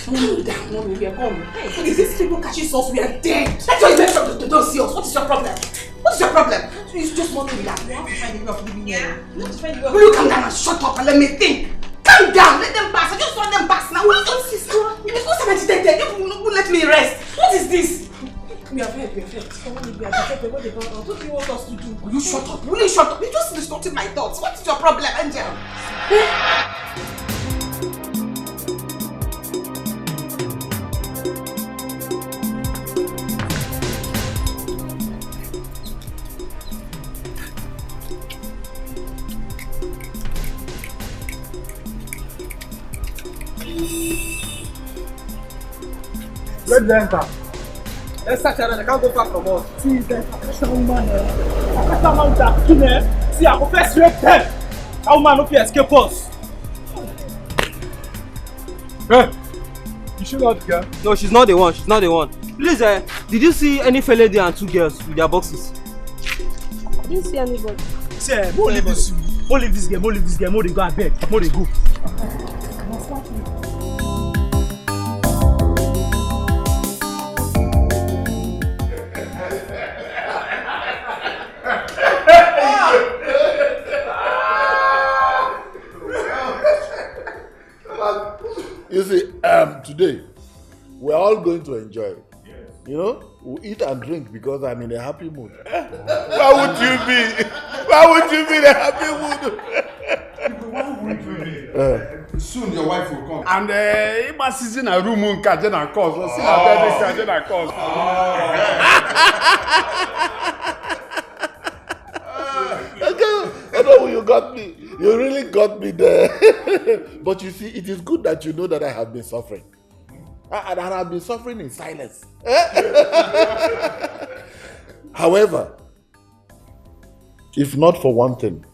Calm down, mommy, we are gone. Hey, what is this? People catching us, we are dead. That's why you make sure they don't see us. What is your problem? What is your problem? It's just mommy, relax. We have to find a way of living here. We have to find a way of... Will you calm down and shut up and let me think? Calm down, let them pass. I just want them pass now. What is this? Because I'm agitated, you won't let me rest. What is this? We are afraid, we are afraid. Someone will be agitated. What do you want us to do? Will you shut up? Will you shut up? You just distorted my thoughts. What is your problem, Angel? Let them enter. Let's start here. They can't go far from us. See, there's a woman. See, I go first straight them. That woman no fit escape us. Hey, you sure not the girl? No, she's not the one. She's not the one. Please, did you see any fella lady and two girls with their boxes? I didn't see anybody. Say, more leave this girl. More leave this girl. More they go abeg. More they go. You see, today we're all going to enjoy it. Yes. You know, we'll eat and drink because I'm in a happy mood. Why would you be? Why would you be in a happy mood? Why would you be? Soon your wife will come. And if I see in a room, and cause, see a baby and cause. Oh, you got me. You really got me there. But you see, it is good that you know that I have been suffering. And I have been suffering in silence. However, if not for one thing,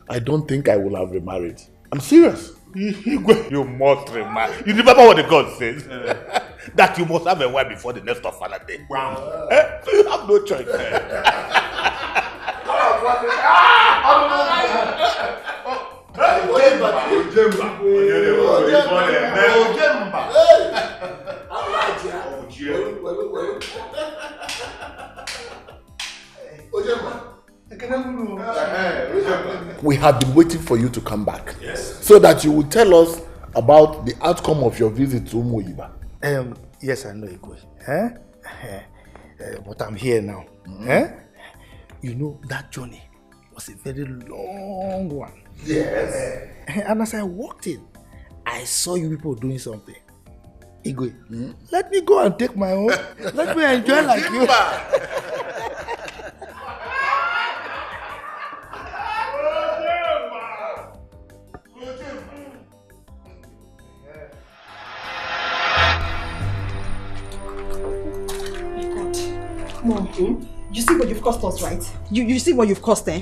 I don't think I will have remarried. I'm serious. You must remarry. You remember what the God says? That you must have a wife before the next of Father's Day. Wow. So you have no choice. We have been waiting for you to come back. Yes. So that you will tell us about the outcome of your visit to Umuyiba. Yes, I know, Igwe. But I'm here now. You know, that journey was a very long one. Yes. And as I walked in, I saw you people doing something. Igwe, let me go and take my own. Let me enjoy like you. Mom, you see what you've cost us, right? You see what you've cost, eh?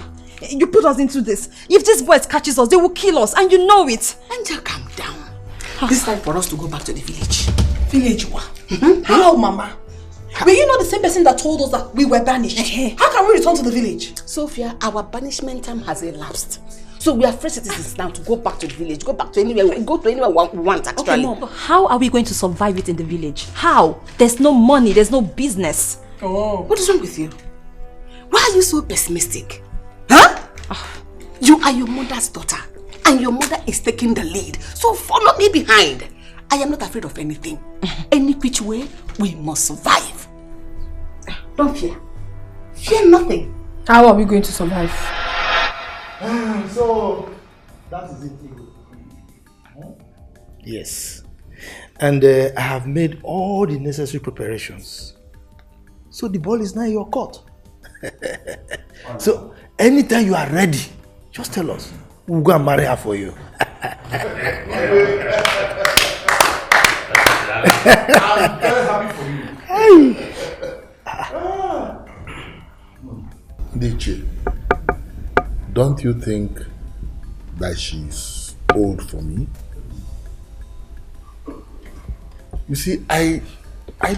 You put us into this. If these boys catches us, they will kill us, and you know it. Angel, calm down. It's time for us to go back to the village. Village what? How, Mama? Were you not the same person that told us that we were banished? How can we return to the village? Sophia, our banishment time has elapsed. So we are free citizens now to go back to the village, go back to anywhere, go to anywhere we want actually. Okay, Mom, how are we going to survive it in the village? How? There's no money, there's no business. Oh. What is wrong with you? Why are you so pessimistic? Huh? You are your mother's daughter and your mother is taking the lead. So follow me behind. I am not afraid of anything. Any which way, we must survive. Don't fear. Fear nothing. How are we going to survive? So, that is it. Yes. And I have made all the necessary preparations. So the ball is now in your court. So anytime you are ready, just tell us. We'll go and marry her for you. I'm very happy for you. DJ, don't you think that she's old for me? You see, I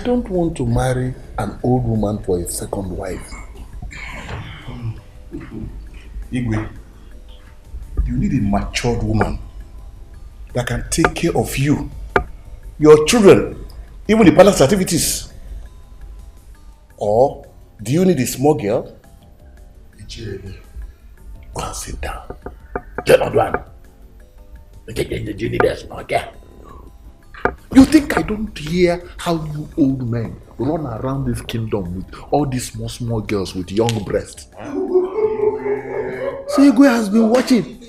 don't want to marry an old woman for a second wife. Igwe, you need a matured woman that can take care of you your children, even the palace activities? Or do you need a small girl? Go and sit down. Get on one. You need a small girl. You think I don't hear how you old men run around this kingdom with all these small girls with young breasts? So Igwe has been watching.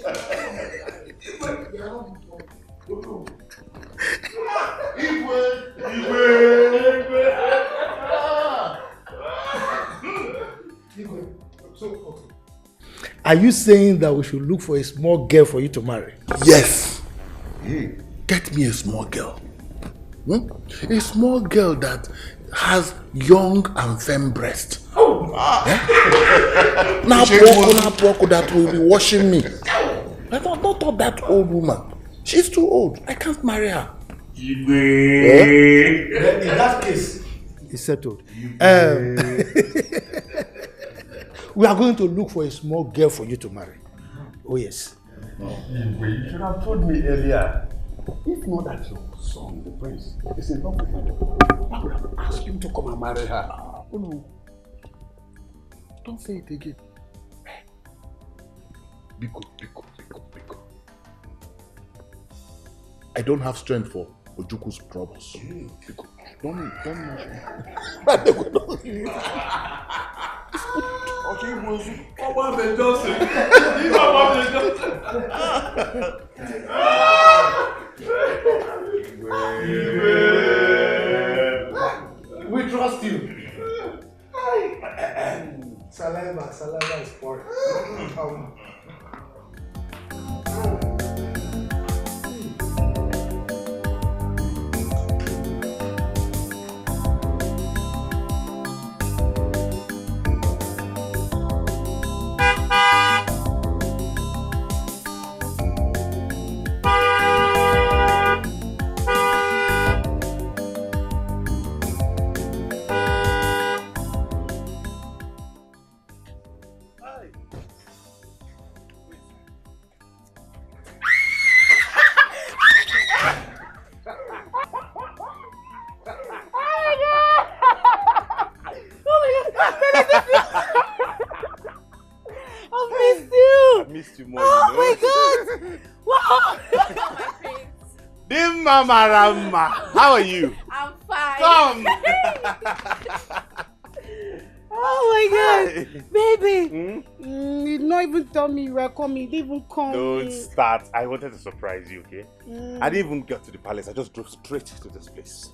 Are you saying that we should look for a small girl for you to marry? Yes. Get me a small girl. A small girl that has young and firm breast. Now that will be washing me. I don't thought that old woman. She's too old. I can't marry her. In that case, it's settled. We are going to look for a small girl for you to marry. Oh yes. You should have told me earlier. If not that your son, the prince, is in love with her, I would have asked him to come and marry her. Oh no. Don't say it again. Biko. I don't have strength for Ojuku's troubles. Biko, don't mention it. Okay, we trust you. Saliva is pouring. Mama Rama, how are you? I'm fine. Come! Oh my God, baby! You did not even tell me you were coming. You didn't even come. Don't start. I wanted to surprise you, okay? I didn't even get to the palace. I just drove straight to this place.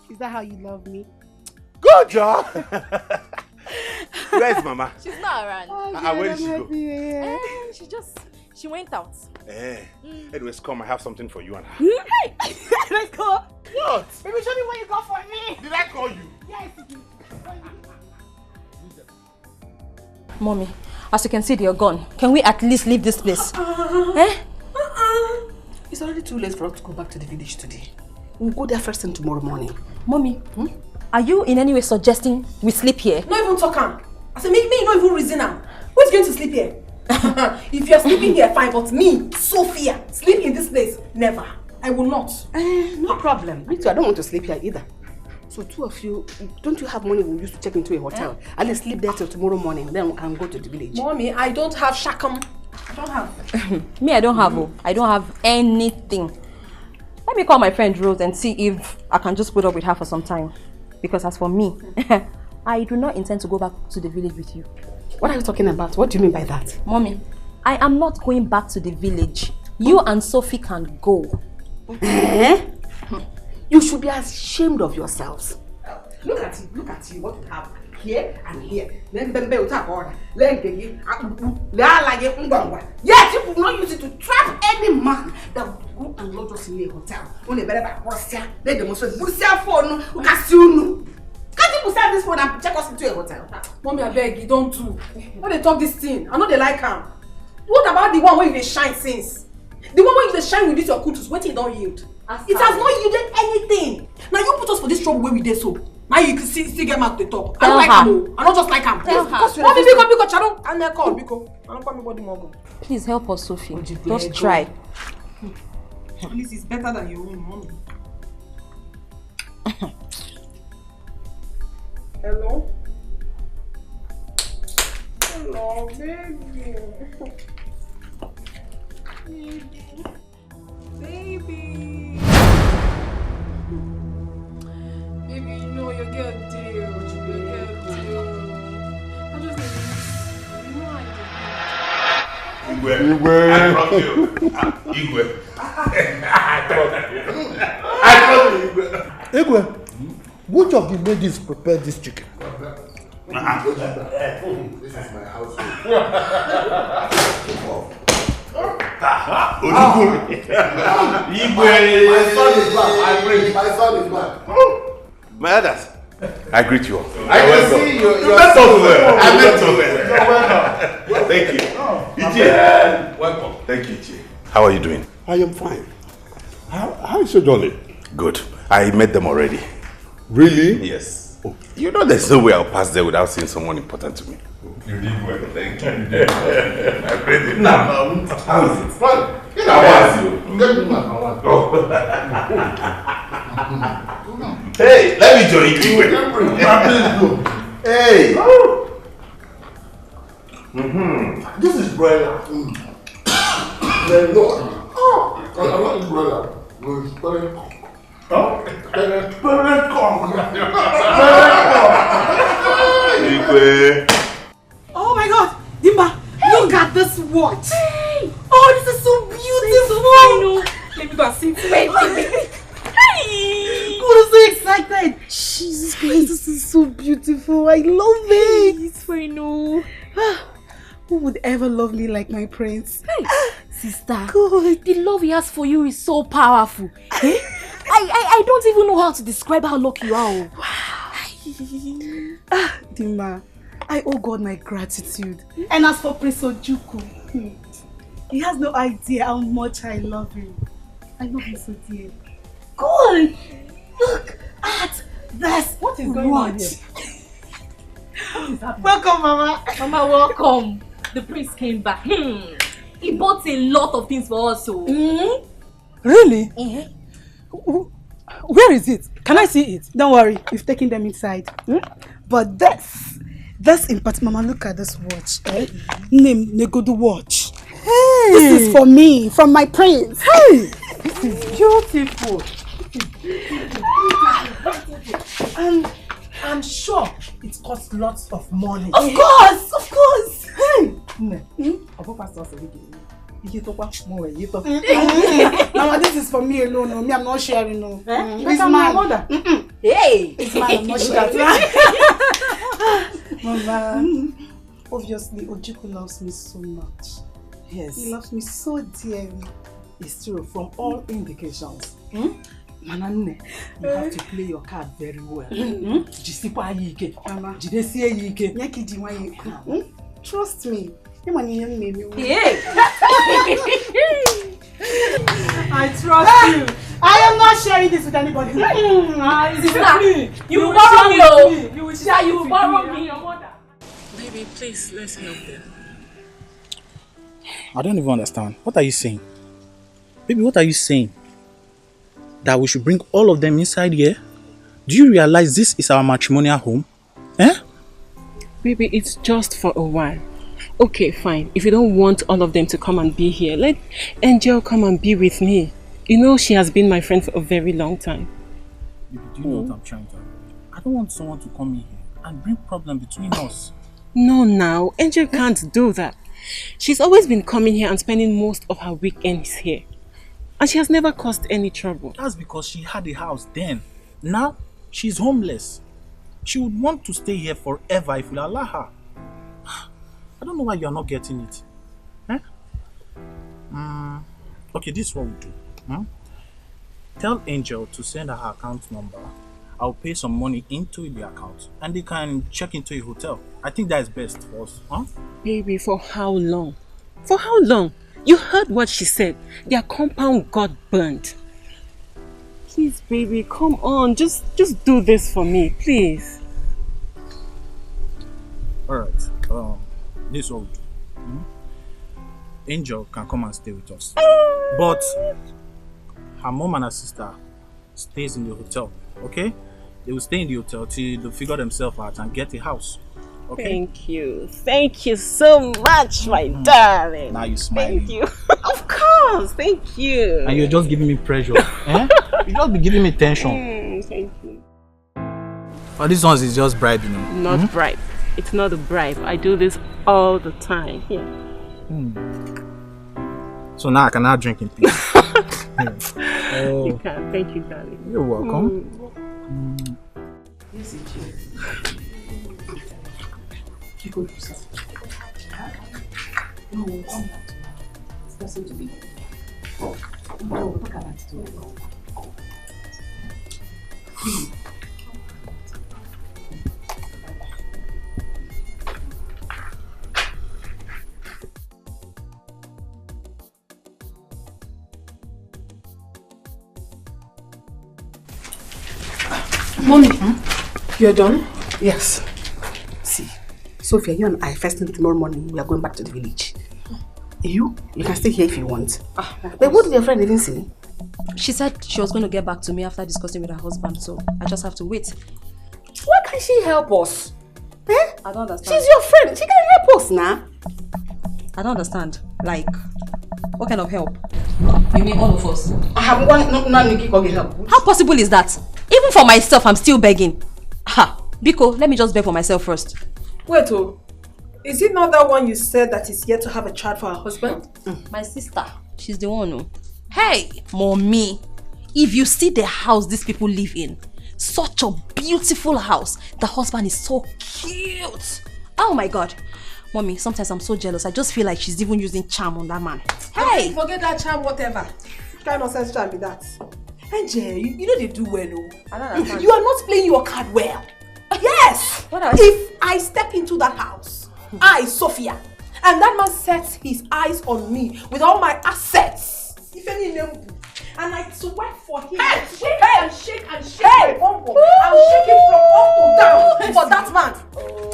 Is that how you love me? Good job! Where's Mama? She's not around. Oh, where did she go? She went out. Anyways, come. I have something for you and her. Hey! Let's go. What? Baby, show me what you got for me. Did I call you? Yes, you did. Mommy, as you can see, they're gone. Can we at least leave this place? It's already too late for us to go back to the village today. We'll go there first thing tomorrow morning. Mommy, are you in any way suggesting we sleep here? Not even talk am. I said, make me not even reason am. Who's going to sleep here? If you're sleeping here, fine, but me, Sophia, sleep in this place, never. I will not. No problem. Me too, I don't want to sleep here either. So two of you, don't you have money we'll use to check into a hotel? At least sleep there till tomorrow morning, then we can go to the village. Mommy, I don't have shakam. I don't have. Me, I don't have. I don't have anything. Let me call my friend Rose and see if I can just put up with her for some time. Because as for me, I do not intend to go back to the village with you. What are you talking about? What do you mean by that? Mommy, I am not going back to the village. You and Sophie can go. You should be ashamed of yourselves. Look at you, what you have here and here. Yet you will not use it to trap any man that will go and lodge us in a hotel. Only better by Russia. They demonstrate phone. Can't you sell this phone and check us into a hotel? Mommy, I beg you, don't do. Why they talk this thing? I know they like him. What about the one where you shine since? The one where you shine with this your kutus, what you don't yield? It has not yielded anything. Now you put us for this trouble where we did so. Now you can still get mad to talk. I don't like him. I don't just like him. Mommy, because I don't. And I call because I don't call me body more. Please help us, Sophie. Just try. At least it's better than your own, mommy. Hello? Hello, baby. Baby. Baby, you know you get deal. You get deal. I just need you. You know I do. Igwe. I trust you. Igwe. I trust you, Igwe. Igwe, which of the ladies prepared this chicken? This is my household. Igwe. My son is back. My son is back. My others, I greet you all. I can see you. You met us well. I met you well. You're welcome. Thank you. Ichie. Welcome. Thank you, Ichie. How are you doing? I am fine. How is your jolly? Good. I met them already. Really? Yes. Oh. You know there's no way I'll pass there without seeing someone important to me. You did well. Thank you. I'm crazy. Now, how is it? Fine. How are you? Get me my one. Hey, let me join you. Hey. This is broiler. No. Oh, I'm not broiler. No, it's broiler. Oh, Oh my God, Dimba, look at this watch. Hey. Oh, this is so beautiful. Let me go and see. Wait. Hey. I'm so excited. Jesus Christ, this is so beautiful. I love it. It's fine. Who would ever love me like my prince? Hey, sister, God. The love he has for you is so powerful. Eh? I don't even know how to describe how lucky you are. Wow. Dima, I owe God my gratitude. And as for Prince Ojuku, he has no idea how much I love him. I love him so dear. God, look at this. What is going on here? What is happening? Welcome, Mama. Mama, welcome. The prince came back. He bought a lot of things for us. So. Really? Where is it? Can I see it? Don't worry, we've taken them inside. But this in particular, Mama, look at this watch. Name Negodu watch. Hey! This is for me, from my prince. Hey! This is beautiful. And I'm sure it costs lots of money. Of course! Hey! Mama, this is for me alone. No. Me, I'm not sharing. No. It's my mother. Hey! It's mine. I'm not sharing. Mama, obviously, Ojuku loves me so much. Yes. He loves me so dearly. It's true, from all indications. Manane, you have to play your card very well. Mama, trust me. Hey. I trust you. I am not sharing this with anybody. Sister, you will borrow me. You will borrow me, your mother. Baby, please, let's help them. I don't even understand. What are you saying? Baby, what are you saying? That we should bring all of them inside here? Do you realize this is our matrimonial home? Baby, it's just for a while. Okay, fine. If you don't want all of them to come and be here, let Angel come and be with me. You know she has been my friend for a very long time. Baby, do you know what I'm trying to avoid? I don't want someone to come in here and bring problem between us. No, now. Angel can't do that. She's always been coming here and spending most of her weekends here. And she has never caused any trouble. That's because she had a house then. Now, she's homeless. She would want to stay here forever if we allow her. I don't know why you are not getting it. Okay, this is what we do. Tell Angel to send her account number. I'll pay some money into the account and they can check into a hotel. I think that is best for us. Baby, for how long? For how long? You heard what she said. Their compound got burnt. Please, baby, come on. Just do this for me, please. Alright. This is what we do. Angel can come and stay with us. But her mom and her sister stays in the hotel, okay? They will stay in the hotel till they figure themselves out and get a house. Okay? Thank you. Thank you so much, my darling. Now you're smiling. Thank you. Of course. Thank you. And you're just giving me pressure. Eh? You just be giving me tension. Thank you. But this one is just bribe, you know. Not bribe. It's not a bribe. I do this all the time. Yeah. So now I can now drink in peace. Oh. You can. Thank you, darling. You're welcome. Yes, it is. No, come back to me. It's possible to be. No, look at that too. Mommy, you're done? Yes. See, Sophia, you and I, first thing tomorrow morning, we are going back to the village. You can stay here if you want. But what did your friend even say? She said she was going to get back to me after discussing with her husband, so I just have to wait. Why can't she help us? Eh? I don't understand. She's your friend. She can help us now. I don't understand. Like, what kind of help? You mean all of us? I have one help. How possible is that? Even for myself, I'm still begging. Ha! Biko, let me just beg for myself first. Wait, is it not that one you said that is yet to have a child for her husband? My sister, she's the one who... Hey, mommy, if you see the house these people live in, such a beautiful house. The husband is so cute. Oh my God. Mommy, sometimes I'm so jealous. I just feel like she's even using charm on that man. Hey! Forget that charm, whatever. What kind of sense charm be that? Angel, you know they do well, oh. I don't understand. You are not playing your card well. Yes! If I step into that house, I, Sophia, and that man sets his eyes on me with all my assets, if any name, and I sweat for him, shake and shake my bum bum. I'm shaking from up to down for that man.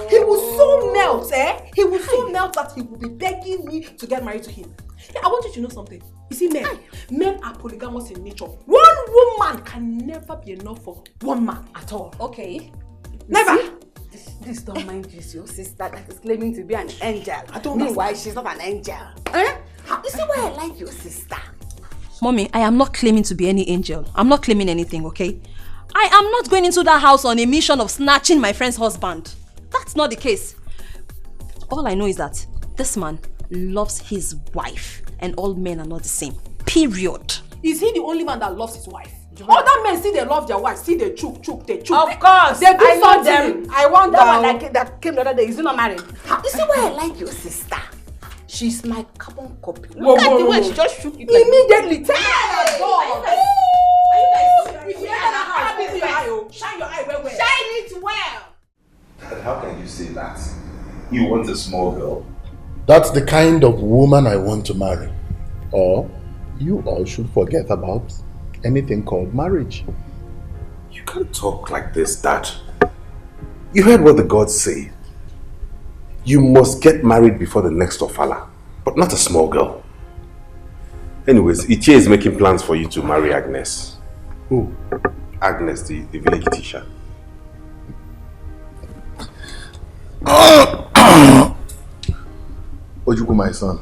He will so melt, He will so melt that he will be begging me to get married to him. Yeah, I want you to know something. You see, men are polygamous in nature. One woman can never be enough for one man at all. Okay. Never. This don't mind this, your sister that is claiming to be an angel. I don't know why she's not an angel. You see why I like your sister? Mommy, I am not claiming to be any angel. I'm not claiming anything, okay? I am not going into that house on a mission of snatching my friend's husband. That's not the case. All I know is that this man loves his wife, and all men are not the same. Period. Is he the only man that loves his wife? Other men see they love their wife, see they choke. Of course, they do I know something. them. I want that one that came the other day. Is he not married? You see why I like your sister? She's my carbon copy. Look at the way she just shook it. Immediately. Shine your eye well. Shine it well. But how can you say that? You want a small girl? That's the kind of woman I want to marry. Or you all should forget about anything called marriage. You can't talk like this, Dad. You heard what the gods say. You must get married before the next Ofala, but not a small girl. Anyways, Ichie is making plans for you to marry Agnes. Who? Agnes, the village teacher. Ojuku, my son,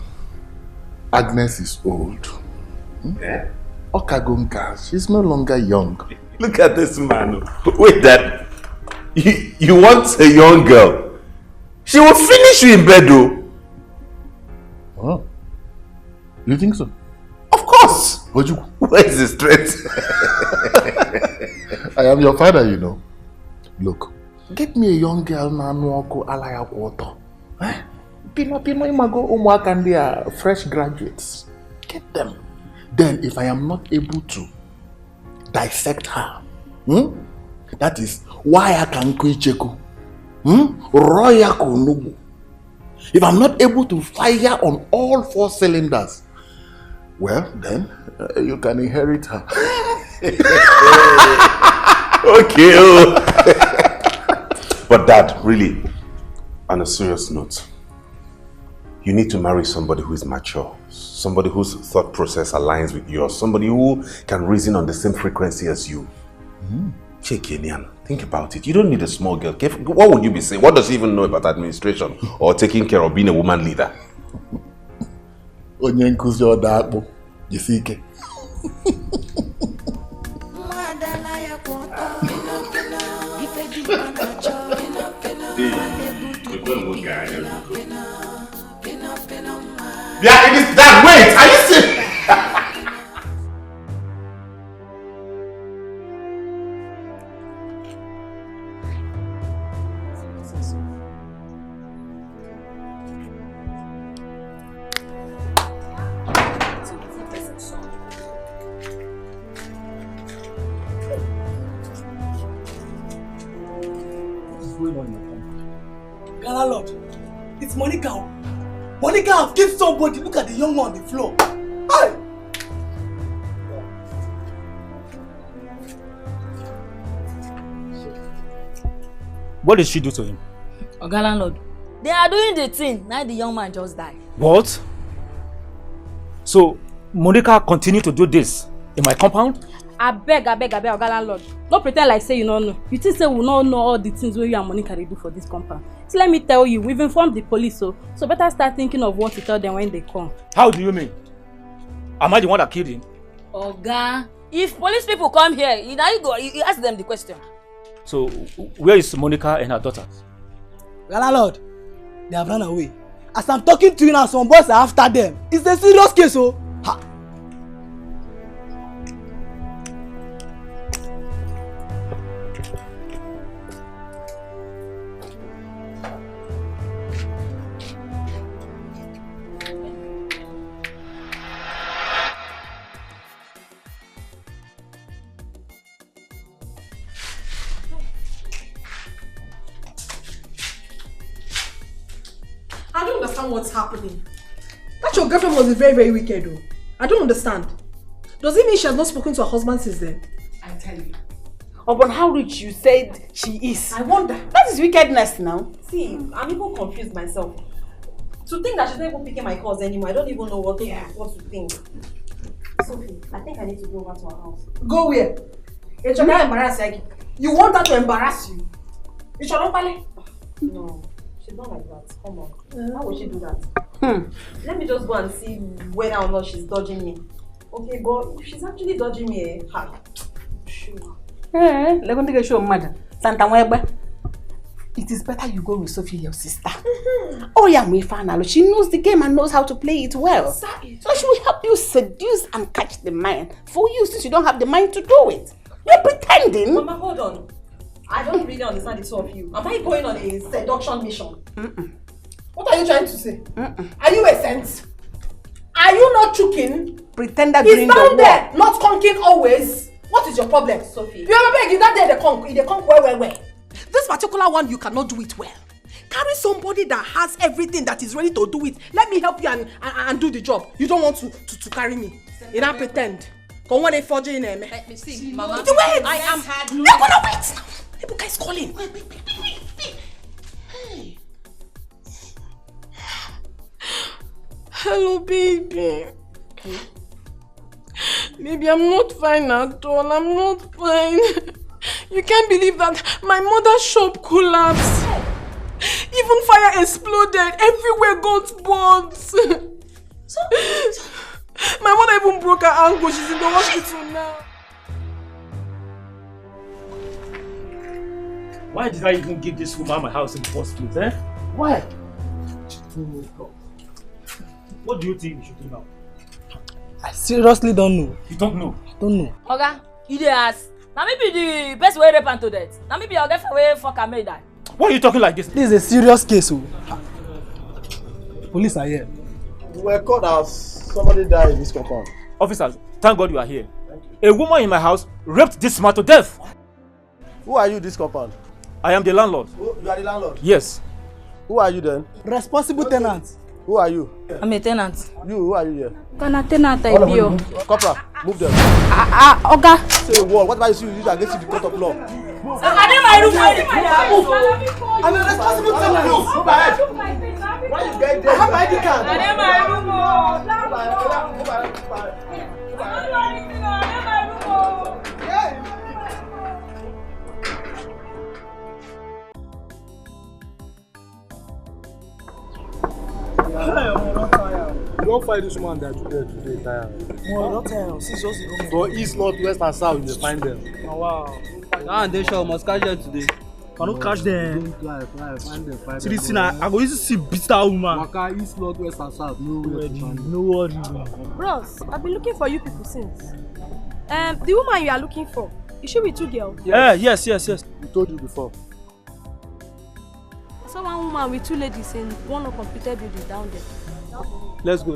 Agnes is old. Yeah? Okagunka, she's no longer young. Look at this man. Wait, Dad. You want a young girl? She will finish you in bed, though. Oh. You think so? Of course. Ojuku. Where is the strength? I am your father, you know. Look, get me a young girl na nuoko alaya water. Pino imago umwaka and they are fresh graduates. Get them. Then if I am not able to dissect her, that is why I can kwicheku. If I'm not able to fire on all 4 cylinders, well, then you can inherit her. Okay. But Dad, really, on a serious note, you need to marry somebody who is mature, Somebody whose thought process aligns with yours. Somebody who can reason on the same frequency as you. Kenian, think about it. You don't need a small girl. What would you be saying? What does she even know about administration or taking care of being a woman leader? Onye nkuzi ọda akpụ jisi ike. Yeah, it is that. Wait, are you serious? Gala Lord, it's Monica. Monica has killed somebody. Look at the young one on the floor. Hey! What did she do to him? Oga landlord, they are doing the thing. Now the young man just died. What? So, Monica continued to do this in my compound? I beg, Oga landlord. Don't pretend like say you don't know. You think say we don't know all the things where you and Monica they do for this compound. So let me tell you, we've informed the police, so better start thinking of what to tell them when they come. How do you mean? Am I the one that killed him? Oga, if police people come here, you ask them the question. So, where is Monica and her daughter? Gala Lord, they have run away. As I'm talking to you now, some boys are after them. It's a serious case, oh. Ha. I don't understand what's happening. That your girlfriend was very, very wicked though. I don't understand. Does it mean she has not spoken to her husband since then? I tell you. Upon how rich you said she is. I wonder. That is wickedness now. See, I'm even confused myself. To think that she's not even picking my calls anymore, I don't even know what to think. Sophie, I think I need to go over to her house. Go where? It's not embarrass you. You want her to embarrass you? It's not funny. No. She's not like that. Come on. How would she do that? Let me just go and see whether or not she's dodging me. Okay, but if she's actually dodging me, sure. Let's go take a show, madam. Santa Weba. It is better you go with Sophie, your sister. Oh yeah, she knows the game and knows how to play it well. Exactly. So she will help you seduce and catch the mind for you since you don't have the mind to do it. You're pretending. Mama, hold on. I don't really understand the two of you. Am I going on a seduction mission? What are you trying to say? Are you a sense? Are you not choking? Pretender He's green down there, not conking always. What is your problem? Sophie. You remember he's not there, they conk where. This particular one, you cannot do it well. Carry somebody that has everything that is ready to do it. Let me help you and do the job. You don't want to carry me. You don't pretend. Come on, forging him. Let me see, Mama. Wait! I am. They're gonna wait. Ebuka is calling. Wait. Hey. Hello, baby. Baby, I'm not fine at all. I'm not fine. You can't believe that my mother's shop collapsed. Even fire exploded. Everywhere got burns. My mother even broke her ankle. She's in the hospital now. Why did I even give this woman my house in the first place, eh? Why? Oh God. What do you think we should do now? I seriously don't know. You don't know? I don't know. Oga, you dey ask. Now maybe the best way rape am to death. Now maybe your girlfriend way fuck am make die. Why are you talking like this? This is a serious case, oh. Police are here. We were called as somebody died in this compound. Officers, thank God you are here. A woman in my house raped this man to death. Who are you this compound? I am the landlord. You are the landlord? Yes. Who are you then? Responsible tenant. Who are you? I'm a tenant. You, who are you here? Tenant, I be. Corporal, move them. Oga. Say a word. What about you use against the court of law? I need my room. I'm a responsible tenant. Move ahead. Why you get there? I have my ID card. I need my room. You don't find this woman that today tired. No, not tired. She's just the For east, north, west, and south, you will find them. Oh, wow. Now they sure must catch them today. I don't catch them. Find them. See this thing, I go used to see bitter woman. Waka, east, north, west, and south. No worry. Bros, I've been looking for you people since. The woman you are looking for, is she with two girls? Yes. We told you before. I saw one woman with two ladies in one uncompleted building down there. Let's go.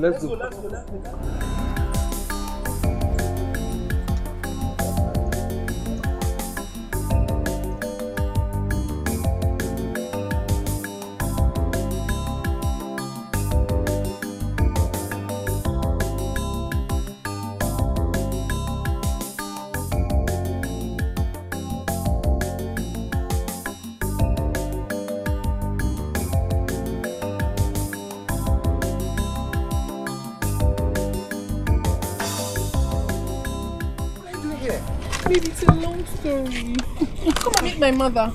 Baby, it's a long story. Come and meet my mother.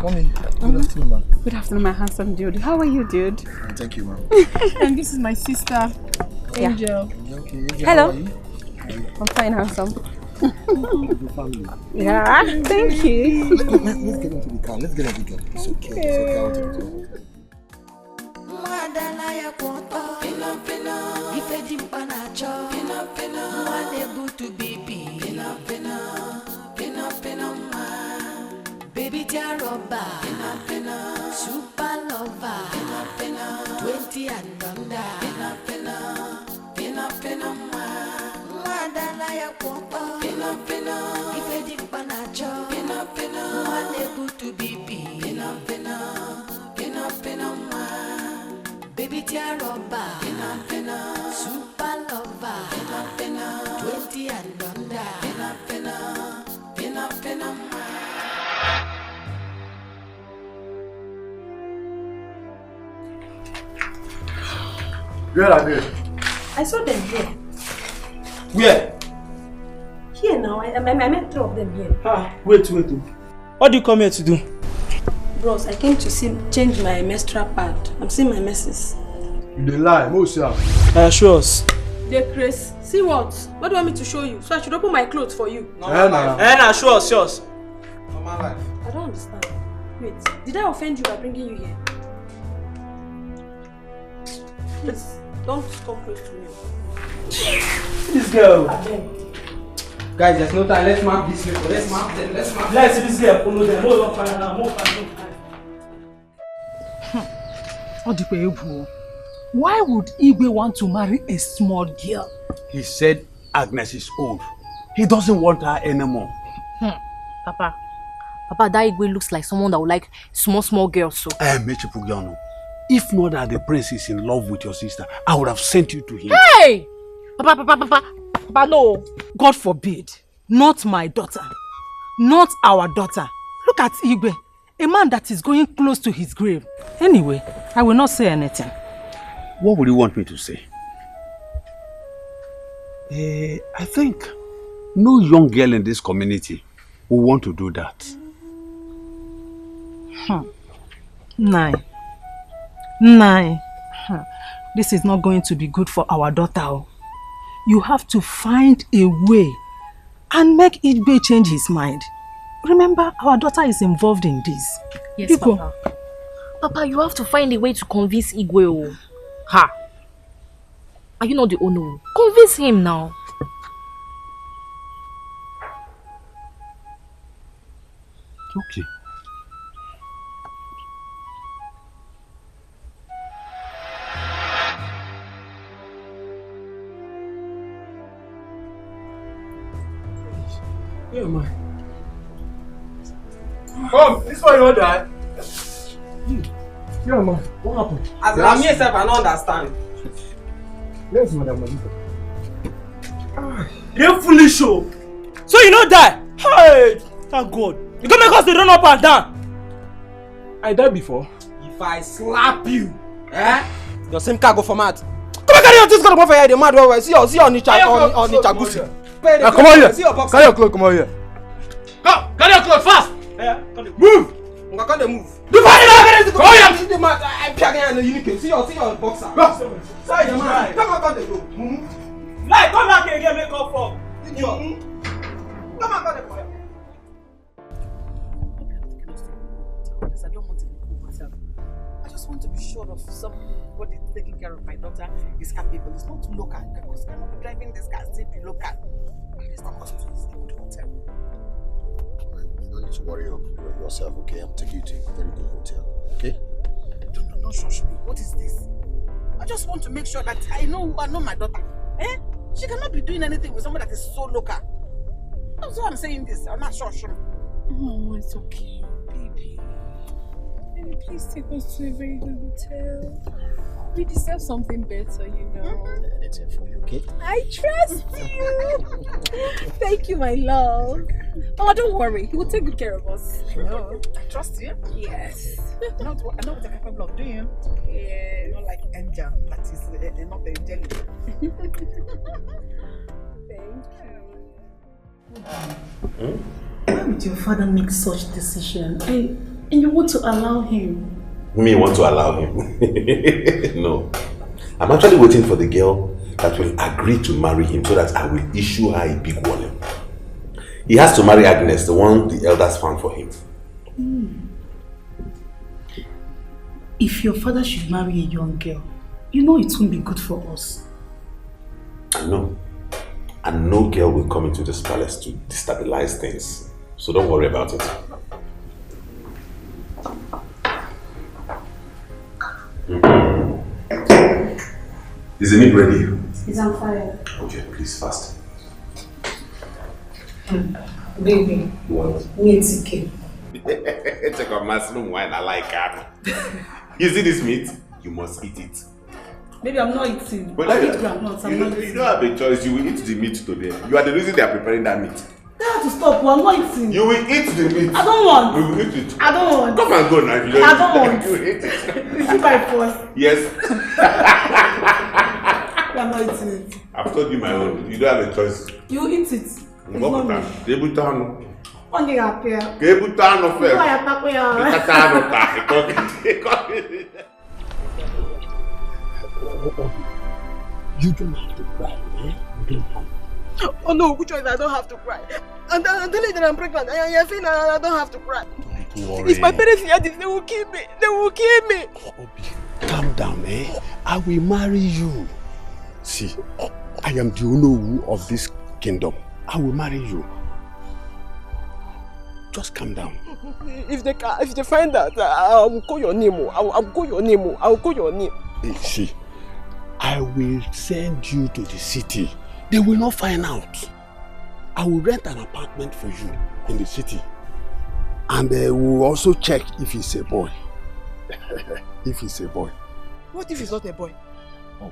Mommy, good afternoon, ma. Good afternoon, my handsome dude. How are you, dude? Thank you, ma. And this is my sister, Angel. Okay, Angel, Hello. how are you? I'm fine, handsome. Good family. Yeah, thank you. Let's get into the car. Let's get into the car. It's okay. I want to talk to you. Baby Jaroba, super lover, 20 and under, Madana ya kwapa, Ifedi panacho, Mwane butu bibi, Baby Jaroba, super lover, 20 and under, Where are they? I saw them here. Where? Here now. I met three of them here. Wait. What do you come here to do? Bros, I came to change my menstrual pad. I'm seeing my messes. You dey lie, Mosia. Show us. They Chris. See what? What do you want me to show you? So I should open my clothes for you? Nah, show us. I don't understand. Wait, did I offend you by bringing you here? Please, don't come close to me. This girl. Guys, there's no time. Let's map this people. Let's map them. Let's see this girl. Follow them. More fire now. Why would Igwe want to marry a small girl? He said Agnes is old. He doesn't want her anymore. Papa, that Igwe looks like someone that would like small girls. So. Mechipugiano, if not that the prince is in love with your sister, I would have sent you to him. Hey! Papa, no. God forbid. Not my daughter. Not our daughter. Look at Igwe. A man that is going close to his grave. Anyway, I will not say anything. What would you want me to say? I think no young girl in this community will want to do that. Nine. This is not going to be good for our daughter. You have to find a way and make Igwe change his mind. Remember, our daughter is involved in this. Yes, Papa. Papa, you have to find a way to convince Igwe. Ha! Are you not the owner? Convince him now. Okay. Yeah, man. Come, this one you want die. Yeah, man. What happened? As I'm here, sir, I don't understand. Yes, Madam Malika. You foolish show. So you know die. Hey! Thank God. You can make us to run up and down. I died before. If I slap you, Your same car go format. Come on, carry your things, come for here. The mad one. See your Onitsha Gucci. Come on here. Carry your clothes, come on here. Come, carry your clothes fast. Move. I can't move. Do fine, come on. The man, I'm packing in the unique. See your boxer. Sorry, the man. Come on, go. Like, come back again, make up for. Come on, go. I just want to be sure of somebody taking care of my daughter is capable. It's not local. Because I cannot be driving this car, still be local. It's not possible. It's a good hotel. You don't need to worry yourself, okay? I'm taking you to a very good hotel, okay? Don't shush me. What is this? I just want to make sure that I know my daughter. She cannot be doing anything with somebody that is so local. That's why I'm saying this. I'm not shushing. Oh, it's okay, baby. Baby, please take us to a very good hotel. We deserve something better, you know. Anything for you, okay? I trust you. Thank you, my love. Oh, don't worry. He will take good care of us. I know. I trust you. Yes. I know what you're capable of doing. Yeah. Not like angel. That is not angelic. Thank you. Why would your father make such decision? And you want to allow him? Me want to allow him? No. I'm actually waiting for the girl that will agree to marry him so that I will issue her a big wallet. He has to marry Agnes, the one the elders found for him. If your father should marry a young girl, you know it won't be good for us. I know. And no girl will come into this palace to destabilize things. So don't worry about it. Is the meat ready? It's on fire. Okay, please fast. Baby. What? Meat's okay. Check out mushroom wine, I like it. You see this meat? You must eat it. Maybe I'm not eating. But I'll eat groundnuts. you don't have a choice. You will eat the meat today. You are the reason they are preparing that meat. They have to stop. I'm not eating. You will eat the meat. I don't want. You will eat it. I don't want. Come and go now. If you don't I don't want. You will eat it. Is it by force? Yes. I'm not eating it. I've told you my own. You don't have a choice. You eat it. It's not me. Debutano. One day I'll pay. Debutano first. No, I tap You don't have to cry, eh? You don't have to. Oh no, which one? I don't have to cry. And I'm telling you that I'm pregnant. And you're saying I don't have to cry. Don't worry. If my parents hear this, they will kill me. They will kill me. Calm down, eh? I will marry you. See, I am the owner of this kingdom. I will marry you. Just calm down. If they find out, I will call your name. I will call your name. I will call your name. Hey, see, I will send you to the city. They will not find out. I will rent an apartment for you in the city. And they will also check if he's a boy. If he's a boy. What if he's not a boy? Oh,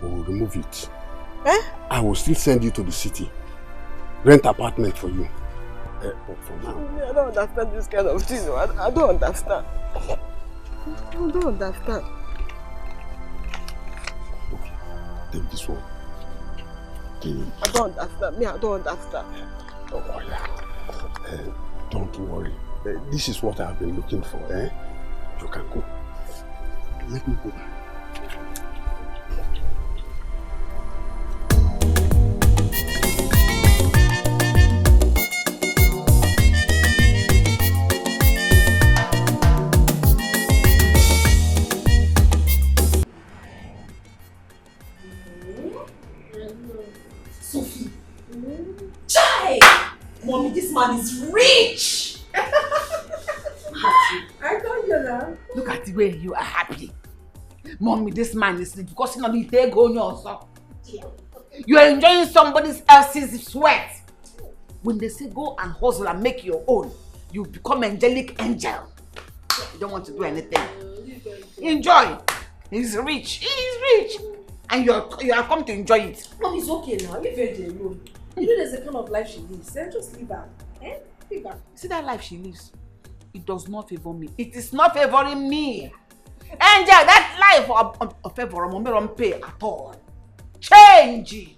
we will remove it. Eh? I will still send you to the city. Rent apartment for you. But for now. I don't understand this kind of thing. I don't understand. I don't understand. Okay, take this one. I don't understand. I don't understand. Oh, yeah. Don't worry. This is what I've been looking for, eh? You can go. Let me go. Sophie. Chai! Mommy, this man is rich! I told you now. Look at the way you are happy. Mommy, this man is rich because you know they go on yourself. You are enjoying somebody else's sweat. When they say go and hustle and make your own, you become angelic angel. You don't want to do anything. Enjoy. He's rich. He's rich. And you are come to enjoy it. Mom, it's okay now. Leave her alone. You know there's a kind of life she lives. Then just leave her. Eh? See that life she lives? It does not favor me. It is not favoring me. Angel, that life of favor won't pay at all. Change.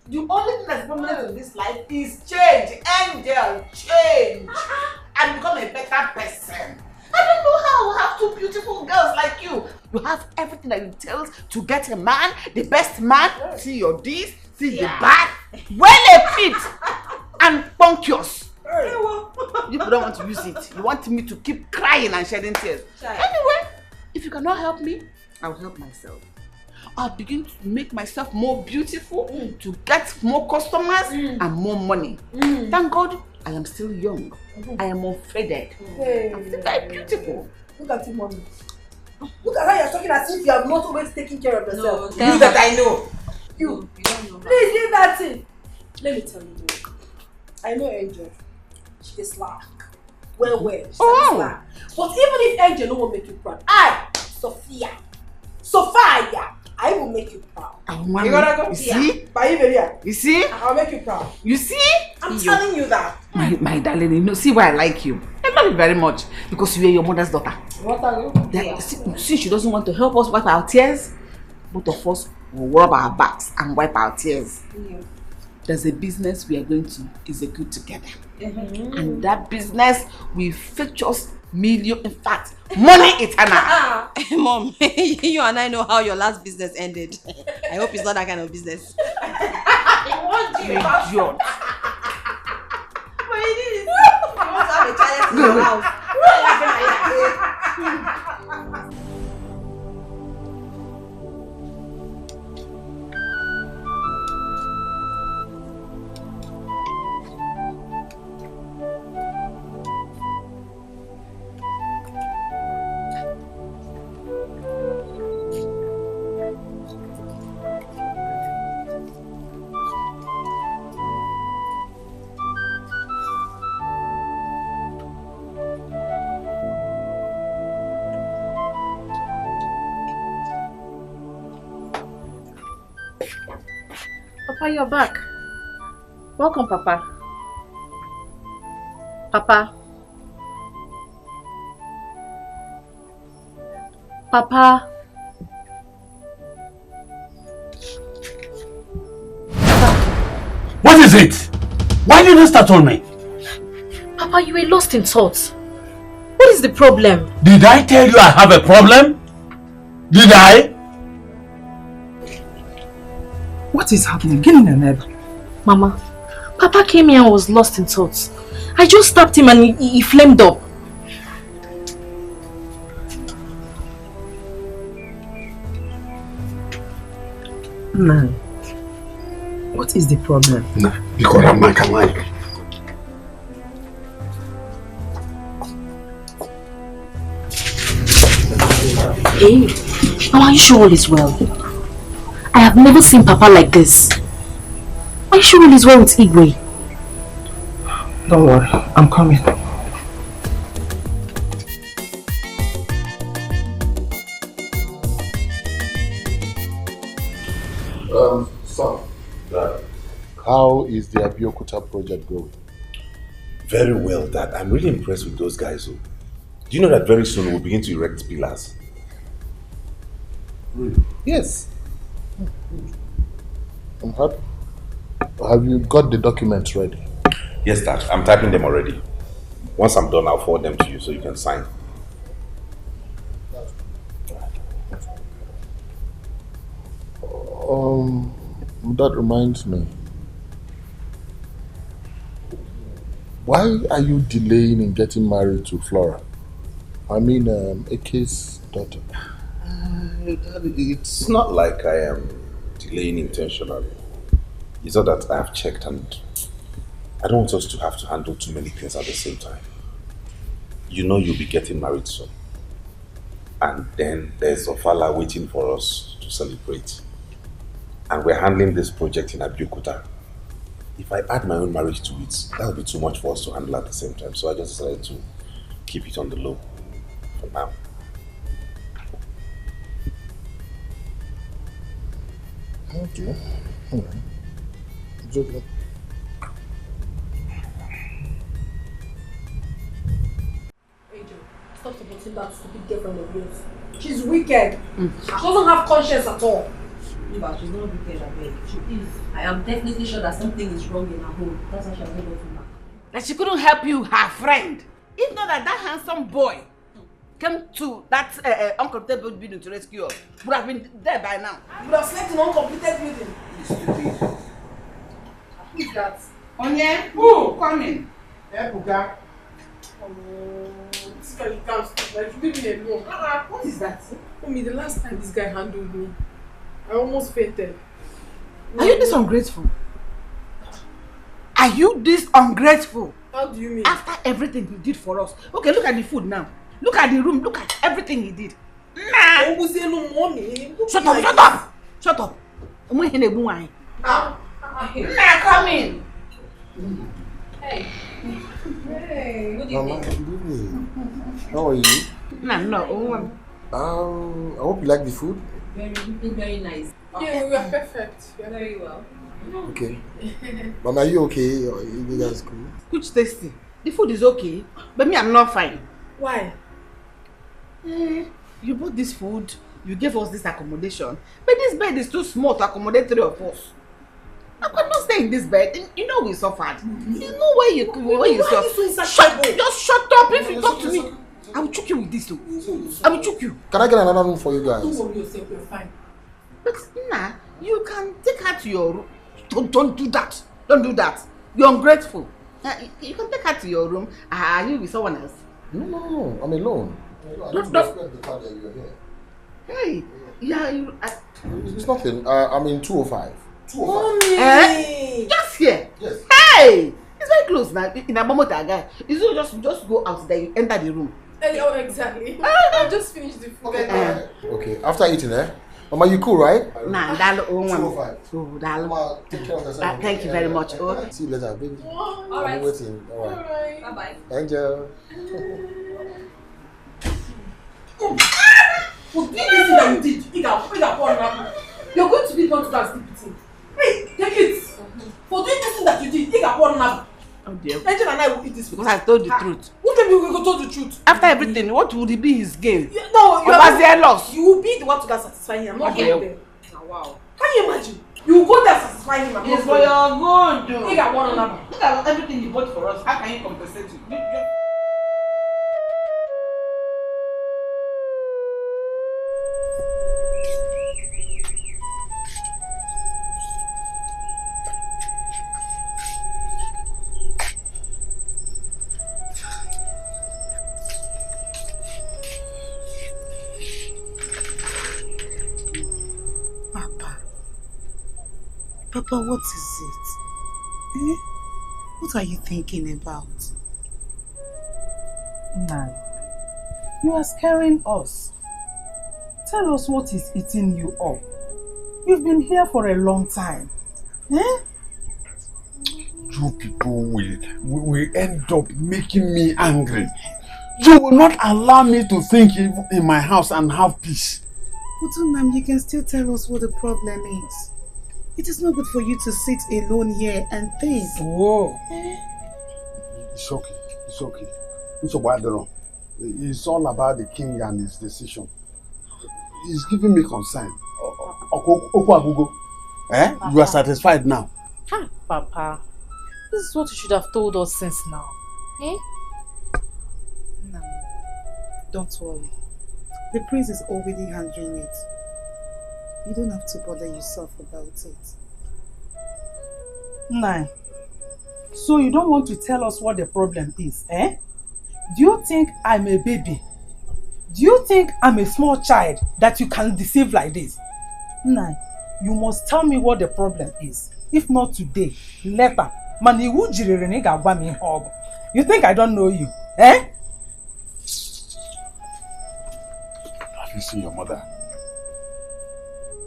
The only thing that's permanent in this life is change. Angel, change. And become a better person. I don't know how I have two beautiful girls like you. You have everything that it tells to get a man, the best man. See your this, see the that. Well equipped and punctuous. You don't want to use it. You want me to keep crying and shedding tears. Anyway, if you cannot help me, I'll help myself. I'll begin to make myself more beautiful, to get more customers and more money. Thank God, I am still young. I am unfaded. I'm still very beautiful. Look at you, mommy. Look at how you're talking as if you have not always taken care of yourself. You that I know. You don't know. Please leave that thing. Let me tell you, I know Angel. She is slack. Well, she's slack. But even if Angel no will make you proud, I, Sophia, I will make you proud. You gotta go. You see? You see? I'll make you proud. You see? I'm telling you that. My darling, you know, see why I like you. I love you very much because you are your mother's daughter. What are you? Since she doesn't want to help us wipe our tears, both of us will rub our backs and wipe our tears. Yeah. There's a business we are going to execute together. And that business will fetch us million, in fact, money eternal. Mom, you and I know how your last business ended. I hope it's not that kind of business. You idiot. But it is. You want to have a child in your house. Papa, you're back. Welcome, Papa. Papa. Papa. What is it? Why did you start on me? Papa, you were lost in thoughts. What is the problem? Did I tell you I have a problem? Did I? What is happening? Get in the neighbor. Mama, Papa came here and was lost in thoughts. I just stabbed him and he flamed up. Man, what is the problem? No, because I'm not alive. Hey, Mama, are you sure all is well? I have never seen Papa like this. Are you sure all is well with Igwe? Don't worry, I'm coming. Son, how is the Abeokuta project going? Very well, Dad. I'm really impressed with those guys. Do you know that very soon we'll begin to erect pillars? Really? Yes. I'm happy. Have you got the documents ready? Yes, Dad. I'm typing them already. Once I'm done, I'll forward them to you so you can sign. That reminds me. Why are you delaying in getting married to Flora? I mean, Ake's daughter. It's not like I am delaying intentionally. It's not that I've checked and I don't want us to have to handle too many things at the same time. You know you'll be getting married soon. And then there's Ofala waiting for us to celebrate. And we're handling this project in Abeokuta. If I add my own marriage to it, that would be too much for us to handle at the same time. So I just decided to keep it on the low for now. Okay. All right. It's okay. Stop supporting that stupid girlfriend of yours. She's wicked. She doesn't have conscience at all. But she's not wicked, I beg. She is. I am definitely sure that something is wrong in her home. That's why she has not gotten back. That she couldn't help you, her friend. If not that handsome boy came to that uncompleted building to rescue us, would have been there by now. You would have slept in uncompleted building. Who is that? Onye? Who? Come in. Ebuka. This guy you can't stop. Like, leave me alone. What is that? Mommy, the last time this guy handled me, I almost fainted. Are you this ungrateful? Are you this ungrateful? How do you mean? After everything he did for us. Okay, look at the food now. Look at the room. Look at everything he did. Nah. Shut up, shut up! Shut up. Nah, come in. Hey. Hey, good Mama, evening. good evening. How are you? No. I hope you like the food. Very nice. Yeah, we are perfect. We are very well. Okay. Mama, are you okay? Or you guys cool? It's tasty. The food is okay, but me, I'm not fine. Why? You bought this food, you gave us this accommodation, but this bed is too small to accommodate 3 of us. I cannot stay in this bed. You know we suffered. You know where you suffered. Just shut up. If you talk to me, I will choke you with this too. I will choke you. Can I get another room for you guys? Don't worry yourself, you're fine. But nah, you can take her to your room. Don't do that. Don't do that. You're ungrateful. You can take her to your room. Are you with someone else? No. I'm alone. I Don't- just respect the fact that you're here. Hey, yeah, It's nothing. I'm in 205. Just here. Yes. Hey, it's very close now. In a moment, guy. You should just go out there. You enter the room. Oh, exactly. I'll just finish the food. Okay. After eating, Mama, you cool, right? Nah, that one. 205. Oh, that. Mama, take care of yourself. Thank you very much. Oh. See you later, baby. All right. I'm waiting. All right. Bye-bye. Angel. For doing this thing that you did, you're going to be one to that sleep. Hey, take it. For doing this thing that you did, Oh dear. Angel and I will eat this food. Because I told the truth. Who tell me we go told the truth? After everything, what would it be his gain? No, you are their loss. You will be the one to that satisfy him. I'm not Okay. going there. Oh, wow. Can you imagine? You will go there satisfy him. It's for your good. He got one another. Look at everything you bought for us. How can you compensate it? Papa, what is it? What are you thinking about? Nah, you are scaring us. Tell us what is eating you up. You've been here for a long time. You people will end up making me angry. You will not allow me to think in my house and have peace. But Unam, you can still tell us what the problem is. It is not good for you to sit alone here and think. Oh. It's okay. It's okay. It's all about the king and his decision. He's giving me concern. You are satisfied now? Papa, this is what you should have told us since now. No, don't worry. The prince is already handling it. You don't have to bother yourself about it. Nah. So you don't want to tell us what the problem is, Do you think I'm a baby? Do you think I'm a small child that you can deceive like this? Nah. You must tell me what the problem is. If not today, later. You think I don't know you, Have you seen your mother?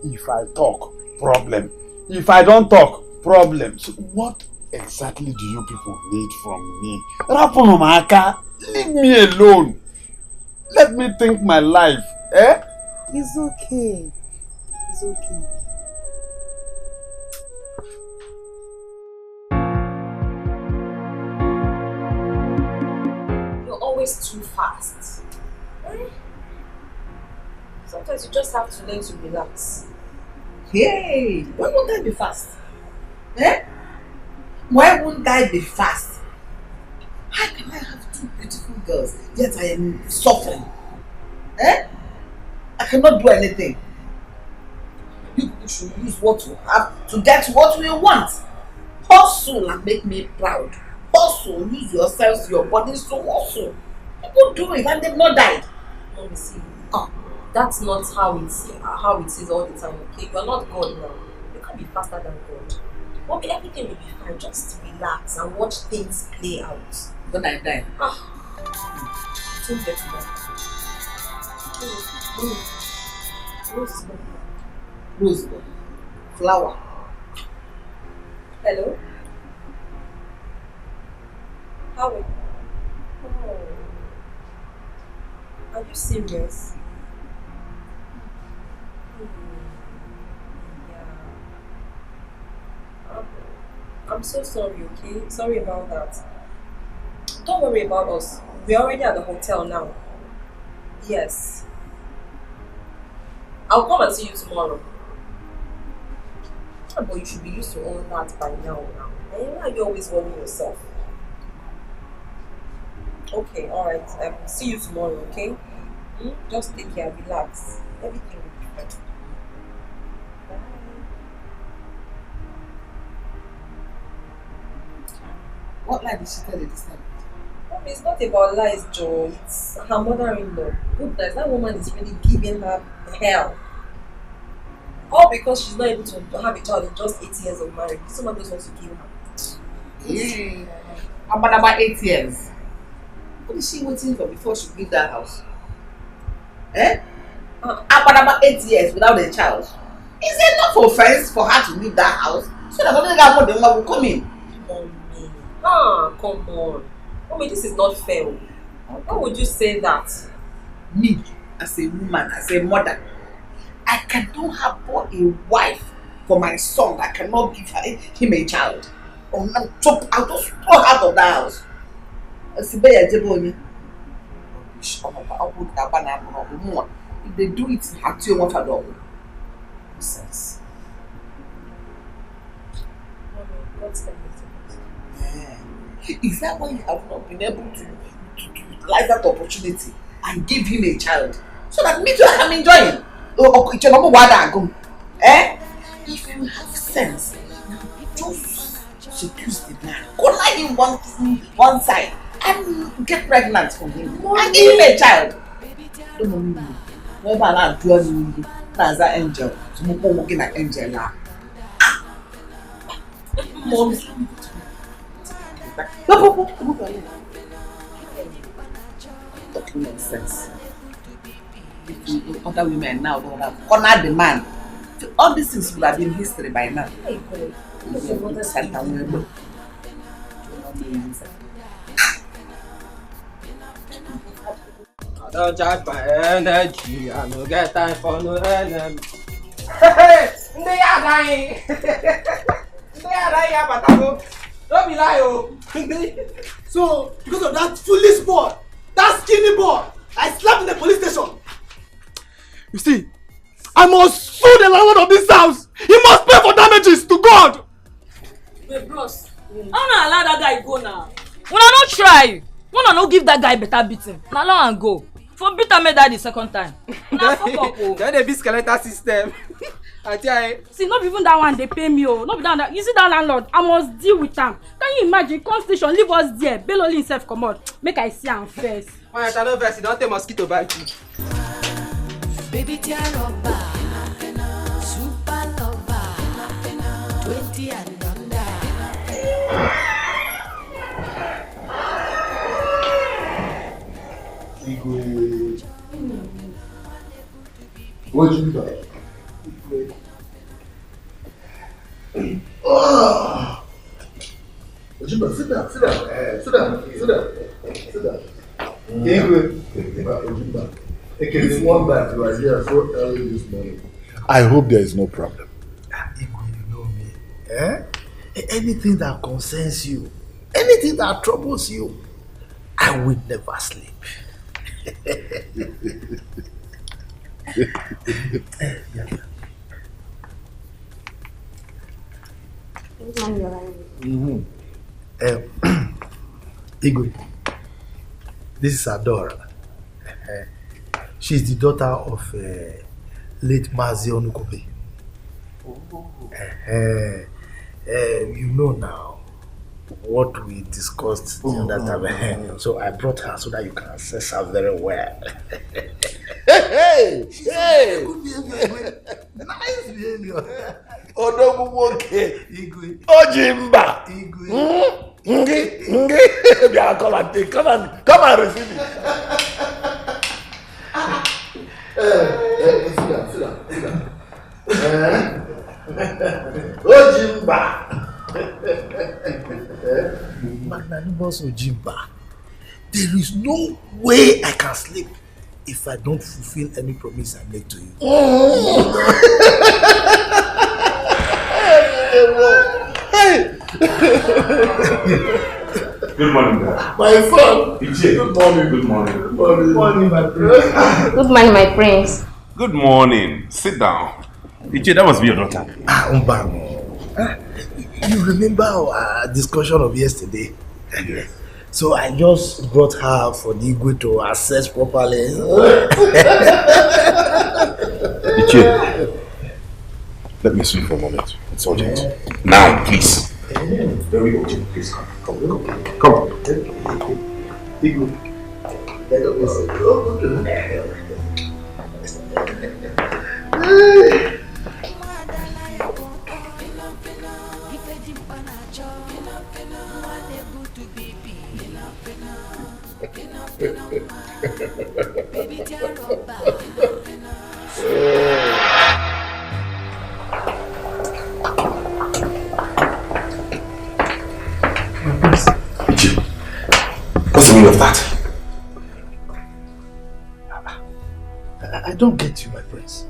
If I talk, problem. If I don't talk, problem. So what exactly do you people need from me? Raponomaka, leave me alone. Let me think my life, It's okay. It's okay. You're always too fast. Sometimes you just have to learn to relax. Hey, why won't I be fast? Eh? Why won't I be fast? How can I have two beautiful girls, yet I am suffering? Eh? I cannot do anything. You should use what you have to get what we want. Hustle and make me proud. Hustle, use yourselves, your bodies to hustle. People do it and they've not died. Mommy, see, that's not how it is all the time, okay? You're not God now. You can't be faster than God. Mommy, everything will be fine. Just relax and watch things play out. When I die. Don't get to that. Rose. Rose. Flower. Hello? How are you? Oh. Are you serious? Yeah. I'm so sorry, okay? Sorry about that. Don't worry about us. We're already at the hotel now. Yes. I'll come and see you tomorrow. But you should be used to all that by now. Why are you always worrying yourself? Okay, alright. See you tomorrow, okay? Just take care, relax. Everything will be fine. What lie did she tell you this time? Mommy, it's not about lies, Joe. It's her mother-in-law. Goodness, that woman is really giving her hell. All because she's not able to have a child in just 8 years of marriage. Someone just wants to kill her. About 8 years. What is she waiting for before she leave that house? Eh? About 8 years without a child. Is it enough offense for her to leave that house? So that only that one will come in. Mommy. Come on. Mommy, this is not fair. Why would you say that? Me, as a woman, as a mother, I cannot have a wife for my son. I cannot give him a child. I'll just throw her out of the house. If they do it, have to want her dog. Sense. Is that why you have not been able to utilize that opportunity and give him a child so that me too I can enjoy him? Eh? If you have sense, just seduce the man. Go lie him one side and get pregnant from him. And give him a child. Never allow to do as an angel. So I'm working an angel now. Mom, talking nonsense. Other women now don't have honor the man. All these things would have been history by now. I don't charge my energy. I don't get time for no enemy. Hey, they are dying. They are dying, but don't be lying. So, because of that foolish boy, that skinny boy, I slept in the police station. You see, I must sue the landlord of this house. He must pay for damages to God. Wait, bros, how na allow that guy go now? Una no try. Una no give that guy better beating. Na allow am go. For beat me that the second time. Una fuck up o. Then they be skeletal system. See, not even that one they pay me. Oh, not be that. You see that landlord, I must deal with him. Can you imagine? Constitution leave us there. Bail only himself come out. Make I see him first. Why I no verse? Don't take mosquito bite you. Baby tear rubber, super lover, 20 and under. What you got? Ojimba, sit down. Ojimba, this one that you are here so early this morning. I hope there is no problem. You know me. Eh? Anything that concerns you, anything that troubles you, I will never sleep. Igwe, this is Adora. She's the daughter of late Mazi Onukobe. You know now what we discussed the other time. So I brought her so that you can assess her very well. Hey! Nice behavior. Odobuwoke. Igwe. Ojimba. Igwe. Come and take. Come and receive it. Sit down. Ojimba. Magnanimous Ojimba. There is no way I can sleep if I don't fulfill any promise I make to you. Hey! Good morning, Dad. My son! Good morning. Good morning. Good morning, my prince. Good morning, my prince. Good morning. Sit down. Ichi, that must be your daughter. You remember our discussion of yesterday? Yes. So I just brought her for the Igwe to assess properly. Ichi, let me speak for a moment. It's urgent. Now, please. Very urgent. Please come. Come. Igwe. What's the meaning of that? I don't get you, my prince.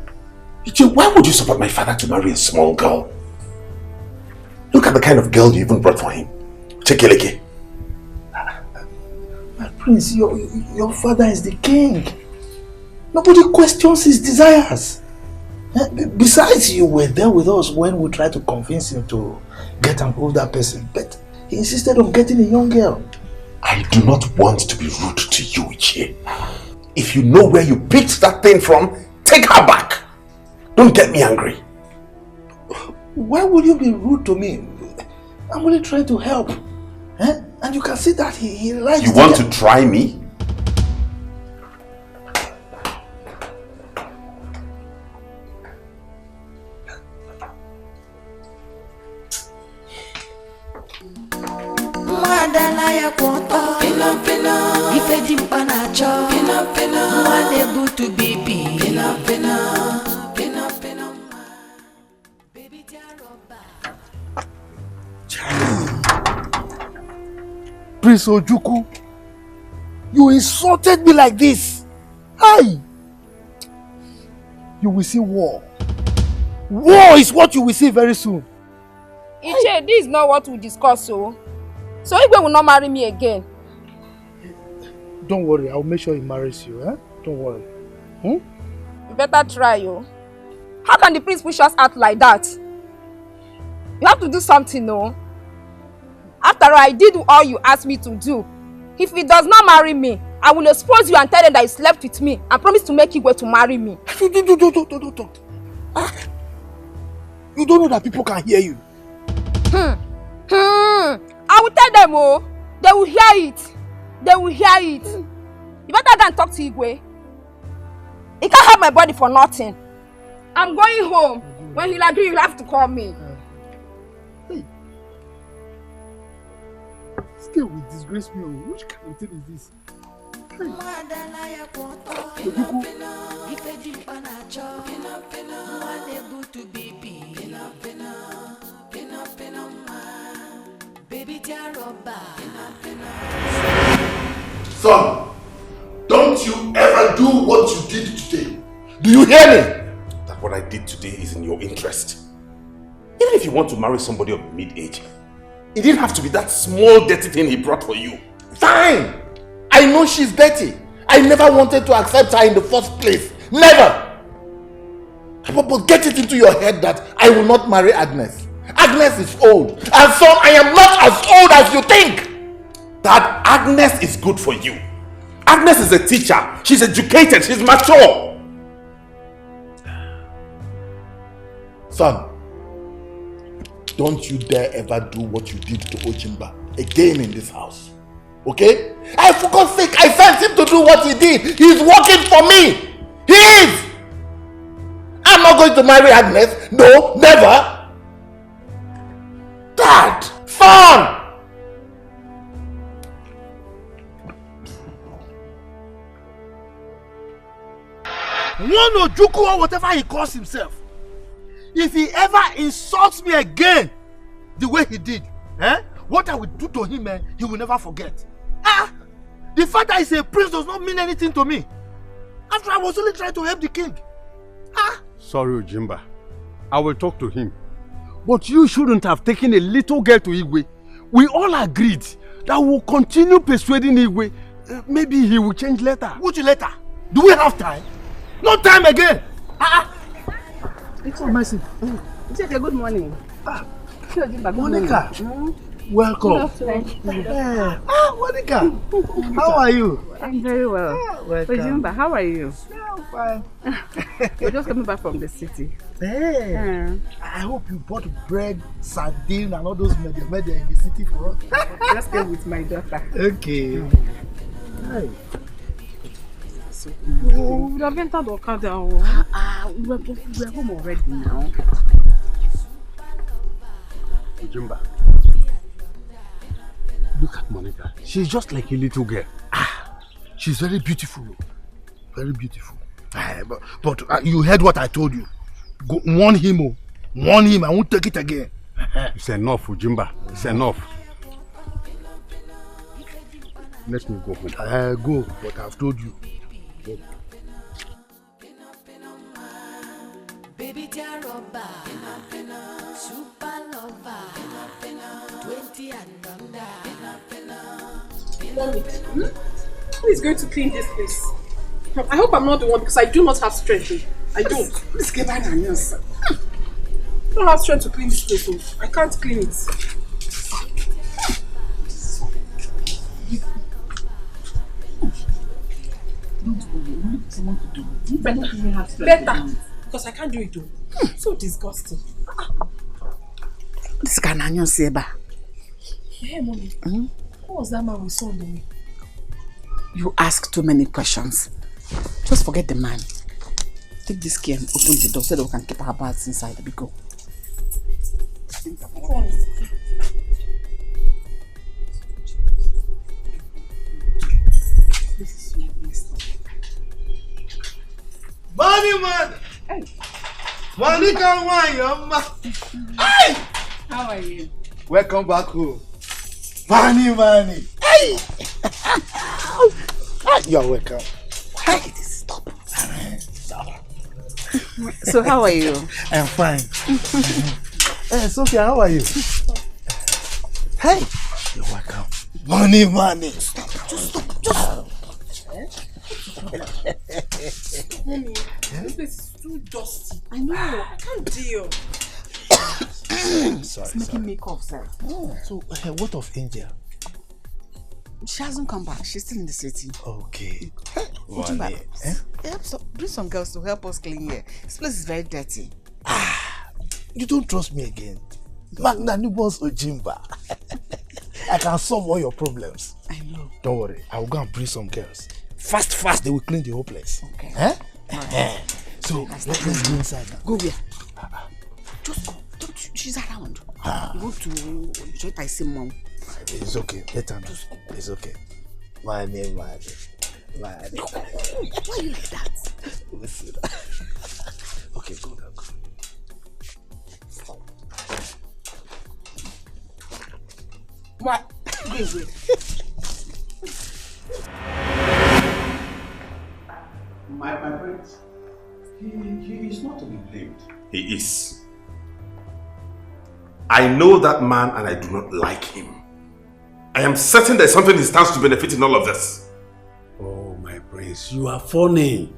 Ichi, why would you support my father to marry a small girl? Look at the kind of girl you even brought for him. Chekeleke. My prince, your father is the king. Nobody questions his desires. Besides, you were there with us when we tried to convince him to get an older person, but he insisted on getting a young girl. I do not want to be rude to you, Ichi. If you know where you picked that thing from, take her back. Don't get me angry. Why would you be rude to me? I'm only trying to help. And you can see that he likes You want to try me? Prince Ojuku, you insulted me like this. Aye. You will see war. War is what you will see very soon. Iche, this is not what we discussed, so Igwe will not marry me again. Don't worry, I'll make sure he marries you, eh? Don't worry. You better try, yo. How can the prince push us out like that? You have to do something, no? After all, I did all you asked me to do. If he does not marry me, I will expose you and tell him that he slept with me and promise to make Igwe to marry me. Don't. You don't know that people can hear you. I will tell them, oh. They will hear it. You better go and talk to Igwe. He can't have my body for nothing. I'm going home. When he'll agree, you'll have to call me. Still will disgrace me. Which kind of thing is this? Son, don't you ever do what you did today. Do you hear me? That what I did today is in your interest. Even if you want to marry somebody of mid-age, it didn't have to be that small dirty thing he brought for you. Fine. I know she's dirty. I never wanted to accept her in the first place. Never. But get it into your head that I will not marry Agnes. Agnes is old. And son, I am not as old as you think. That Agnes is good for you. Agnes is a teacher. She's educated. She's mature. Son, don't you dare ever do what you did to Ojimba again in this house. Okay? For God's sake, I sent him to do what he did. He's working for me. He is. I'm not going to marry Agnes. No, never. Dad, son. One Ojuku or whatever he calls himself. If he ever insults me again the way he did, what I will do to him, he will never forget. The fact that he's a prince does not mean anything to me. After I was only trying to help the king. Sorry, Ojimba. I will talk to him. But you shouldn't have taken a little girl to Igwe. We all agreed that we'll continue persuading Igwe. Maybe he will change later. Which later? Do we have time? No time again! It's all mercy. Good morning. Monica, welcome. Monica, how are you? I'm very well. Welcome. How are you? I'm fine. We're just coming back from the city. Hey, I hope you bought bread, sardine, and all those media in the city for us. Just came with my daughter. Okay. Hey. We have entered Okada. We're home already now. Ojimba, look at Monica. She's just like a little girl. She's very beautiful. Very beautiful. But you heard what I told you. Go, warn him. Warn him. I won't take it again. It's enough, Ojimba. It's enough. Let me go home. Go, but I've told you. Go. Baby Jaroba, super lover, 20 and under. Mommy, who is going to clean this place? I hope I'm not the one because I do not have strength. I don't. Please give her an answer. I don't have strength to clean this place. I can't clean it. Better. Because I can't do it though. So disgusting. This can onion seba. Hey, Mommy. What was that man we saw on the way? You ask too many questions. Just forget the man. Take this key and open the door so that we can keep our bags inside. We go. Money, man! Monica, hey! How are you? Welcome back home. Money! Hey! You're welcome. Hey, stop. So how are you? I'm fine. Hey, Sophia, how are you? Hey! You're welcome. Money! Stop. Mommy, this place is too dusty. I know. I can't deal. Sorry. It's making me cough, sir. So, what of Angel? She hasn't come back. She's still in the city. Okay. Bring some girls to help us clean here. This place is very dirty. You don't trust me again. Magnanimous Ojimba. I can solve all your problems. I know. Don't worry. I will go and bring some girls. Fast, they will clean the whole place. Okay. Right. So, let's go inside now. Go where? Just go. She's around. You want to join my Stepmom? It's okay. Let her know. It's okay. My name. Why are you like that? Listen. Okay, go down. What? Wait. My prince, he is not to be blamed. He is. I know that man and I do not like him. I am certain there's something he stands to benefit in all of this. Oh, my prince, you are funny.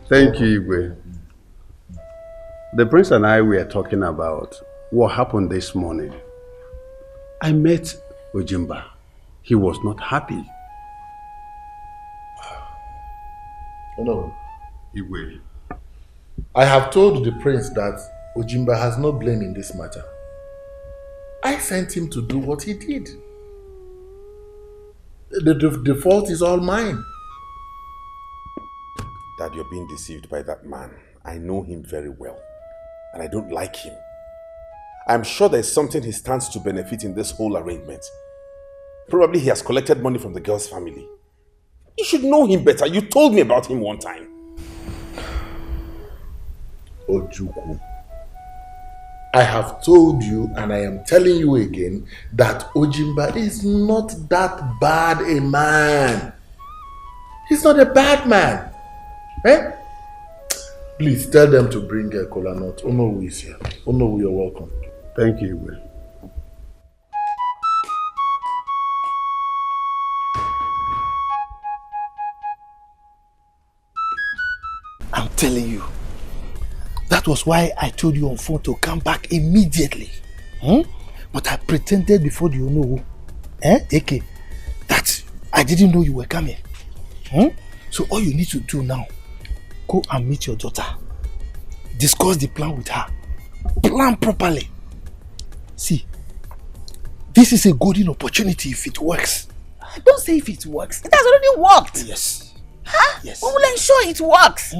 Thank you, Igwe. The prince and I were talking about what happened this morning. I met Ojimba. He was not happy. No. Igwe. I have told the prince that Ojimba has no blame in this matter. I sent him to do what he did. The fault is all mine. Dad, you're being deceived by that man. I know him very well, and I don't like him. I'm sure there's something he stands to benefit in this whole arrangement. Probably he has collected money from the girl's family. You should know him better. You told me about him one time. Ojukwu, I have told you and I am telling you again that Ojimba is not that bad a man. He's not a bad man. Eh? Please tell them to bring a cola nut. Onowu is here. Onowu, you're welcome. Thank you, Will. I'm telling you. That was why I told you on phone to come back immediately. But I pretended before the Onowu, AK, that I didn't know you were coming. So all you need to do now, go and meet your daughter. Discuss the plan with her. Plan properly. See, this is a golden opportunity if it works. Don't say if it works. It has already worked. Yes. Huh? Yes. We will ensure it works.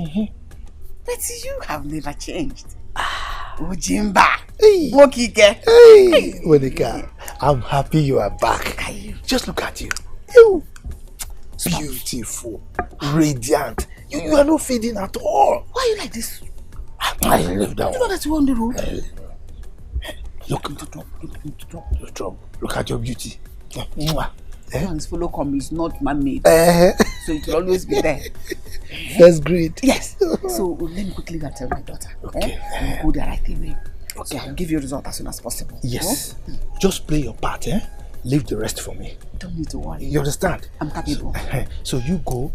But you have never changed. Ojimba. Hey. Wokike. Hey. Monica, I'm happy you are back. Just look at you. You. Beautiful. Radiant. You are not fading at all. Why are you like this? I live down. You know that you're on the road? Look. Look at your beauty. Man's follow come is not man-made. So it will always be there. That's great. Yes. So let me quickly go and tell my daughter. Okay. We'll go the right away. Okay, I'll give you a result as soon as possible. Yes. Just play your part, Leave the rest for me. Don't need to worry. You understand? I'm capable. So you go.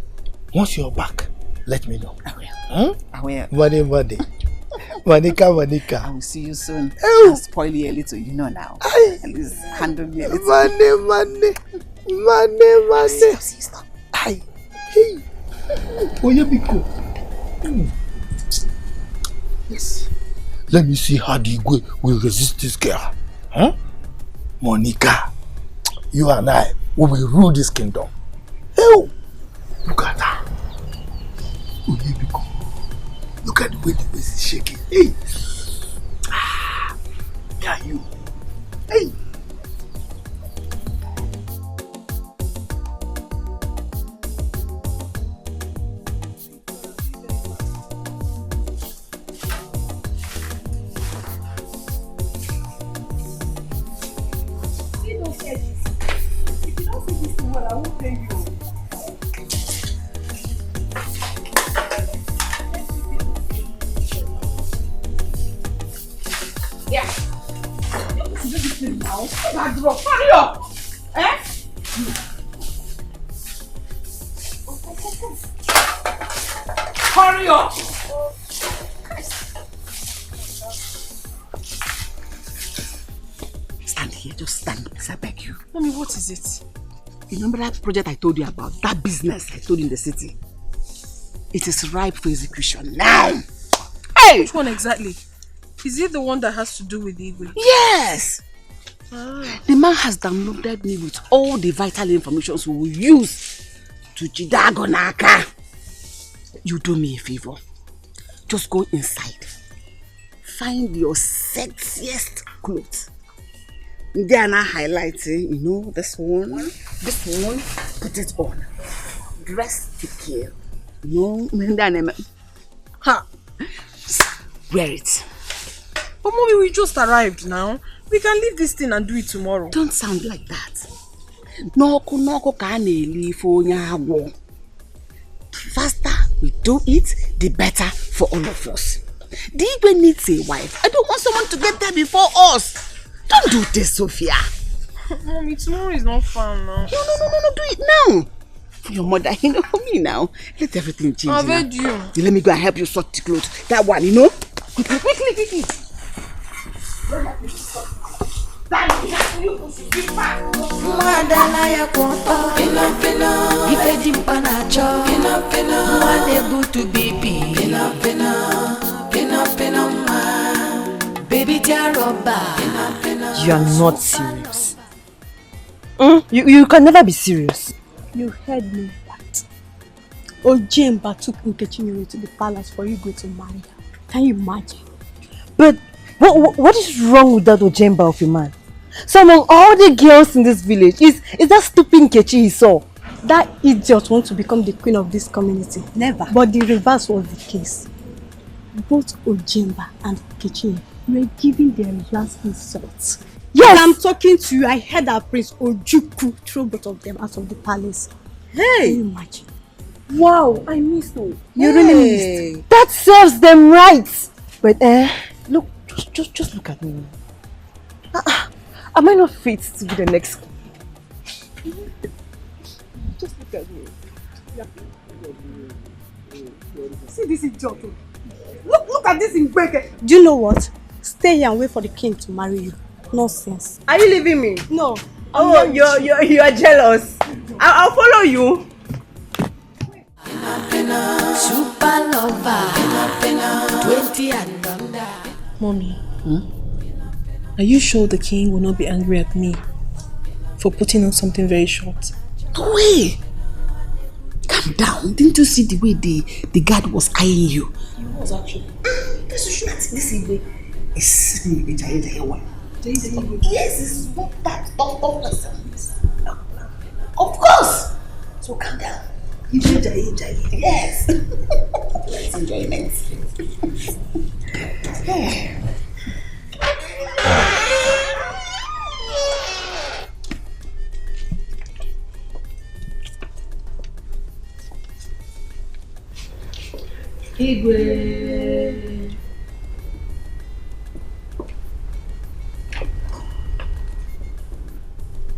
Once you're back, let me know. I will. I will. Money. Monica. I will see you soon. I'll spoil you a little, you know now. At least handle me a little. Money. Stop. Hey. Oyebiko. Yes. Let me see how the Igwe will resist this girl. Monica, you and I will rule this kingdom. Hey, look at her. Oyebiko. Look at the way the face is shaking. Hey. Where are you? Hey. If you don't see this thing well, I won't pay you. Yeah. You do this thing now. Hurry up. Hurry up. Stand here, just stand, please, I beg you. Mommy, what is it? You remember that project I told you about? That business I told you in the city? It is ripe for execution now. Hey! Which one exactly? Is it the one that has to do with Igwe? Yes! The man has downloaded me with all the vital information we will use to Jidagonaka. You do me a favor. Just go inside. Find your sexiest clothes. They are now highlighting, this one, put it on. Dress to kill. Wear it. But mommy, we just arrived now. We can leave this thing and do it tomorrow. Don't sound like that. Noko ka na-eli ife onye agwọ. Faster we do it, the better for all of us. The Igwe needs a wife. I don't want someone to get there before us. Don't do this, Sophia. Mommy, tomorrow is not fun now. No, do it now. For your mother, for me now. Let everything change. I've heard you. Let me go and help you sort the clothes. That one, Quickly. Baby, You are not serious. You can never be serious. You heard me right. Ojemba took Nkechi to the palace for you to marry her. Can you imagine? But what is wrong with that Ojemba of a man? So among all the girls in this village, is that stupid Nkechi he saw? That idiot wants to become the queen of this community. Never. But the reverse was the case. Both Ojemba and Nkechi were giving their last insults. Yes! I'm talking to you. I heard that Prince Ojuku threw both of them out of the palace. Hey! Can you imagine? Wow, I missed you. You really missed. That serves them right. But look, just look at me. Am I not fit to be the next? Just look at me. See this idiot. Look at this Ngbeke. Do you know what? Stay here and wait for the king to marry you. Nonsense. Are you leaving me? No. Oh, you are jealous. I'll follow you. Super lover, 20 and under. Mommy, are you sure the king will not be angry at me for putting on something very short? No way. Calm down. Didn't you see the way the guard was eyeing you? He was actually. This evening is a yes, it's not that tough lessons. Of course. So calm down. Enjoy. Yes. Let's enjoyment. Yeah. Igwe.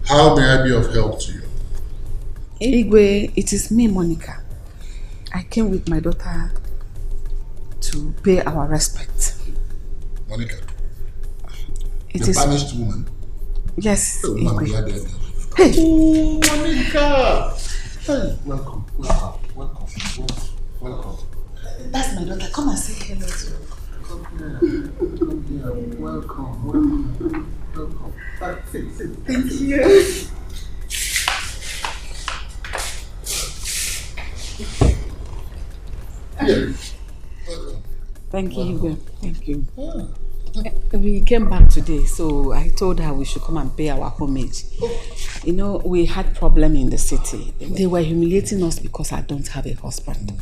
How may I be of help to you? Igwe, it is me, Monica. I came with my daughter to pay our respect. Monica? It the is banished woman? Yes, oh, Igwe. Hey! Oh, Monica! Hey, welcome. That's my daughter. Come and say hello to her. Come here. Welcome. Sit. Thank you. Yes. Thank you, Hugo. Thank you. We came back today, so I told her we should come and pay our homage. You know, we had problem in the city. They were humiliating us because I don't have a husband.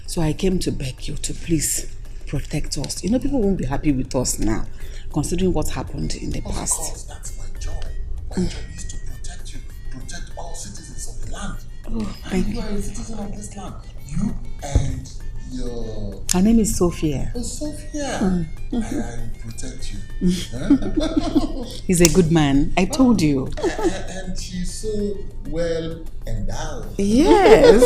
So I came to beg you to please protect us. You know, people won't be happy with us now, considering what happened in the past. Of course, that's my job. My job is to protect you, protect all citizens of the land. Oh, thank you. You are a citizen of this land. You and your... Her name is Sophia. Oh, Sophia. I will protect you. He's a good man. I told you. And she's so well endowed. Yes.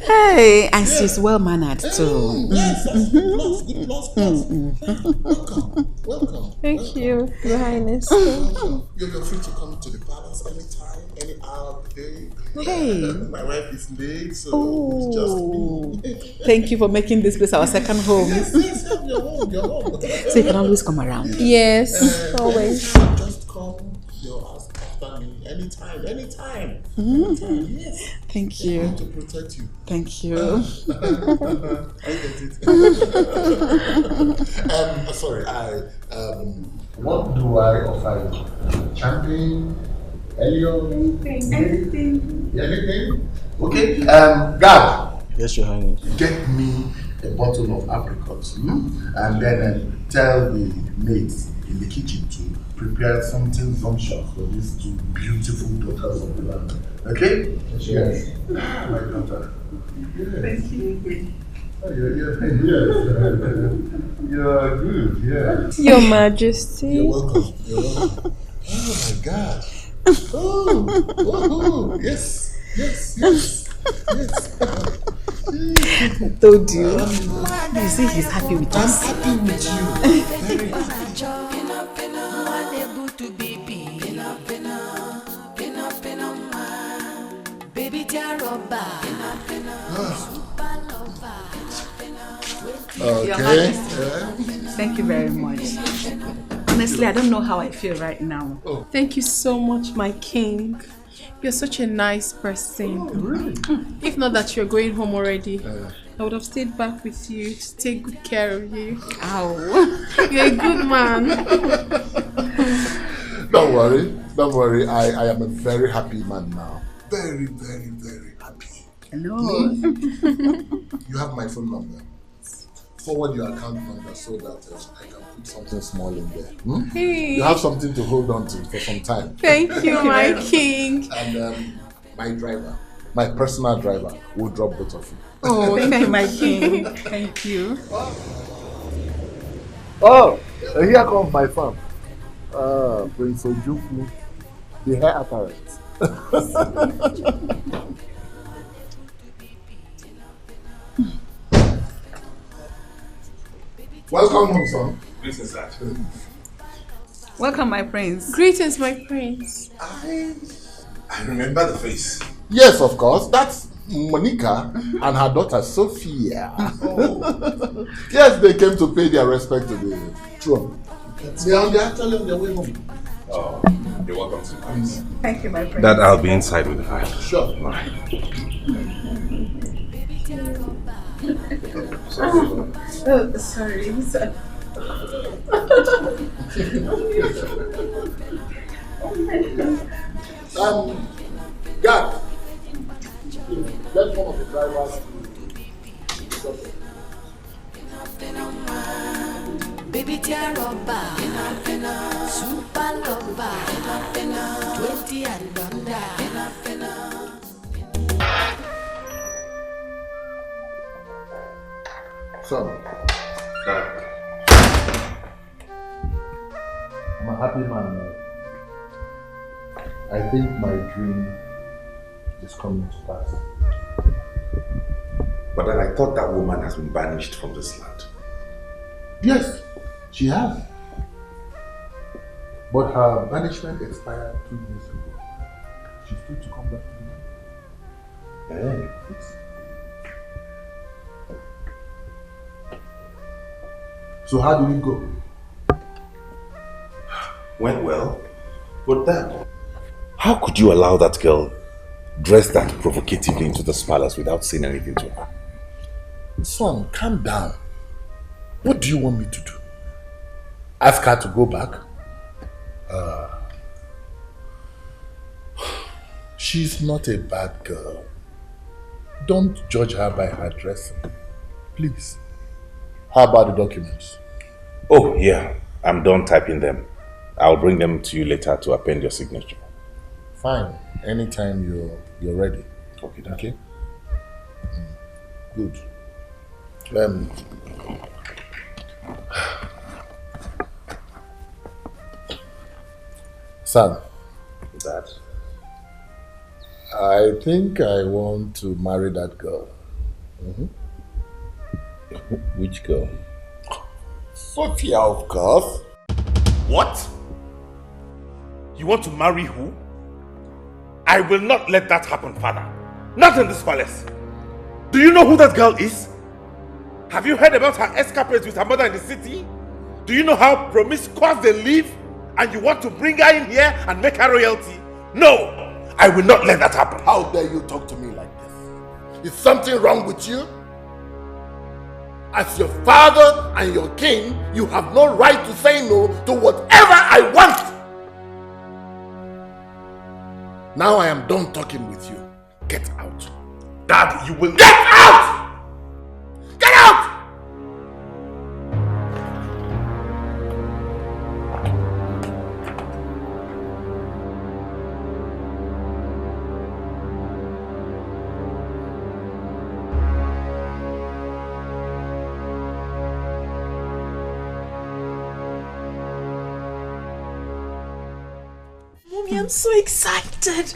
Hey, and she's well mannered too. Yes, good plus. Welcome. Thank you, Your Highness. You're free to come to the palace anytime, any hour of the day. Hey. My wife is late, so it's just me. Thank you for making this place our second home. Yes, you're home. So you can always come around. Yes, always. Just come, you'll ask after me anytime. Anytime, yes. Thank you. I want to protect you. Thank you. I get it. Sorry, what do I offer you? Champagne? Anything. Okay. Guard. Yes, Your Highness. Get me a bottle of apricots, and then tell the maids in the kitchen to prepare something sumptuous for these two beautiful daughters of the land. Okay? Yes. My daughter. Yes. Thank you. Oh, yes. You're good, yes. Your Majesty. You're welcome. You're welcome. Oh my God. Oh, yes. Yes. I told you. You see, he's happy with us. I'm happy with you. Very happy. Okay. Thank you very much. Honestly, I don't know how I feel right now. Thank you so much, my king. You're such a nice person. Oh, really? If not that you're going home already, I would have stayed back with you to take good care of you. Ow. You're a good man. Don't worry. I am a very happy man now. Very, very, very happy. Hello. You have my phone number. Forward your account number so that I can put something small in there. Hey. You have something to hold on to for some time. Thank you, my king. And my driver, my personal driver, will drop both of you. Oh, thank you, my king. Thank you. Oh, here comes my son. Prince Ojuku, the hair apparent. Welcome home, son. Greetings, Dad. Welcome, my prince. Greetings, my prince. I remember the face. Yes, of course. That's Monica and her daughter Sophia. Oh. Yes, they came to pay their respect to the throne. They're actually on their way home. Oh, you're welcome to my house. Thank you, my prince. Dad, I'll be inside with the file. Sure. All right. Sorry. God, let one of the drivers. Baby Tiaroba, super lover, 20 and under. Son, I'm a happy man now. I think my dream is coming to pass. But then I thought that woman has been banished from this land. Yes, she has. But her banishment expired 2 years ago. She's due to come back to me. Yes. So how do we go? Went well. But Dad, how could you allow that girl dress that provocatively into this palace without saying anything to her? Son, calm down. What do you want me to do? Ask her to go back? She's not a bad girl. Don't judge her by her dressing. Please. How about the documents? Oh, yeah. I'm done typing them. I'll bring them to you later to append your signature. Fine. Anytime you're ready. Okay, Dad. Okay? Good. Son. Dad. I think I want to marry that girl. Which girl? Sophia, of course. What? You want to marry who? I will not let that happen, father. Not in this palace. Do you know who that girl is? Have you heard about her escapades with her mother in the city? Do you know how promiscuous they live? And you want to bring her in here and make her royalty? No! I will not let that happen. How dare you talk to me like this? Is something wrong with you? As your father and your king, you have no right to say no to whatever I want. Now I am done talking with you. Get out. Dad, you will... Get out! Get out! Mommy, I'm so excited.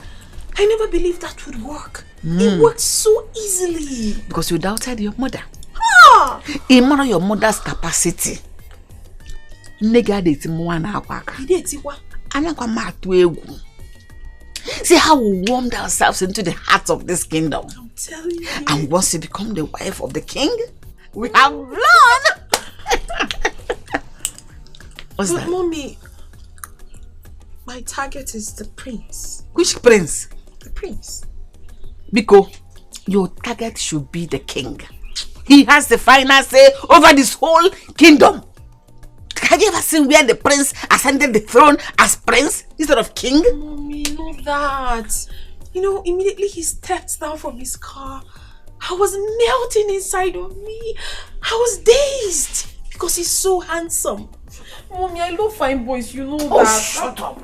I never believed that would work. It worked so easily. Because you doubted your mother. Ah! In your mother's capacity. Negative one See how we warmed ourselves into the heart of this kingdom. I'm telling you. And once you become the wife of the king, we have blood. What's that? Mommy, my target is the prince. Which prince? The prince. Biko, your target should be the king. He has the final say over this whole kingdom. Have you ever seen where the prince ascended the throne as prince instead of king? Mommy, not that. You know, immediately he stepped down from his car. I was melting inside of me. I was dazed because he's so handsome. Mommy, I love fine boys, you know that. Shut up.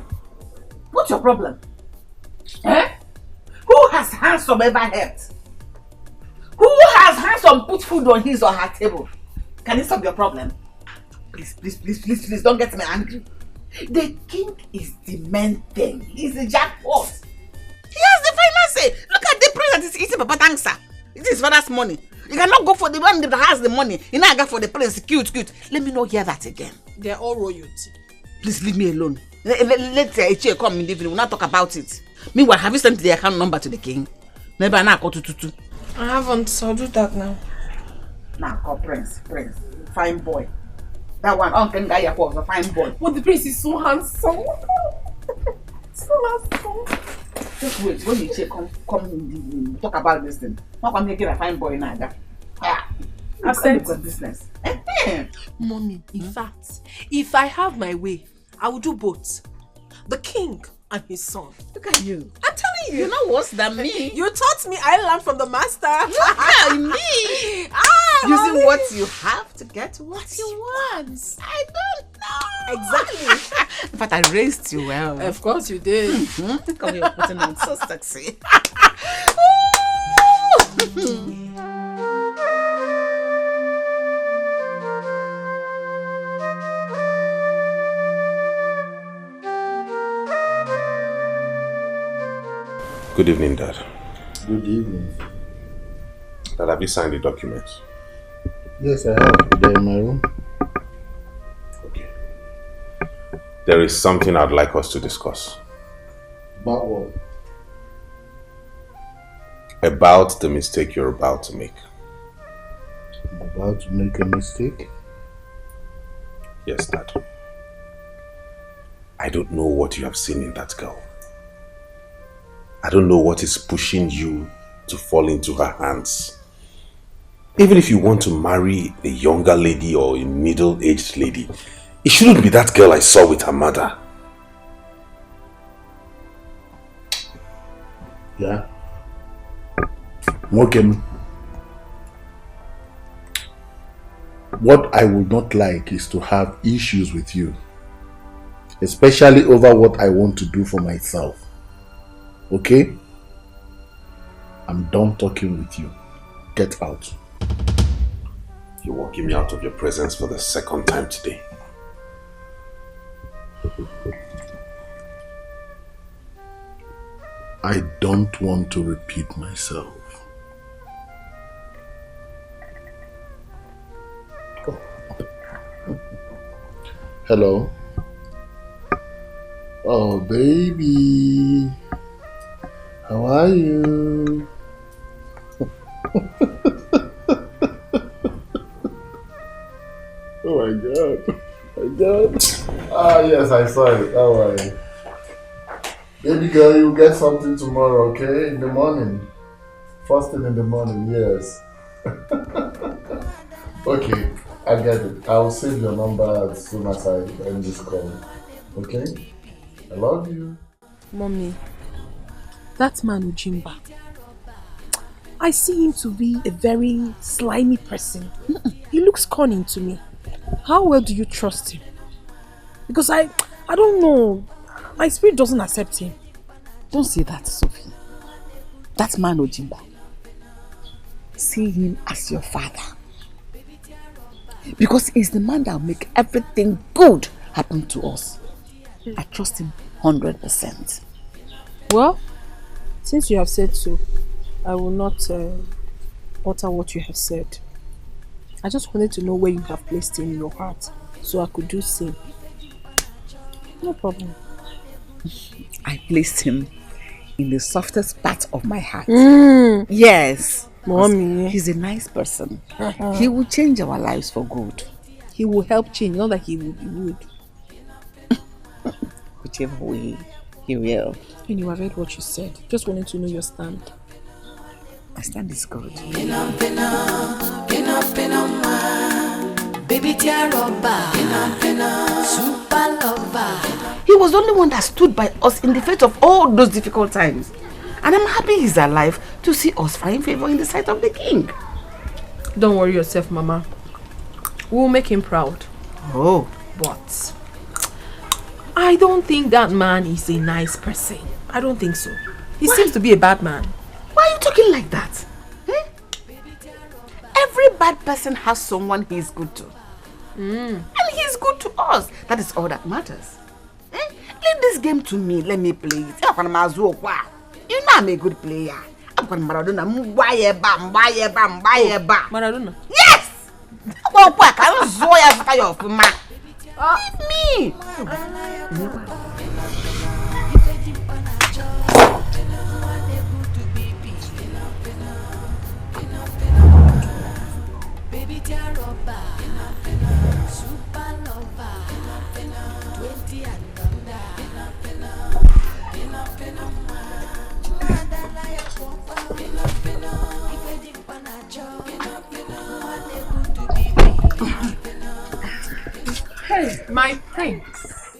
What's your problem? Eh? Who has handsome ever helped? Who has handsome put food on his or her table? Can you stop your problem? Please, don't get me angry. The king is the main thing. He's the jackpot. He has the final say. Look at the prince that is eating Papa Tangsa. It is father's money. You cannot go for the one that has the money. You now go for the prince. Cute. Let me not hear that again. They're all royalty. Please leave me alone. Let Ichie come in the evening. We'll not talk about it. Meanwhile, have you sent the account number to the king? Maybe I call to. I haven't, so I'll do that now. Now call prince. Fine boy. That one, Uncle Gaya was a fine boy. But the prince is so handsome. So handsome. Just wait, when you come in the evening, talk about this thing. Not going to get a fine boy now. I've sent business. Mommy, in fact, if I have my way, I will do both. The king and his son. Look at you. I'm telling you. You know worse than me. You taught me. I learned from the master. Look at me. Using what you have to get what you want. I don't know. Exactly. In fact, I raised you well. Of course you did. Come here, putting on so sexy. Good evening, Dad. Good evening. Dad, have you signed the documents? Yes, I have. They're in my room. Okay. There is something I'd like us to discuss. About what? About the mistake you're about to make. I'm about to make a mistake? Yes, Dad. I don't know what you have seen in that girl. I don't know what is pushing you to fall into her hands. Even if you want to marry a younger lady or a middle-aged lady, it shouldn't be that girl I saw with her mother. Yeah. Mokem. What I would not like is to have issues with you. Especially over what I want to do for myself. Okay? I'm done talking with you. Get out. You're walking me out of your presence for the second time today. I don't want to repeat myself. Oh. Hello? Oh, baby. How are you? Oh my God. My God. Ah, yes, I saw it. How are you? Baby girl, you'll get something tomorrow, okay? In the morning. First thing in the morning, yes. Okay, I get it. I'll save your number as soon as I end this call. Okay? I love you. Mommy, that man Ujimba, I see him to be a very slimy person. He looks cunning to me. How well do you trust him? Because I don't know. My spirit doesn't accept him. Don't say that, Sophie. That man Ujimba. See him as your father. Because he's the man that will make everything good happen to us. I trust him 100%. Well, since you have said so, I will not alter what you have said. I just wanted to know where you have placed him in your heart, so I could do same. No problem. I placed him in the softest part of my heart. Mm. Yes. Mommy. He's a nice person. He will change our lives for good. He will help change, not that he will be rude. Whichever way, he will. Anyway, I've heard what you said. Just wanted to know your stand. My stand is good. Baby dear rubber, super lover. He was the only one that stood by us in the face of all those difficult times. And I'm happy he's alive to see us find favor in the sight of the king. Don't worry yourself, Mama. We'll make him proud. Oh. But I don't think that man is a nice person. I don't think so. He seems to be a bad man. Why are you talking like that? Eh? Every bad person has someone he's good to. And he's good to us. That is all that matters. Eh? Leave this game to me. Let me play it. You know I'm a good player. I'm going Maradona. Maradona? Yes! Leave me! Baby dear rubber, super lover, 20 and under. Hey, my prince.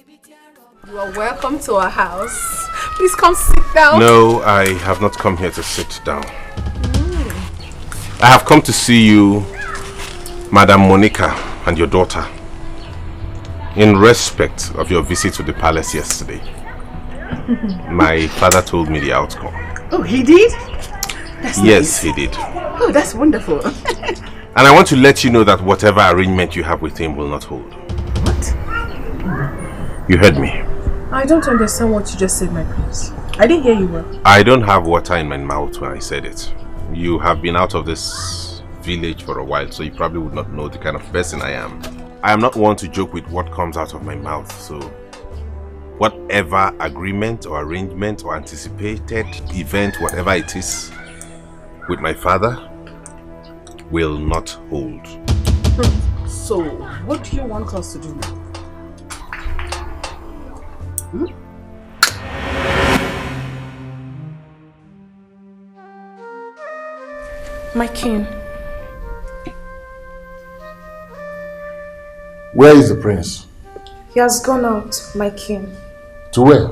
You are welcome to our house. Please come sit down. No, I have not come here to sit down. I have come to see you, Madam Monica, and your daughter, in respect of your visit to the palace yesterday. My father told me the outcome. Oh, he did? That's Yes, nice. he did. Oh, that's wonderful. And I want to let you know that whatever arrangement you have with him will not hold. What? You heard me. I don't understand what you just said, my prince. I didn't hear you well. I don't have water in my mouth when I said it. You have been out of this village for a while, so you probably would not know the kind of person I am. I am not one to joke with what comes out of my mouth, so whatever agreement or arrangement or anticipated event, whatever it is, with my father will not hold. So, what do you want us to do now? My king. Where is the prince? He has gone out, my king. To where?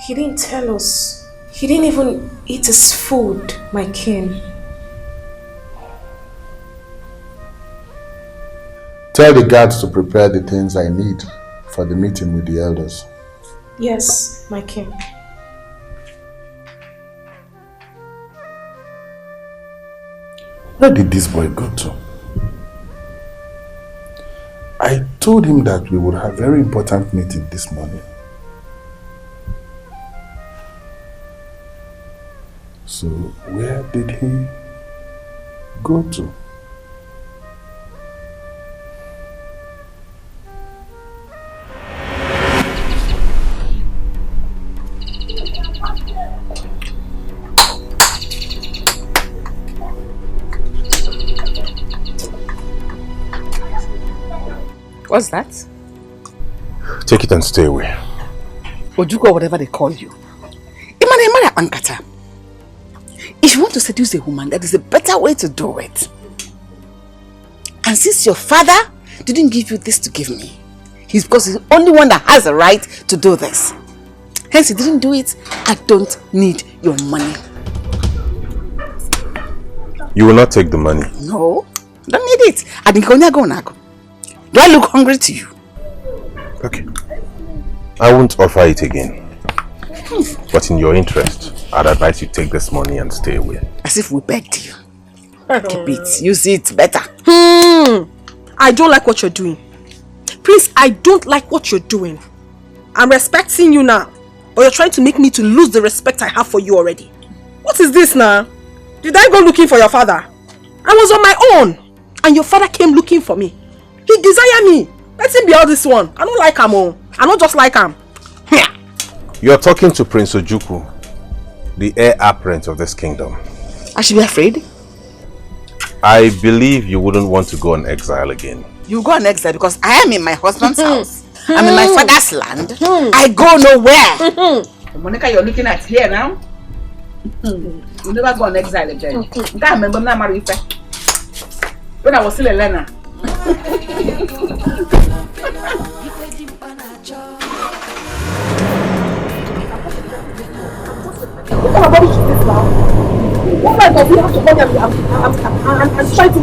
He didn't tell us. He didn't even eat his food, my king. Tell the guards to prepare the things I need for the meeting with the elders. Yes, my king. Where did this boy go to? I told him that we would have a very important meeting this morning. So, where did he go to? What's that? Take it and stay away. Ojuko, whatever they call you. If you want to seduce a woman, that is a better way to do it. And since your father didn't give you this to give me, he's because he's the only one that has a right to do this. Hence, he didn't do it. I don't need your money. You will not take the money. No, don't need it. I think only go now. Do I look hungry to you? Okay. I won't offer it again. But in your interest, I'd advise you take this money and stay away. As if we begged you. Keep it. Use it better. I don't like what you're doing. Please, I don't like what you're doing. I'm respecting you now. But you're trying to make me to lose the respect I have for you already. What is this now? Did I go looking for your father? I was on my own. And your father came looking for me. He desired me. Let him be all this one. I don't like him. I don't just like him. You're talking to Prince Ojukwu, the heir apparent of this kingdom. I should be afraid? I believe you wouldn't want to go on exile again. You go on exile because I am in my husband's house. I'm in my father's land. I go nowhere. The Monica you're looking at here now, you never go on exile again. I remember when I married you. When I was still a learner. What kind of rubbish is this now? What kind of you have to come here and try to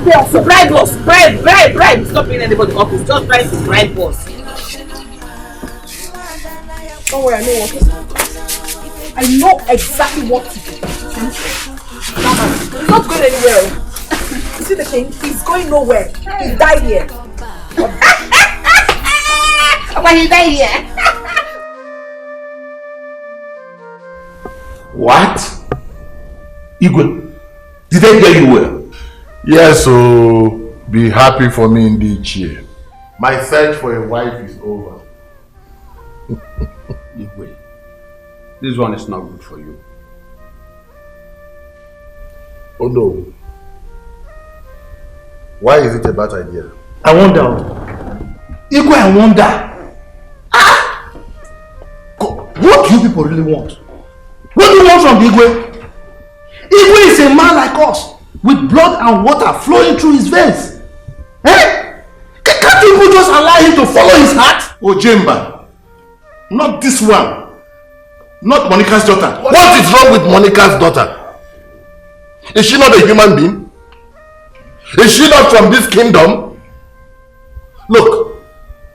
pay us? Bribe us! Bribe! Stop paying anybody office. Just try to bribe us. Don't worry, I know what. I know exactly what to do. He's not going anywhere. You see the king? He's going nowhere. He died here. Why he died here? What? Igwe, did I hear you well? Yes, so be happy for me indeed, Chie. My search for a wife is over. Igwe, this one is not good for you. Oh no. Why is it a bad idea? I wonder. Igwe, I wonder. What do you people really want? What do you want from Igwe? Igwe is a man like us, with blood and water flowing through his veins. Eh? Can't you people just allow him to follow his heart? Ojemba, not this one. Not Monica's daughter. What is wrong with Monica's daughter? Is she not a human being? Is she not from this kingdom? Look,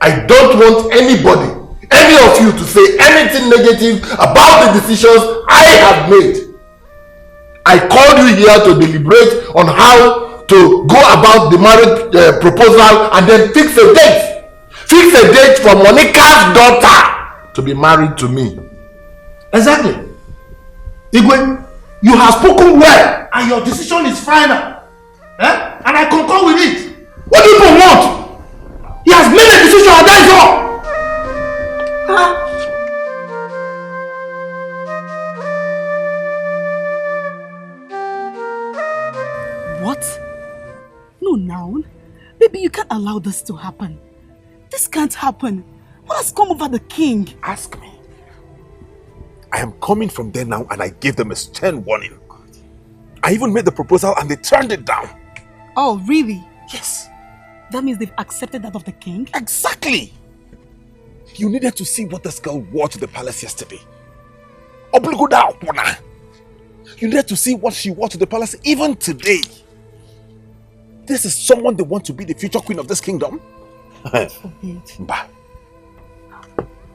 I don't want anybody, any of you, to say anything negative about the decisions I have made. I called you here to deliberate on how to go about the marriage proposal and then fix a date. Fix a date for Monica's daughter to be married to me. Exactly. Igwe, you have spoken well and your decision is final. Eh? And I concur with it. What do people want? He has made a decision and that is all. What? No, now. Baby, you can't allow this to happen. This can't happen. What has come over the king? Ask me. I am coming from there now and I gave them a stern warning. I even made the proposal and they turned it down. Oh, really? Yes. That means they've accepted that of the king? Exactly. You needed to see what this girl wore to the palace yesterday. You needed to see what she wore to the palace even today. This is someone they want to be the future queen of this kingdom. Forbid. Bah.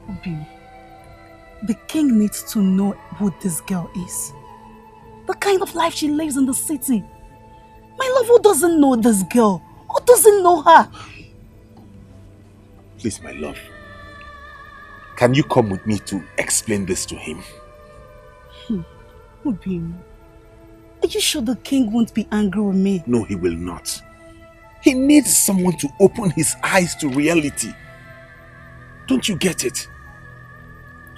Forbid. The king needs to know who this girl is. The kind of life she lives in the city. My love, who doesn't know this girl? Who doesn't know her? Please, my love. Can you come with me to explain this to him? Obim, are you sure the king won't be angry with me? No, he will not. He needs someone to open his eyes to reality. Don't you get it?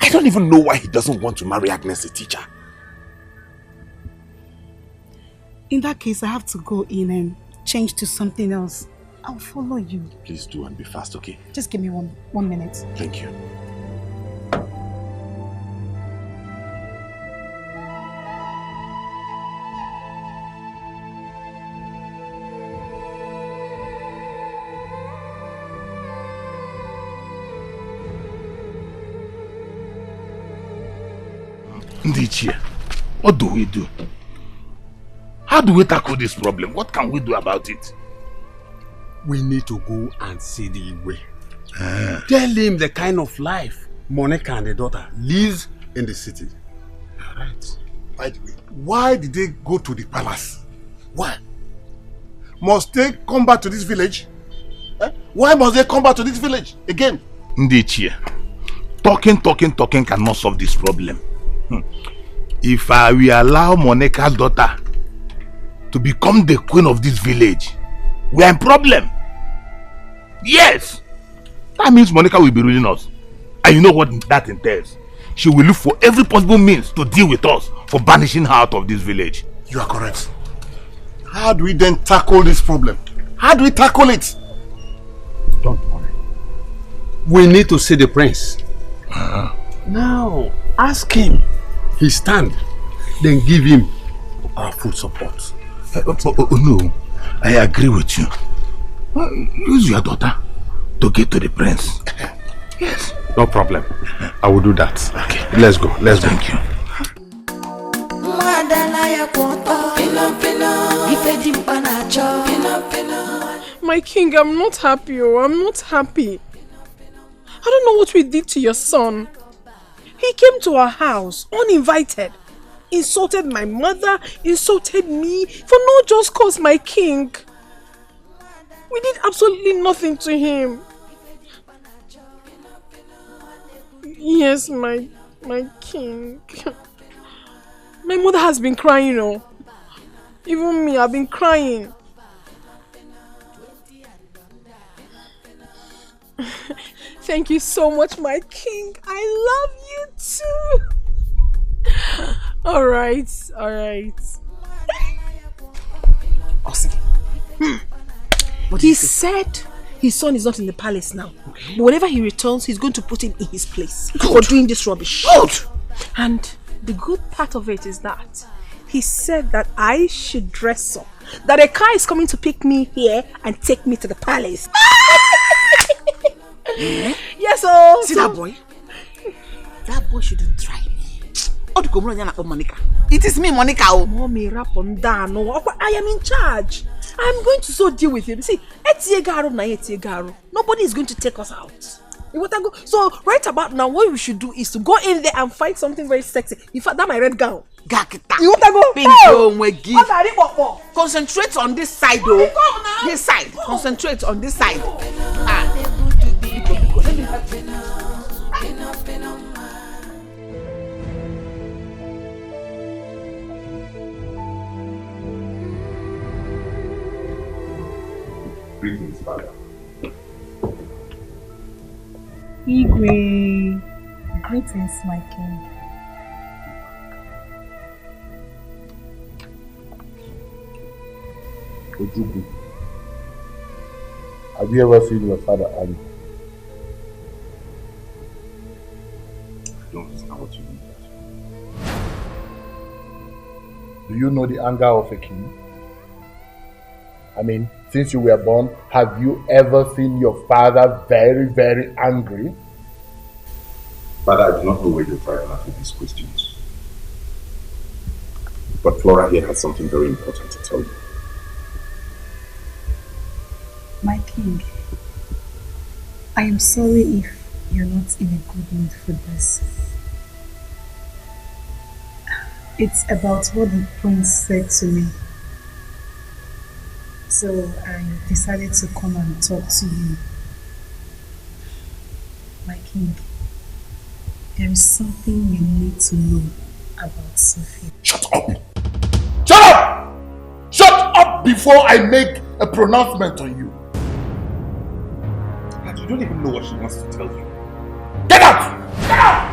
I don't even know why he doesn't want to marry Agnes, the teacher. In that case, I have to go in and change to something else. I'll follow you. Please do and be fast, okay? Just give me one minute. Thank you. Ndichie, what do we do? How do we tackle this problem? What can we do about it? We need to go and see the Igwe. Tell him the kind of life Monica and the daughter lives in the city. Alright. By the way, why did they go to the palace? Why? Must they come back to this village? Why must they come back to this village again? Ndichie, talking cannot solve this problem. If I will allow Monika's daughter to become the queen of this village, we are in problem. Yes. That means Monica will be ruling us. And you know what that entails. She will look for every possible means to deal with us for banishing her out of this village. You are correct. How do we then tackle this problem? How do we tackle it? Don't worry. We need to see the prince. Now, ask him his stand. Then give him our full support. No, I agree with you. Use your daughter to get to the prince. Yes. No problem. I will do that. Okay. Let's go. Let's go. Thank you. My king, I'm not happy. I'm not happy. I don't know what we did to your son. He came to our house uninvited, insulted my mother, insulted me for no just cause, my king. We did absolutely nothing to him. Yes, my king. My mother has been crying, Even me, I've been crying. Thank you so much, my king. I love you too. Alright. He said his son is not in the palace now. Okay. But whenever he returns, he's going to put him in his place for doing this rubbish. Good. And the good part of it is that he said that I should dress up. That a car is coming to pick me here and take me to the palace. Yes, See that boy? That boy shouldn't try me. Monica. It is me, Monica. Mommy, rap on down. I am in charge. I'm going to so deal with him. See, nobody is going to take us out. So right about now, what we should do is to go in there and find something very sexy. In fact, that's my red gown. You want to go? Bingo, concentrate on this side, though. This side. Concentrate on this side. Greetings, Father. Igwe, greetings, my king. Ojugu, have you ever seen your father angry? I don't understand what you mean. Do you know the anger of a king? I mean, since you were born, have you ever seen your father very, very angry? Father, I do not know where you're driving at with these questions. But Flora here has something very important to tell you. My king, I am sorry if you're not in a good mood for this. It's about what the prince said to me. So I decided to come and talk to you. My king, there is something you need to know about Sophie. Shut up! Shut up! Shut up before I make a pronouncement on you. But you don't even know what she wants to tell you. Get out! Get out!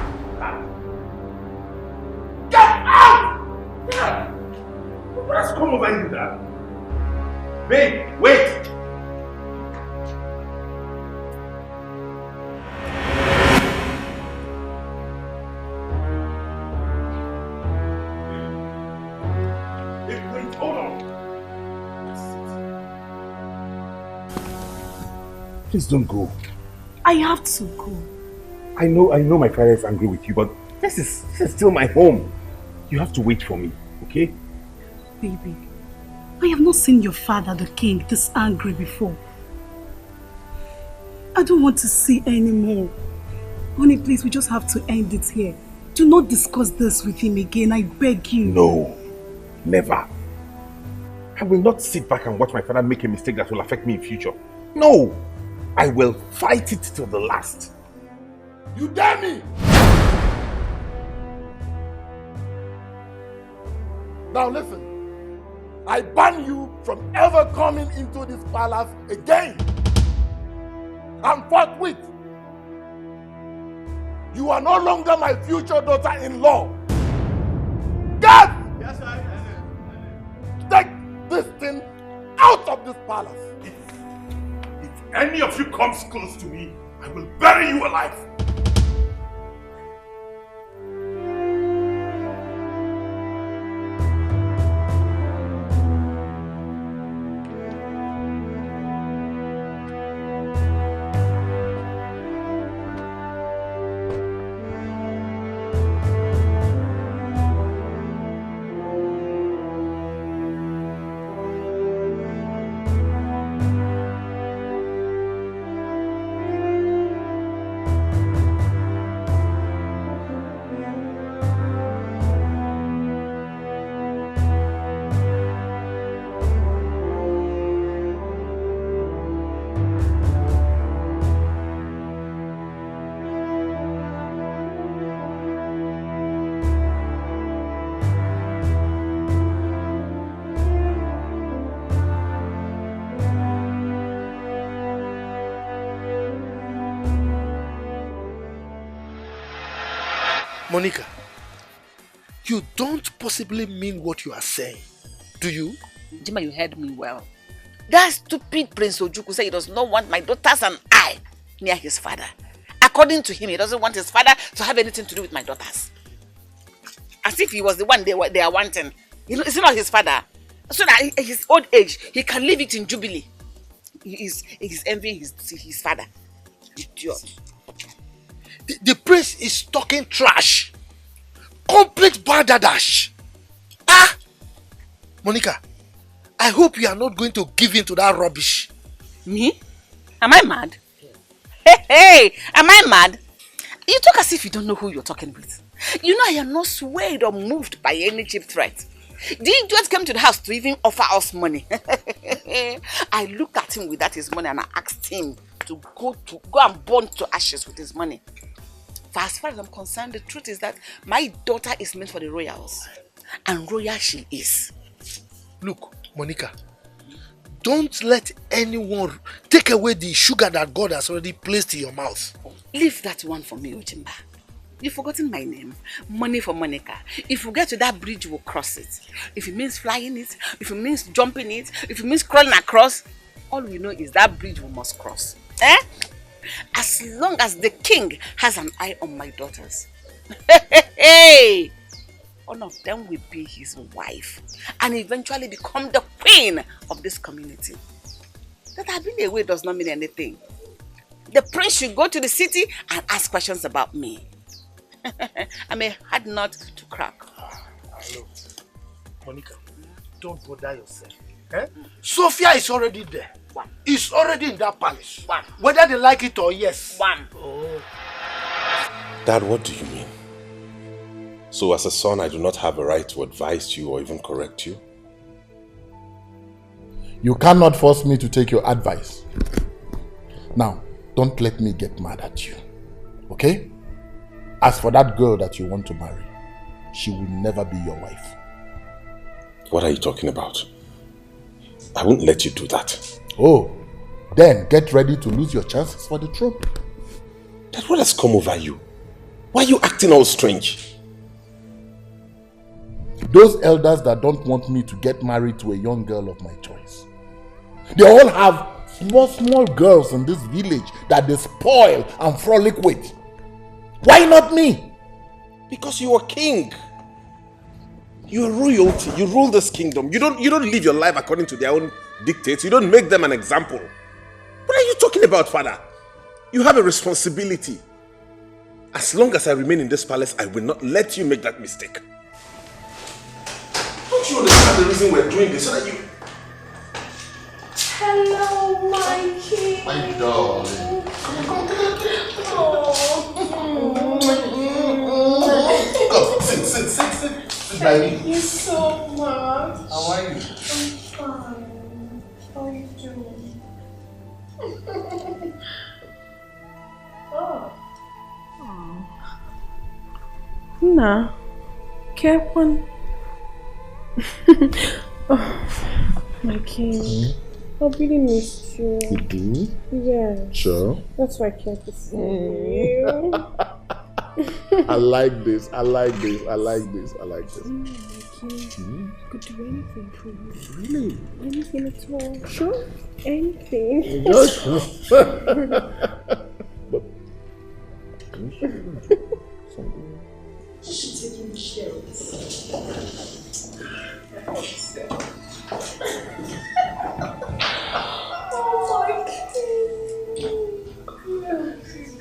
Get out! Get out! What has come over you, Dad? Babe, wait! Wait, hold on. Please don't go. I have to go. I know my father is angry with you, but this is still my home. You have to wait for me, okay? Baby, I have not seen your father, the king, this angry before. I don't want to see anymore. Honey, please, we just have to end it here. Do not discuss this with him again, I beg you. No, never. I will not sit back and watch my father make a mistake that will affect me in future. No, I will fight it till the last. You dare me? Now listen. I ban you from ever coming into this palace again. And forthwith, you are no longer my future daughter-in-law. Get! Yes, sir. Take this thing out of this palace. If any of you comes close to me, I will bury you alive. Monica, you don't possibly mean what you are saying, do you? Jima, you heard me well. That stupid Prince Ojuku said he does not want my daughters and I near his father. According to him, he doesn't want his father to have anything to do with my daughters. As if he was the one they are wanting. Is he not his father? So that at his old age, he can leave it in jubilee. He's envying his father. Idiot. The prince is talking trash. Complete badadash. Ah! Monica, I hope you are not going to give in to that rubbish. Me? Am I mad? Hey, am I mad? You talk as if you don't know who you're talking with. You know I am not swayed or moved by any cheap threat. The idiot came to the house to even offer us money. I looked at him without his money and I asked him to go and burn to ashes with his money. For as far as I'm concerned, the truth is that my daughter is meant for the royals. And royal she is. Look, Monica, don't let anyone take away the sugar that God has already placed in your mouth. Leave that one for me, Ojimba. You've forgotten my name. Money for Monica. If we get to that bridge, we'll cross it. If it means flying it, if it means jumping it, if it means crawling across, all we know is that bridge we must cross. Eh? As long as the king has an eye on my daughters. Hey! One of them will be his wife and eventually become the queen of this community. That I've been away does not mean anything. The prince should go to the city and ask questions about me. I'm a hard nut to crack. Hello. Monica, don't bother yourself. Eh? Sophia is already there. Is already in that palace. Whether they like it or yes. Oh. Dad, what do you mean? So as a son, I do not have a right to advise you or even correct you? You cannot force me to take your advice. Now, don't let me get mad at you. Okay? As for that girl that you want to marry, she will never be your wife. What are you talking about? I won't let you do that. Oh, then get ready to lose your chances for the throne. Dad, what has come over you? Why are you acting all strange? Those elders that don't want me to get married to a young girl of my choice. They all have small girls in this village that they spoil and frolic with. Why not me? Because you are king. You are royalty. You rule this kingdom. You don't live your life according to their own dictates. You don't make them an example. What are you talking about, father? You have a responsibility. As long as I remain in this palace, I will not let you make that mistake. Don't you understand the reason we're doing this? So that you... Hello, my king. My darling. Come on, sit. Thank you so much. How are you? I'm fine. How are you doing? Oh. Nah. Kevin. Oh, my king. I really missed you. You do? Yeah. Sure. That's why I kept to see you. I like this. I like this. I like this. I like this. Could do anything for you. Really? Anything at all. Sure. Anything. Just. But. She should take him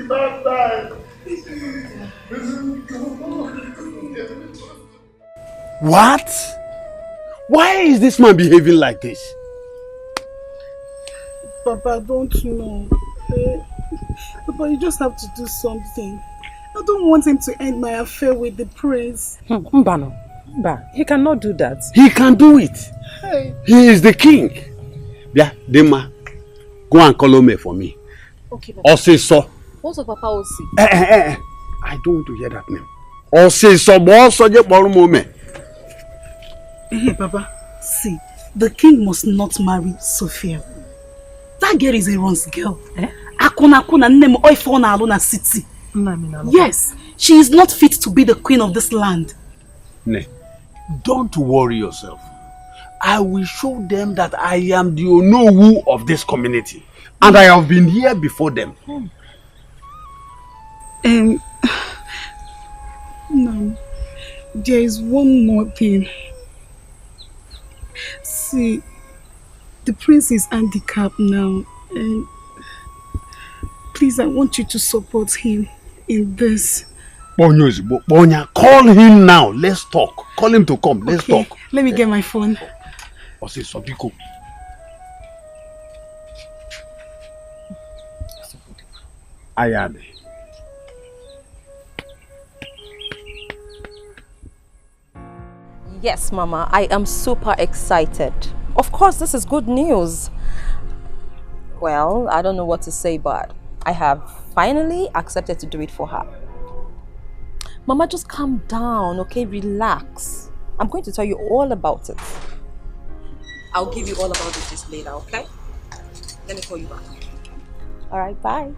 Oh my God. What? Why is this man behaving like this? Papa, I don't know. Papa, you just have to do something. I don't want him to end my affair with the prince. Mbano, he cannot do that. He can do it. Hey. He is the king. Yeah, Dema, go and call Ome for me. Okay, Papa. Or say so. What's of Papa Osi? I don't want to hear that name. Or say so, boss, so you borrow Ome. Hey, Papa, see, the king must not marry Sophia. That girl is a runs girl. Akuna name Oifona Alona city. Yes, she is not fit to be the queen of this land. Ne, don't worry yourself. I will show them that I am the Onowu of this community. And I have been here before them. No, there is one more thing. See, the prince is handicapped now, and please, I want you to support him in this. Bonya, call him now. Let's talk. Call him to come. Let's talk. Let me get my phone. Ose Sobiko. Ayane. Yes, Mama, I am super excited. Of course, this is good news. Well, I don't know what to say, but I have finally accepted to do it for her. Mama, just calm down, okay? Relax. I'm going to tell you all about it. I'll give you all about it just later, okay? Let me call you back. Alright, bye.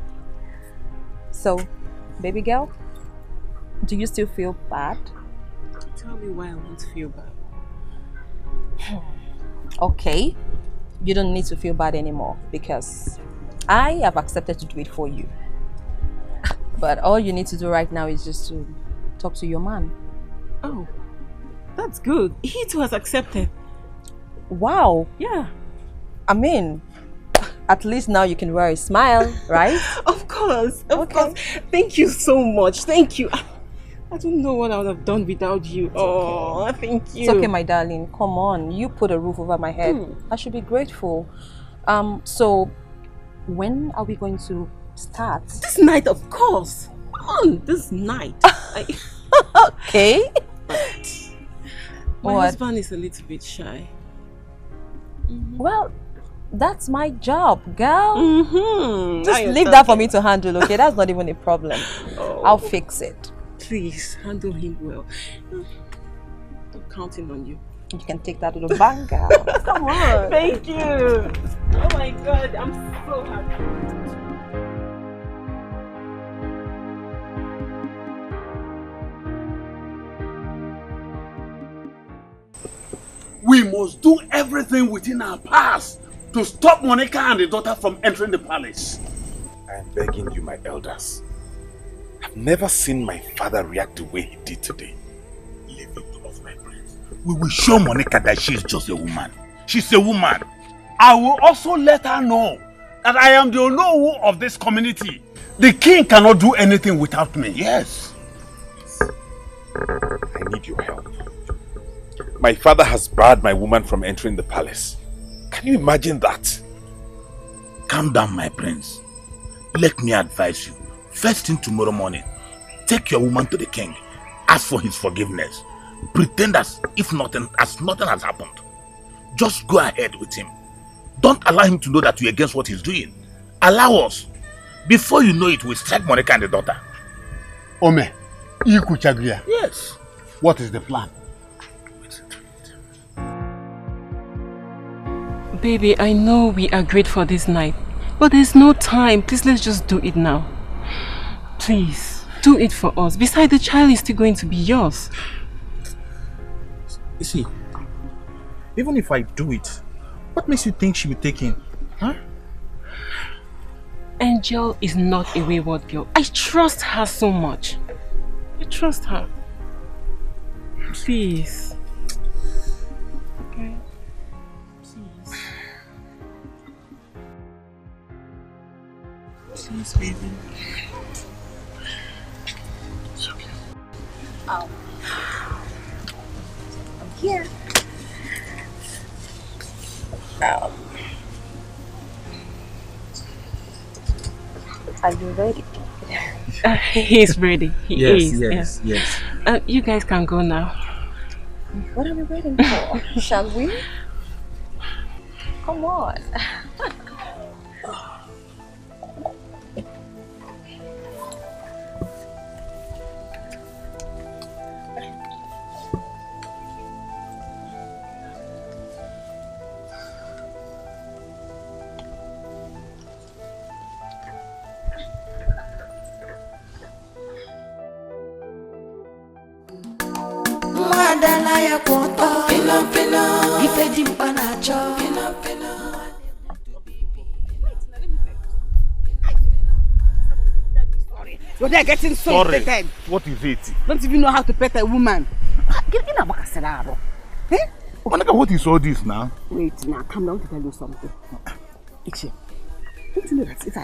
So, baby girl, do you still feel bad? Tell me why I won't feel bad. Okay, you don't need to feel bad anymore because I have accepted to do it for you. But all you need to do right now is just to talk to your man. Oh, that's good. He too has accepted. Wow. Yeah. I mean, at least now you can wear a smile, right? Of course. Of course. Thank you so much. Thank you. I don't know what I would have done without you. Oh, thank you. It's okay, my darling. Come on. You put a roof over my head. I should be grateful. So, when are we going to start? This night, of course. Come on, this night. Okay. My husband is a little bit shy. Well, that's my job, girl. Just Now leave that for me to handle, okay? That's not even a problem. I'll fix it. Please, handle him well. I'm counting on you. You can take that little bang, girl. Come on. Thank you. Oh my God, I'm so happy. We must do everything within our powers to stop Monica and the daughter from entering the palace. I am begging you, my elders. I've never seen my father react the way he did today. Leave it to us, my prince. We will show Monica that she is just a woman. She's a woman. I will also let her know that I am the Onowu of this community. The king cannot do anything without me. Yes. I need your help. My father has barred my woman from entering the palace. Can you imagine that? Calm down, my prince. Let me advise you. First thing tomorrow morning, take your woman to the king. Ask for his forgiveness. Pretend as if nothing has happened. Just go ahead with him. Don't allow him to know that you're against what he's doing. Allow us. Before you know it, we'll strike Monica and the daughter. Ome, Ikuchagria? Yes. What is the plan? Baby, I know we agreed for this night, but there's no time. Please, let's just do it now. Please, do it for us. Besides, the child is still going to be yours. You see, even if I do it, what makes you think she'll be taken? Huh? Angel is not a wayward girl. I trust her so much. I trust her. Please. Okay. Please. Please, baby. It's okay. I'm here. Are you ready? He's ready. He is. Yes. You guys can go now. What are we waiting for? Shall we? Come on. You're there getting so irritated. What is it? Don't even know how to pet a woman. Monica, what is all this now? Wait, now calm down to tell you something. Ichi, don't you know that if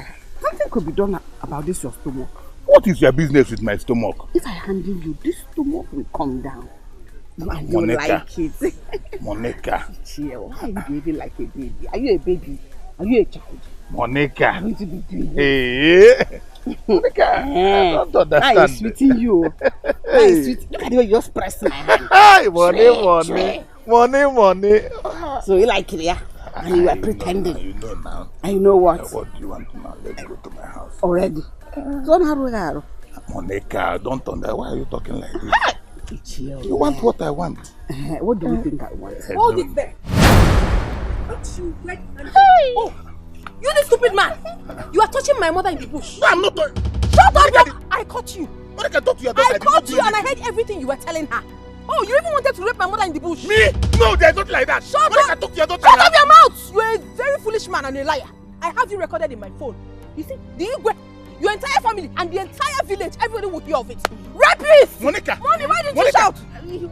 something could be done about this your stomach? What is your business with my stomach? If I handle you, this stomach will come down. And you Monica. like it. Monica. Chill. Why are you behaving like a baby? Are you a baby? Are you a child? Monica. I'm going to be doing Hey. Monica, I don't understand. I'm sweeting you. Look at the way you just press my hand. Hey, money. So you like it, yeah? And you are pretending. You know now. I know what. What do you want now? Let's go to my house. Already. So Monica, don't understand. Why are you talking like this? You want what I want. What do you think I want? Hold it there. Oh, you the stupid man! You are touching my mother in the bush. No, I'm not touching. Shut up! I caught you. Monica, talk to your daughter. I caught you and I heard everything you were telling her. Oh, you even wanted to rape my mother in the bush. Me? No, there's nothing like that. Shut Monica, up! talk to your daughter. Shut up your mouth! You are a very foolish man and a liar. I have you recorded in my phone. You see, your entire family and the entire village, everybody will hear of it. Rapist! Monica! Mommy, why didn't you shout?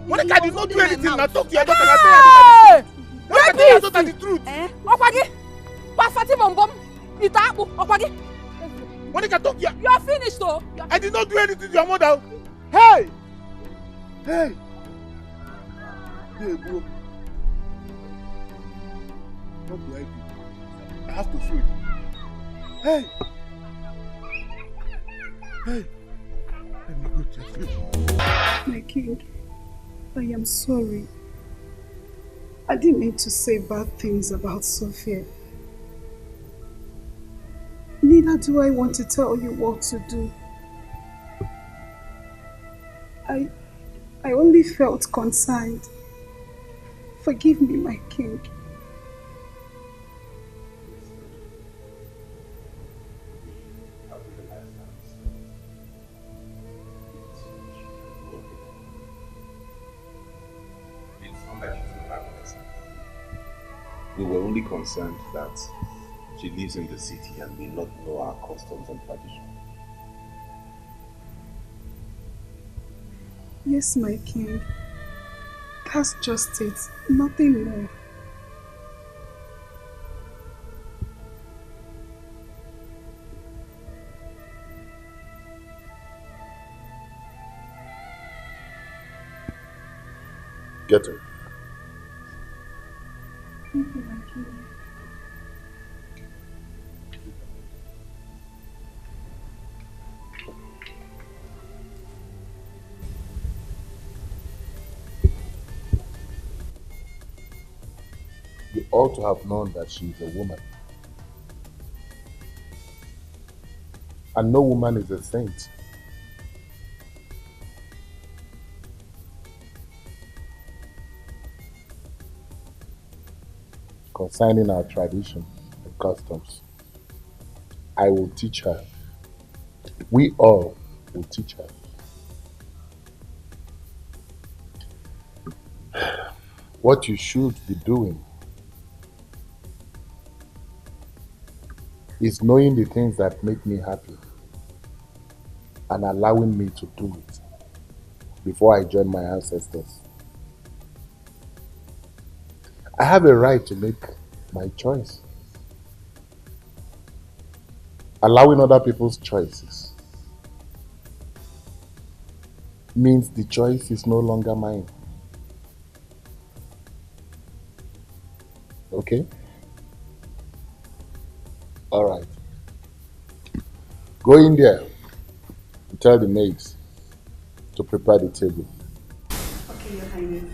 Monica, I did not do anything. Now talk to your daughter and Hey! tell your daughter the truth. Okwagi! Pasfati bombom! Itabu! Okwagi! Monica, talk to your... You are finished though. I did not do anything to your mother. Hey, bro. What do I do? I have to show it. Hey. Let me go to sleep. My king, I am sorry. I didn't mean to say bad things about Sophia. Neither do I want to tell you what to do. I only felt concerned. Forgive me, my king. We were only concerned that she lives in the city and may not know our customs and traditions. Yes, my king. That's just it. Nothing more. Get her. Thank you, my king. You ought to have known that she is a woman. And no woman is a saint. concerning our tradition and customs. I will teach her. We all will teach her. What you should be doing is knowing the things that make me happy and allowing me to do it before I join my ancestors. I have a right to make my choice. Allowing other people's choices means the choice is no longer mine. Okay? Alright. Go in there and tell the maids to prepare the table. Okay, Your Highness.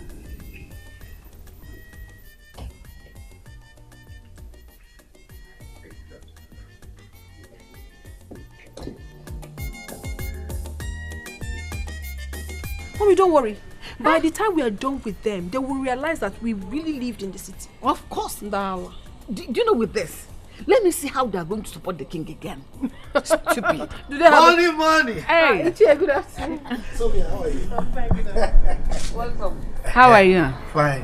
Mommy, don't worry. By the time we are done with them, they will realize that we really lived in the city. Of course. Do you know with this? Let me see how they are going to support the king again. Stupid. Do they have money. Hey, Ichie, good afternoon. Sophia, how are you? I'm fine, good afternoon. Welcome. How are you? Fine.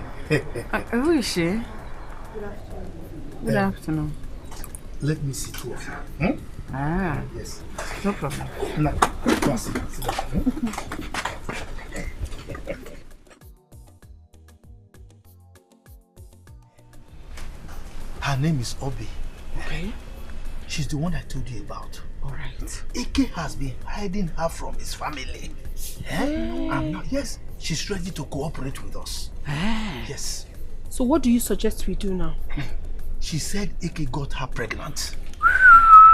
Who is she? Good afternoon. Good afternoon. Let me see two of you. Hmm? Ah. Yes. No problem. Now, go and sit down. Her name is Obi. Okay. She's the one I told you about. Alright. Ike has been hiding her from his family. And now, yes, she's ready to cooperate with us. Yes. So what do you suggest we do now? She said Ike got her pregnant.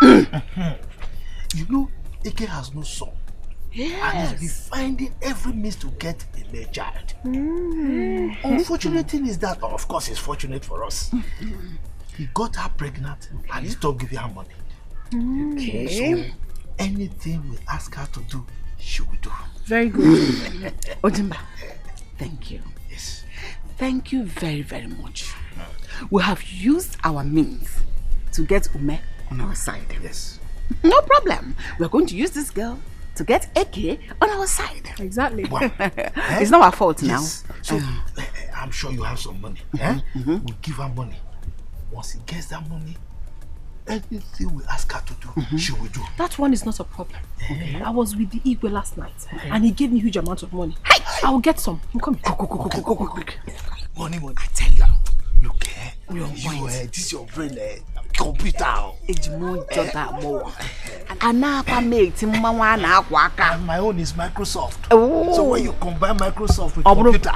You know, Ike has no son. Yes. And he's been finding every means to get a male child. Unfortunate thing is that, of course, it's fortunate for us. He got her pregnant and he stopped giving her money. Okay. So anything we ask her to do, she will do. Very good. Odimba, thank you. Yes. Thank you very, very much. We have used our means to get Ume on our side. Yes. No problem. We're going to use this girl to get Eke on our side. Exactly. Wow. It's not our fault Yes. now. So I'm sure you have some money. We'll give her money. Once he gets that money, anything we ask her to do, she will do. That one is not a problem. Okay. I was with the Igwe last night and he gave me huge amount of money. I will get some. Come here. Quick. Money. I tell you. Look, this is your brain, computer. And my own is Microsoft. Oh. So when you combine Microsoft with computer,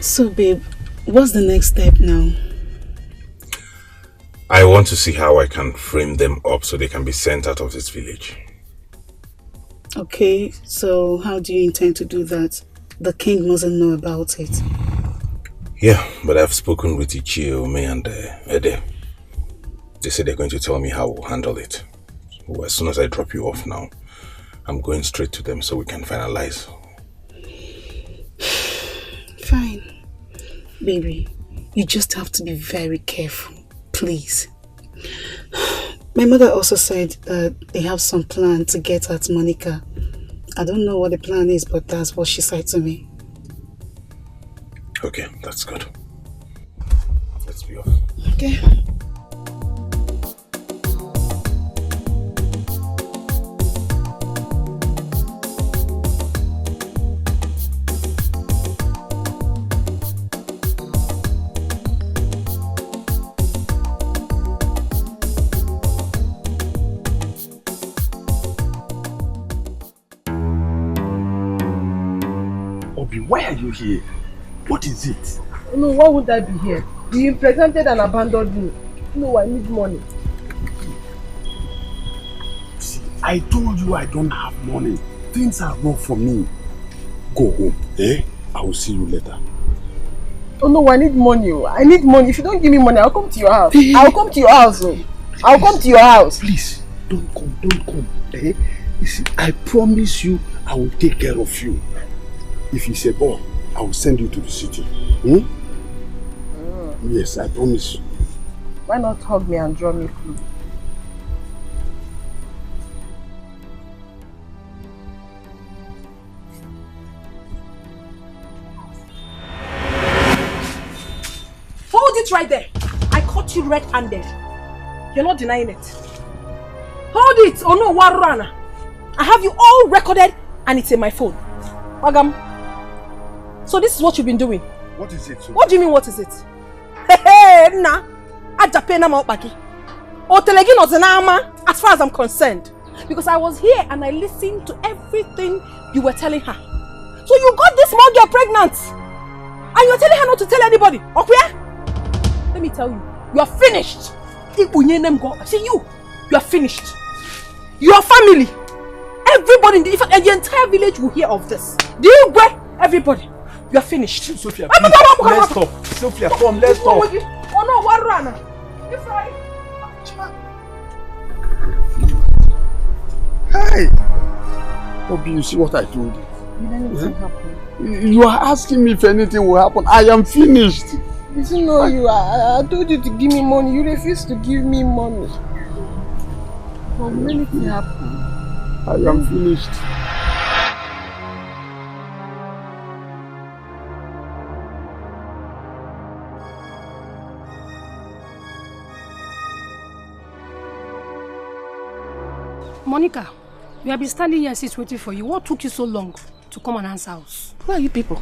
So, babe, what's the next step now? I want to see how I can frame them up so they can be sent out of this village. Okay, so how do you intend to do that? The king mustn't know about it. Yeah, but I've spoken with Ichie, Ome and Ede. They said they're going to tell me how we'll handle it. So as soon as I drop you off now, I'm going straight to them so we can finalize. Fine. Baby, you just have to be very careful, please. My mother also said that they have some plan to get at Monica. I don't know what the plan is, but that's what she said to me. Okay, that's good. Let's be off. Okay. Why are you here? What is it? No, why would I be here? You presented and abandoned me. No, I need money. See, I told you I don't have money. Things are wrong for me. Go home, I will see you later. Oh no, I need money. I need money. If you don't give me money, I'll come to your house. I'll come to your house. I'll come to your house. Please, don't come. You see, I promise you I will take care of you. If he's a boy, I will send you to the city. Yes, I promise you. Why not hug me and draw me flu? Hold it right there. I caught you red-handed. You're not denying it. Hold it. Oh no, Warana. I have you all recorded and it's in my phone. Magam. So this is what you've been doing. What is it? Sophia? What do you mean, what is it? Hey, nah. Ajapena maopaki. Otelegin ozenama, as far as I'm concerned. Because I was here and I listened to everything you were telling her. So you got this small girl pregnant. And you're telling her not to tell anybody. Okay? Let me tell you, you are finished. See you are finished. Your family, everybody in the entire village will hear of this. Do you get everybody? You are finished. Sophia, please, let's talk. Sophia, come, let's talk. Oh no, what run? Hey! Obi, you see what I told you? Did anything happen? You are asking me if anything will happen. I am finished. Did you know you are? I told you to give me money. You refused to give me money. But will anything happen? I am finished. Monica, we have been standing here since waiting for you. What took you so long to come and answer us? Who are you people?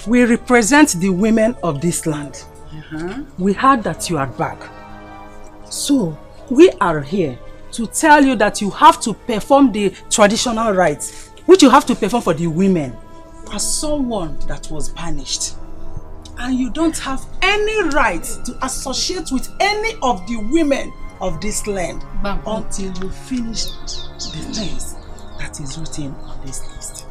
We represent the women of this land. We heard that you are back. So, we are here to tell you that you have to perform the traditional rites, which you have to perform for the women, as someone that was banished. And you don't have any right to associate with any of the women of this land until you finish the things that is written on this list.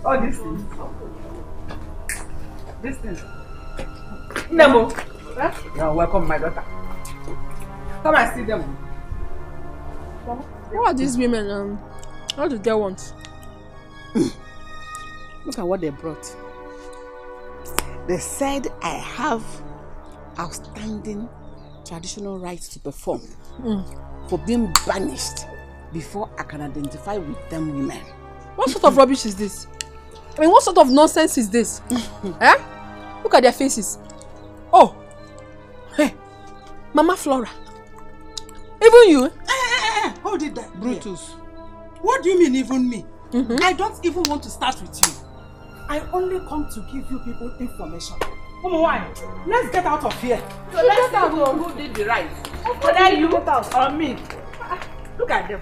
All these things. This thing. Nemo. Huh? You're welcome, my daughter. Come and see them. Who are these women? What do they want? Look at what they brought. They said I have outstanding traditional rites to perform for being banished before I can identify with them women. What sort of rubbish is this? I mean, what sort of nonsense is this? Eh? Look at their faces. Oh, hey, Mama Flora. Even you? Hold it there, Brutus. What do you mean, even me? I don't even want to start with you. I only come to give you people information. Come on, let's get out of here. So let's see who did the right. Whether you or me. Look at them.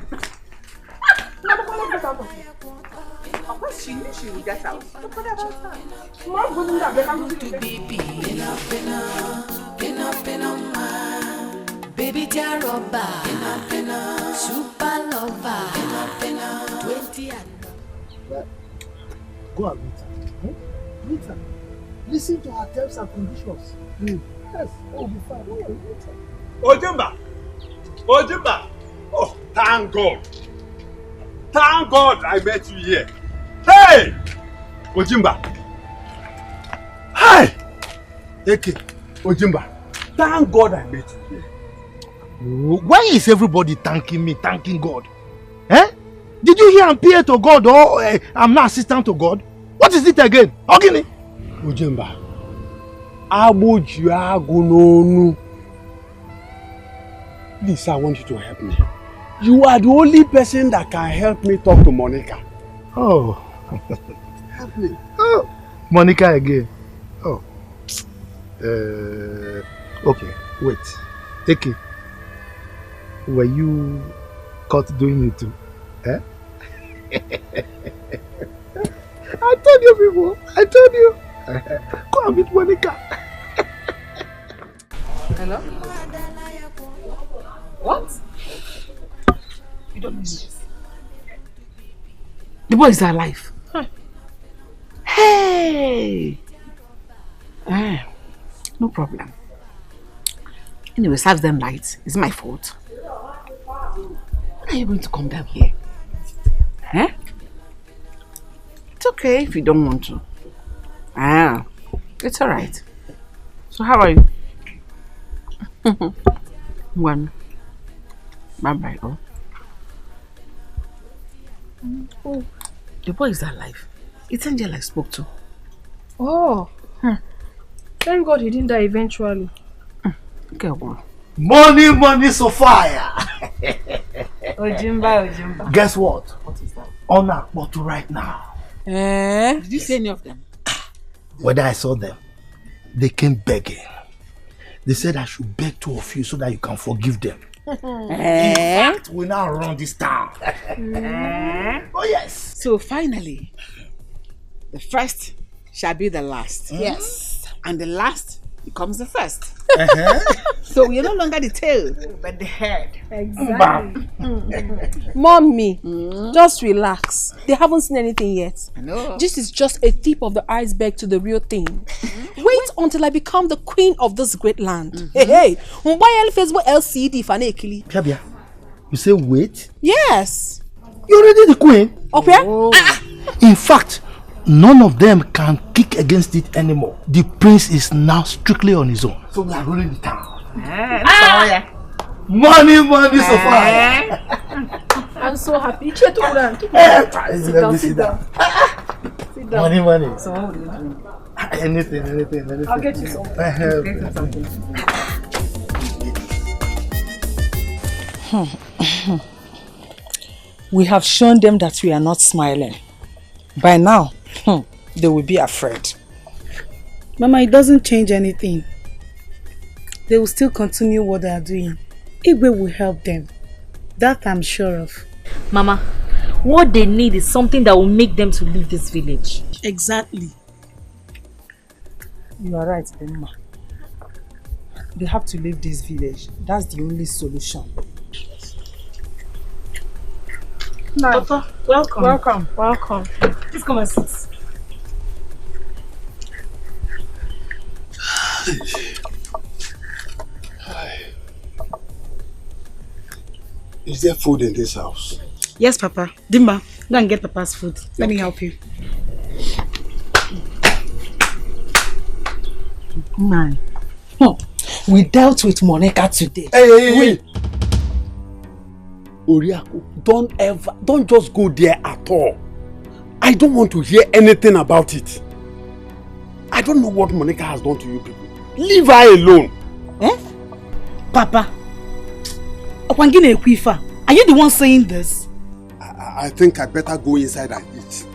Of course, she knew she would get out. Look what about her. Small good in the baby. Baby Jaroba, super lover, 20 and go and meet her. Meet her. Listen to her terms and conditions. Yes, all be fine. Meet her. Ojimba! Ojimba! Oh, thank God! Thank God I met you here. Hey! Ojimba! Hi! Eke, Ojimba, thank God I met you here. Why is everybody thanking me, thanking God? Eh? Did you hear I'm peer to God or I'm not assistant to God? What is it again? Ogini? Ojimba, please, I want you to help me. You are the only person that can help me talk to Monica. Oh. Help me. Oh. Monica again. Oh. Okay, wait. Eke, were you caught doing it too? Eh? I told you people. I told you. Go and meet Monica. Hello? What? You don't mean this. The boy is alive. Huh. Hey! No problem. Anyway, serve them right. It's my fault. When are you going to come down here? Eh? It's okay if you don't want to. It's alright. So how are you? One. Bye-bye. Oh. The boy is alive. It's Angel I spoke to. Oh. Thank God he didn't die eventually. Okay, well. Money, Sophia. Ojimba. Guess what? What is that? On our bottle right now. Did you see any of them? Whether I saw them, they came begging. They said I should beg 2 of you so that you can forgive them. In fact, we now run this town. Oh yes. So finally, the first shall be the last. Yes. And the last becomes the first. So we are no longer the tail, but the head. Exactly. Mommy, just relax. They haven't seen anything yet. I know. This is just a tip of the iceberg to the real thing. Wait until I become the queen of this great land. Hey, Facebook LCD Fanekili. Pia, you say wait? Yes. You're already the queen. Okay. Oh. In fact, none of them can kick against it anymore. The prince is now strictly on his own. So we are ruling the town. Money, Sophia. I'm so happy. Sit down. Sit down. Money. So what will you do? Anything. I'll get you something. We have shown them that we are not smiling. By now, they will be afraid. Mama, it doesn't change anything. They will still continue what they are doing. Igwe will help them. That I'm sure of. Mama, what they need is something that will make them to leave this village. Exactly. You are right, Emma. They have to leave this village. That's the only solution. Papa, welcome. Please come and sit. Is there food in this house? Yes, Papa. Dimba, go and get Papa's food. Let me help you. Man. We dealt with Monica today. Hey. Oriako, don't just go there at all. I don't want to hear anything about it. I don't know what Monica has done to you people. Leave her alone. Papa, are you the one saying this? I think I better go inside and eat.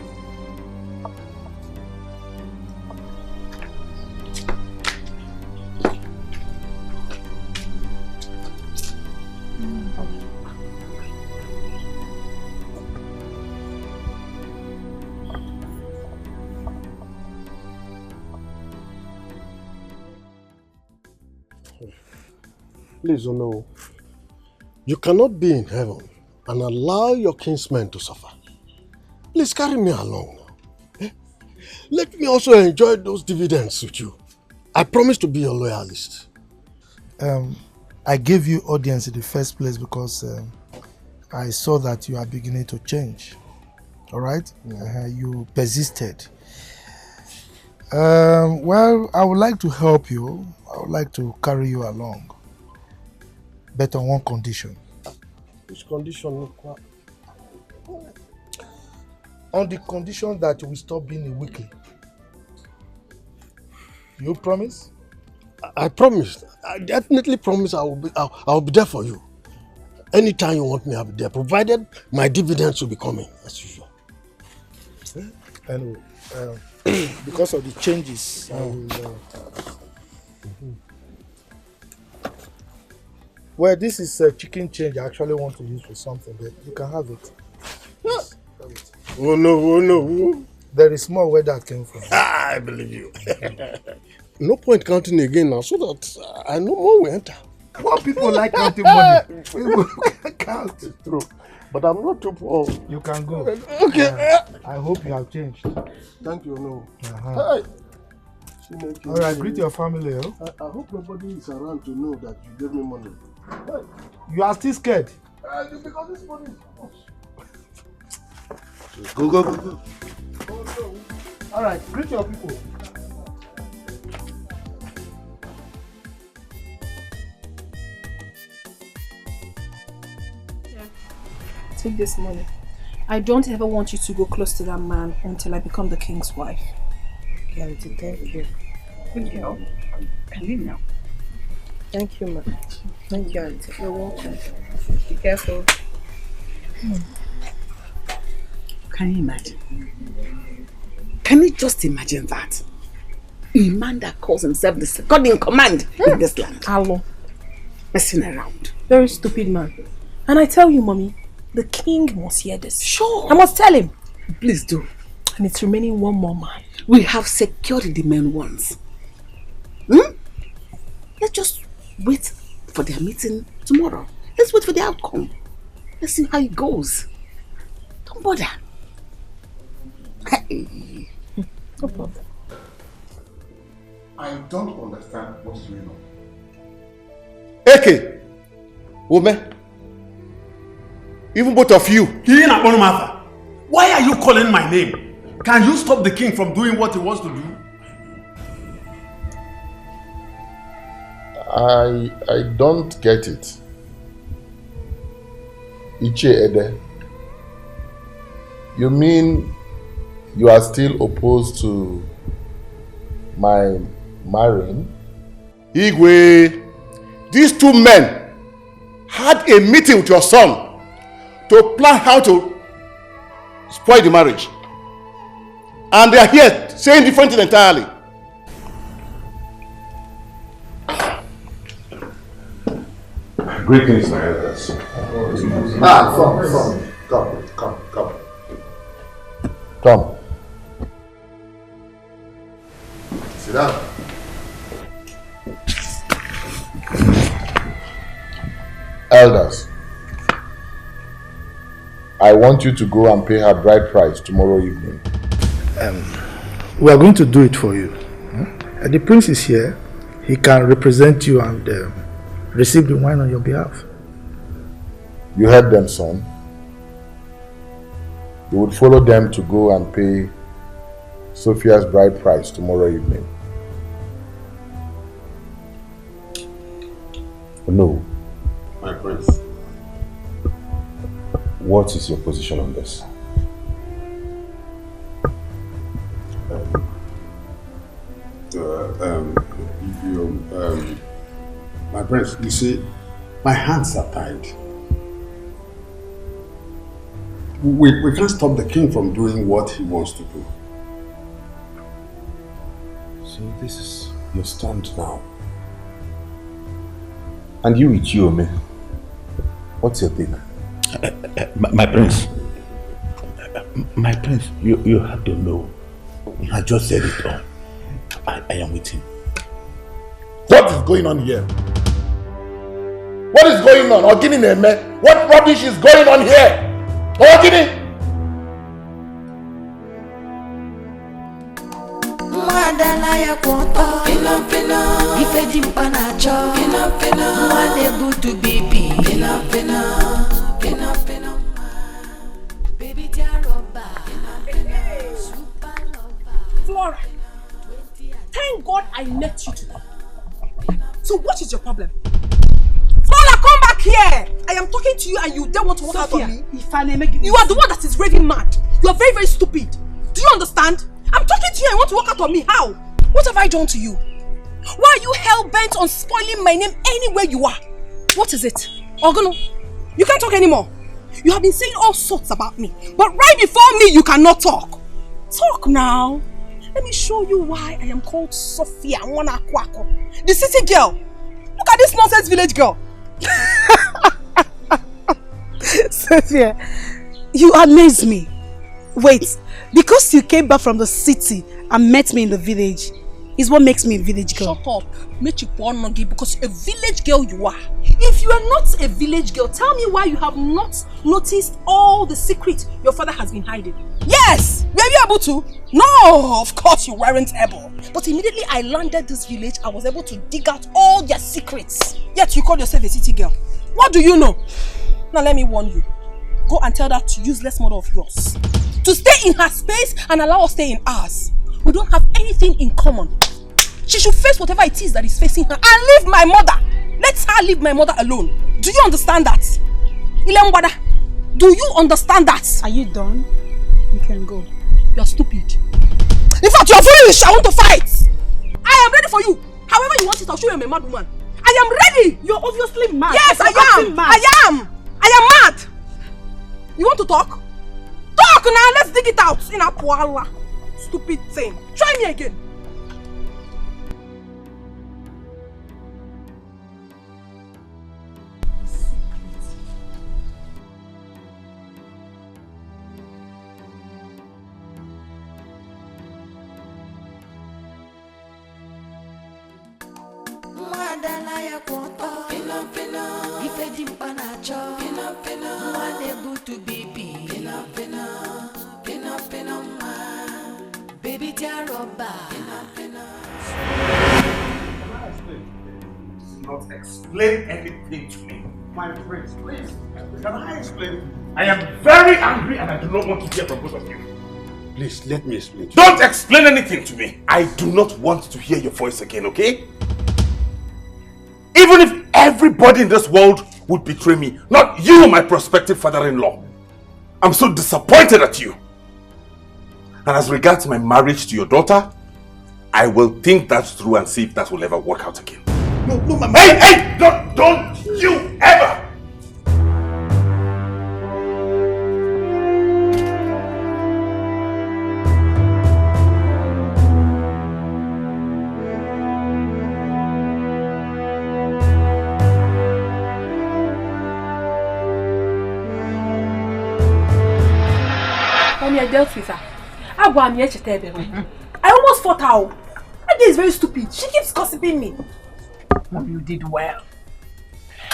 Please, no. You cannot be in heaven and allow your kinsmen to suffer. Please carry me along now. Let me also enjoy those dividends with you. I promise to be your loyalist. I gave you audience in the first place because I saw that you are beginning to change. All right? You persisted. Well, I would like to help you. I would like to carry you along. But on one condition. Which condition? On the condition that you will stop being a weakling. You promise? I promise. I definitely promise I'll be there for you. Anytime you want me, I'll be there, provided my dividends will be coming as usual. Anyway, because of the changes, I will, well, this is a chicken change I actually want to use for something, but you can have it. Yes, have it. Oh no. There is more where that came from. I believe you. No point counting again now, so that I know more will enter. Poor people like counting money. People count. It's true. But I'm not too poor. You can go. Okay. I hope you have changed. Thank you, no. Hi. All right, greet your family. I hope nobody is around to know that you gave me money. You are still scared? Because this money is... Go. All right, greet your people. Take this money. I don't ever want you to go close to that man until I become the king's wife. Okay, auntie, thank you. Good girl. Can leave now. Thank you, ma. Thank you, auntie. You're welcome. Be careful. Can you imagine? Can you just imagine that? A man that calls himself the second in command in this land. Hello. Messing around. Very stupid man. And I tell you, mommy, the king must hear this. Sure. I must tell him. Please do. And it's remaining one more man. We have secured the men once. Let's just wait for their meeting tomorrow. Let's wait for the outcome. Let's see how it goes. Don't bother. Hey. No problem. I don't understand what's going on. Eke! Woman! Even both of you! Why are you calling my name? Can you stop the king from doing what he wants to do? I don't get it. Iche Ede. You mean you are still opposed to my marrying? Igwe, these two men had a meeting with your son to plan how to spoil the marriage. And they are here saying different things entirely. Greetings, my elders. Come. Sit down. Elders, I want you to go and pay her bride price tomorrow evening. We are going to do it for you. The prince is here. He can represent you and receive the wine on your behalf. You heard them, son. You would follow them to go and pay Sophia's bride price tomorrow evening. No. My prince. What is your position on this? My prince, you see, my hands are tied. We can't stop the king from doing what he wants to do. So this is your stand now. And you with you, me. What's your thing? My prince. My prince, you have to know. I just said it all. I am with him. What is going on here? What is going on? Ogini Neme? What rubbish is going on here? Ogini! Madala ya koto pina pina ife jimpa na cho pina pina made good to baby pina pina pina pina baby jaroba pina super lover. Flora, thank God I met you today. So what is your problem? Flora, come back here! I am talking to you and you don't want to walk out on me. You are the one that is raving mad. You are very, very stupid. Do you understand? I'm talking to you and you want to walk out on me. How? What have I done to you? Why are you hell-bent on spoiling my name anywhere you are? What is it? Ogono, you can't talk anymore. You have been saying all sorts about me. But right before me, you cannot talk. Talk now. Let me show you why I am called Sophia Nwanakwako, the city girl. Look at this nonsense village girl. Sophia, you amaze me. Wait, because you came back from the city and met me in the village is what makes me a village girl. Shut up. Because a village girl you are. If you are not a village girl, tell me why you have not noticed all the secrets your father has been hiding. Yes! Were you able to? No, of course you weren't able. But immediately I landed this village, I was able to dig out all their secrets. Yet you call yourself a city girl. What do you know? Now let me warn you. Go and tell that useless mother of yours to stay in her space and allow us stay in ours. We don't have anything in common. She should face whatever it is that is facing her and leave my mother. Let her leave my mother alone. Do you understand that? Ilembwada, do you understand that? Are you done? You can go. You're stupid. In fact, you're foolish. I want to fight. I am ready for you. However you want it, I'll show you I'm a mad woman. I am ready. You're obviously mad. Yes, I am. I am. I am mad. You want to talk? Talk now. Let's dig it out. In a poala. Stupid thing. Try me again. Not explain anything to me. My prince, please. Can I explain? I am very angry and I do not want to hear from both of you. Please, let me explain. Don't explain anything to me. I do not want to hear your voice again, okay? Even if everybody in this world would betray me, not you, my prospective father-in-law. I'm so disappointed at you. And as regards my marriage to your daughter, I will think that through and see if that will ever work out again. No, Mama. Hey! Don't you ever! Mommy, I dealt with her. I almost fought her. That girl is very stupid. She keeps gossiping me. Mom, you did well.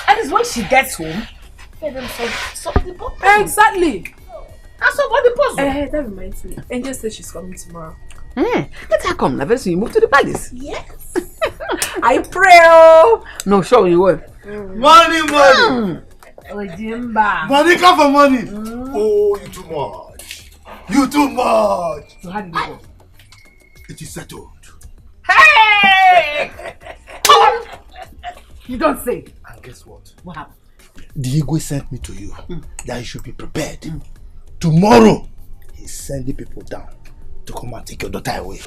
And it's when she gets home, let them solve the problem. Exactly. And solve all the puzzle. That reminds me. Angel says she's coming tomorrow. Let her come. Now, very soon you move to the palace. Yes. I pray. No, sure you will. Money. Money come for money. Oh, you too much. You too much. So how did it go? It is settled. Hey! You don't say. And guess what? What happened? The Igwe sent me to you that you should be prepared. Tomorrow, he's sending people down to come and take your daughter away.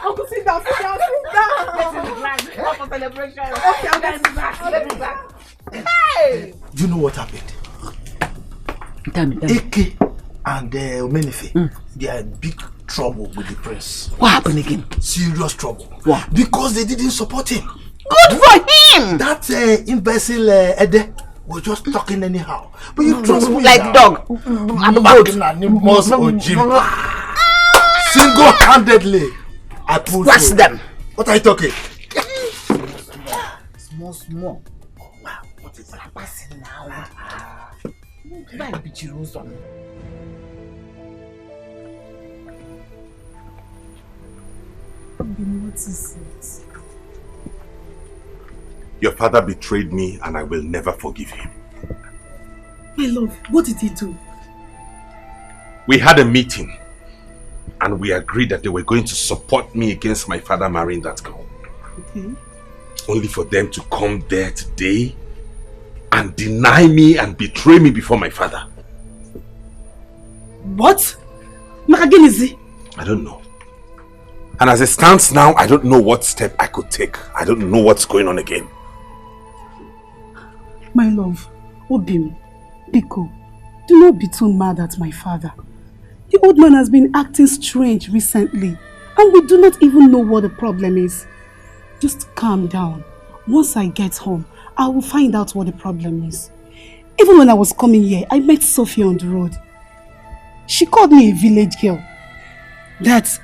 Uncle, sit down. This is the plan. Come for celebration. Okay, I'll be back. Hey! Do you know what happened? Tell me. Eke and Omenife, they are in big trouble with the prince. What happened again? Serious trouble. What? Because they didn't support him. Good for him! That imbecile Ede was just talking anyhow. But you trust me like now. dog. Single-handedly, I pulled Squash them. What are you talking? Small. Wow, what is happening now? Why be Jerusalem? What is it? Your father betrayed me and I will never forgive him. My love, what did he do? We had a meeting and we agreed that they were going to support me against my father marrying that girl. Okay. Only for them to come there today and deny me and betray me before my father. What? Makagenizi? I don't know. And as it stands now, I don't know what step I could take. I don't know what's going on again. My love, Obim, Biko, do not be too mad at my father. The old man has been acting strange recently and we do not even know what the problem is. Just calm down. Once I get home, I will find out what the problem is. Even when I was coming here, I met Sophie on the road. She called me a village girl. That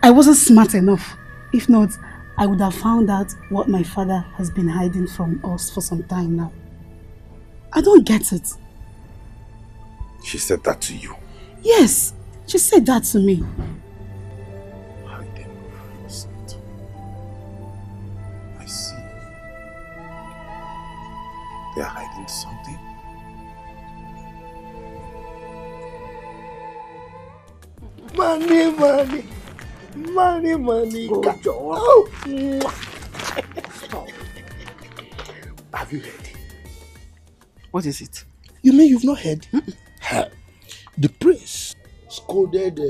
I wasn't smart enough. If not, I would have found out what my father has been hiding from us for some time now. I don't get it. She said that to you? Yes, she said that to me. I see. They are hiding something. Money, money. Money, money. Good job. Oh. Have you heard? What is it? You mean you've not heard? The prince scolded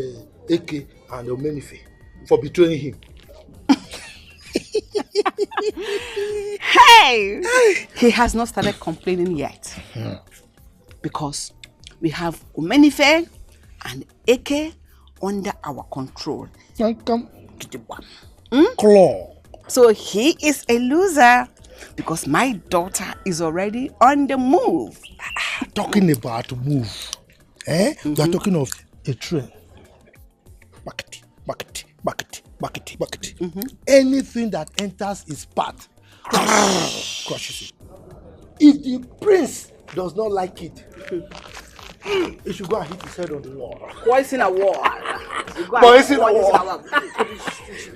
Eke and Omenife for betraying him. Hey! He has not started complaining yet. Because we have Omenife and Eke under our control. Claw. So he is a loser because my daughter is already on the move. Talking about move. You are talking of a train. Bucket. Anything that enters its path crushes it. If the prince does not like it, he should go and hit his head on the wall. Poison a wall. Poison a wall.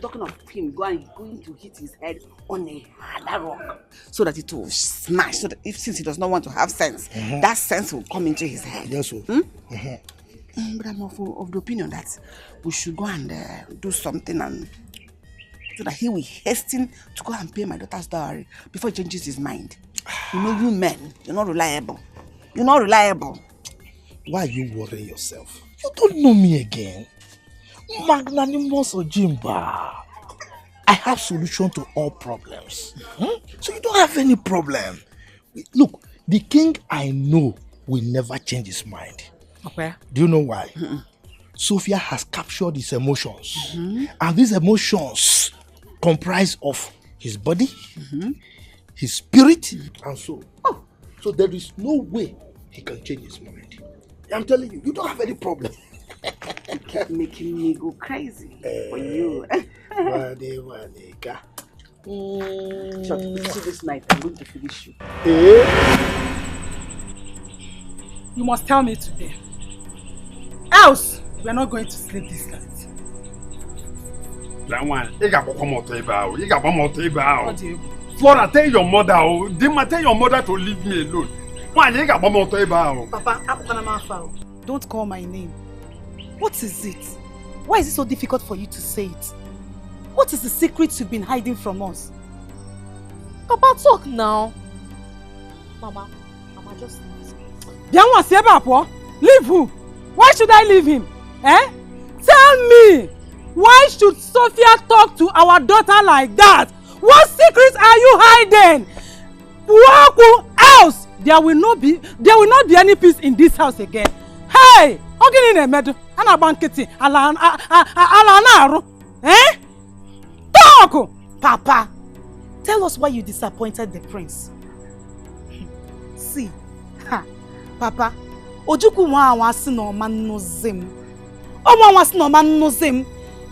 Talking of him going to hit his head on a harder rock so that it will smash. So that since he does not want to have sense, that sense will come into his head. Yes, sir. But I'm of the opinion that we should go and do something and so that he will hasten to go and pay my daughter's dowry before he changes his mind. You know, you men, you're not reliable. You're not reliable. Why are you worrying yourself? You don't know me again. Magnanimous Ojimba. I have solution to all problems. So you don't have any problem. Look, the king I know will never change his mind. Okay. Do you know why? Sophia has captured his emotions. And these emotions comprise of his body, his spirit, and soul. So there is no way he can change his mind. I'm telling you, you don't have any problem. You keep making me go crazy for you. See this night, I'm going to finish you. You must tell me today. Else, we are not going to sleep this night. Flora, tell your mother, Dima, tell your mother to leave me alone. Papa, don't call my name. What is it? Why is it so difficult for you to say it? What is the secret you've been hiding from us? Papa, talk now. Mama, just leave who? Why should I leave him? Tell me! Why should Sophia talk to our daughter like that? What secrets are you hiding? Else, there will not be any peace in this house again. Hey! Talk! Papa, tell us why you disappointed the prince. See, Papa, Ojuku wasi no man knows him. Wasi no man knows him.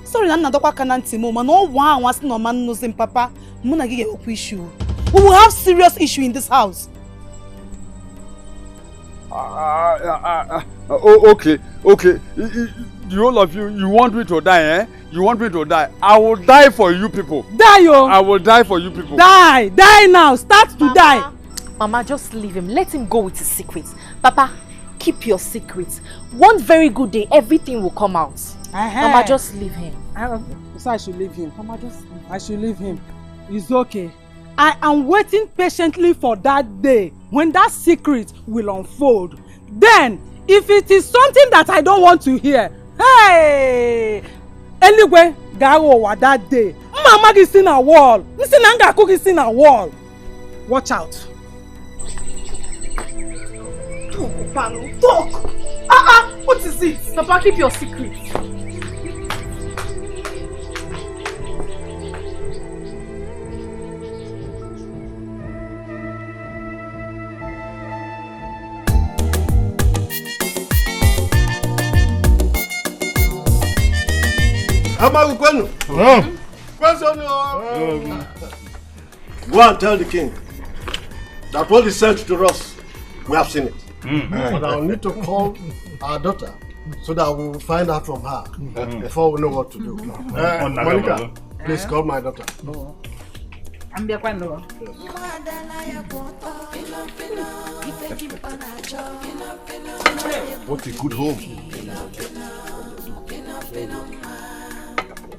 Sorry, I'm not talking man. Wasi no man knows him, Papa. Muna give you issue. We will have serious issue in this house. Okay. The whole of you, you want me to die, You want me to die? I will die for you people. Die, yo! I will die for you people. Die now. Start to die. Mama, just leave him. Let him go with his secrets. Papa, keep your secrets. One very good day, everything will come out. Mama, just leave him. So I should leave him. Mama, I should leave him. It's okay. I am waiting patiently for that day when that secret will unfold. Then, if it is something that I don't want to hear, hey! Anyway, go that day. Mama is in a wall. Nanga cook is in a wall. Watch out. Talk! What is it? Papa, keep your secret. Go and tell the king that what he sent to us, we have seen it. But I'll need to call our daughter so that we'll find out from her before we know what to do. Monica, please call my daughter. I'm the one. What a good home.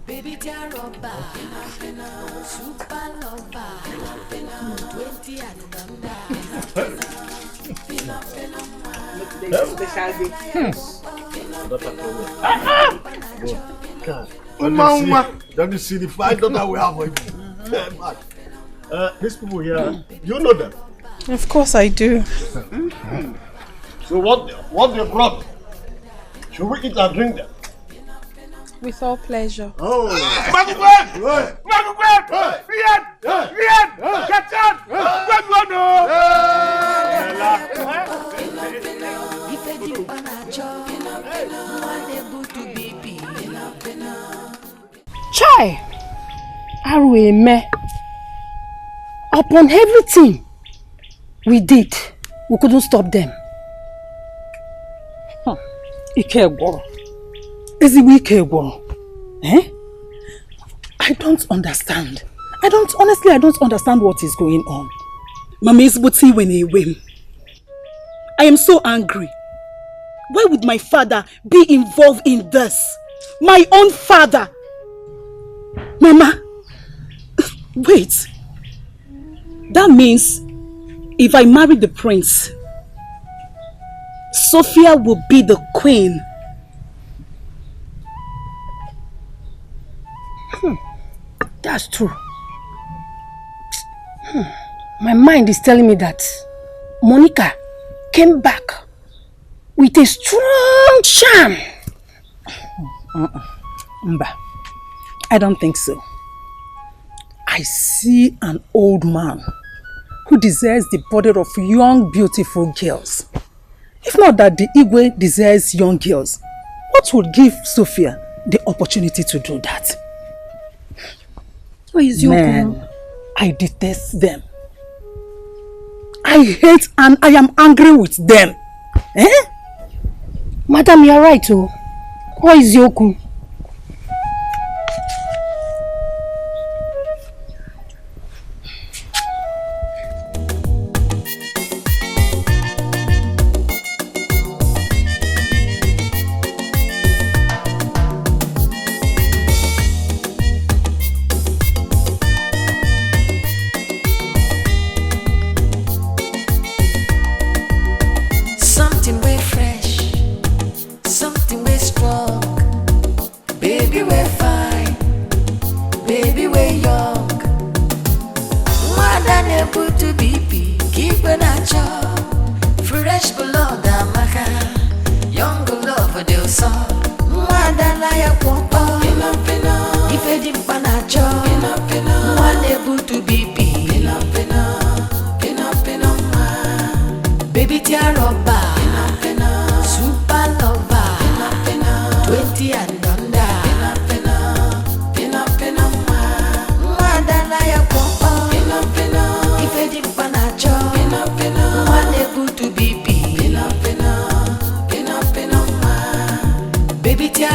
Baby Jaroba, super lover, 20 and Don't you see the fine daughter we have? These people here, you know them? Of course I do. So what they brought? Should we eat and drink them? With all pleasure. Oh! Chai! Arueme. Upon everything we did, we couldn't stop them. Ikegworo. Eh? I don't understand. I don't understand what is going on. Mama is when he win. I am so angry. Why would my father be involved in this? My own father. Mama, wait. That means if I marry the prince, Sophia will be the queen. That's true. My mind is telling me that Monica came back with a strong charm. Mba, I don't think so. I see an old man who desires the body of young, beautiful girls. If not that the Igwe desires young girls, what would give Sophia the opportunity to do that? What is your Man, I detest them. I hate and I am angry with them. Eh? Madam, you are right. Oh. What is Yoku? something way fresh, something way strong. Baby, we're fine. Baby, we're young. More than able to be, keep an eye on. Fresh blood, amaka. Young love, they'll saw. More than I want. If I didn't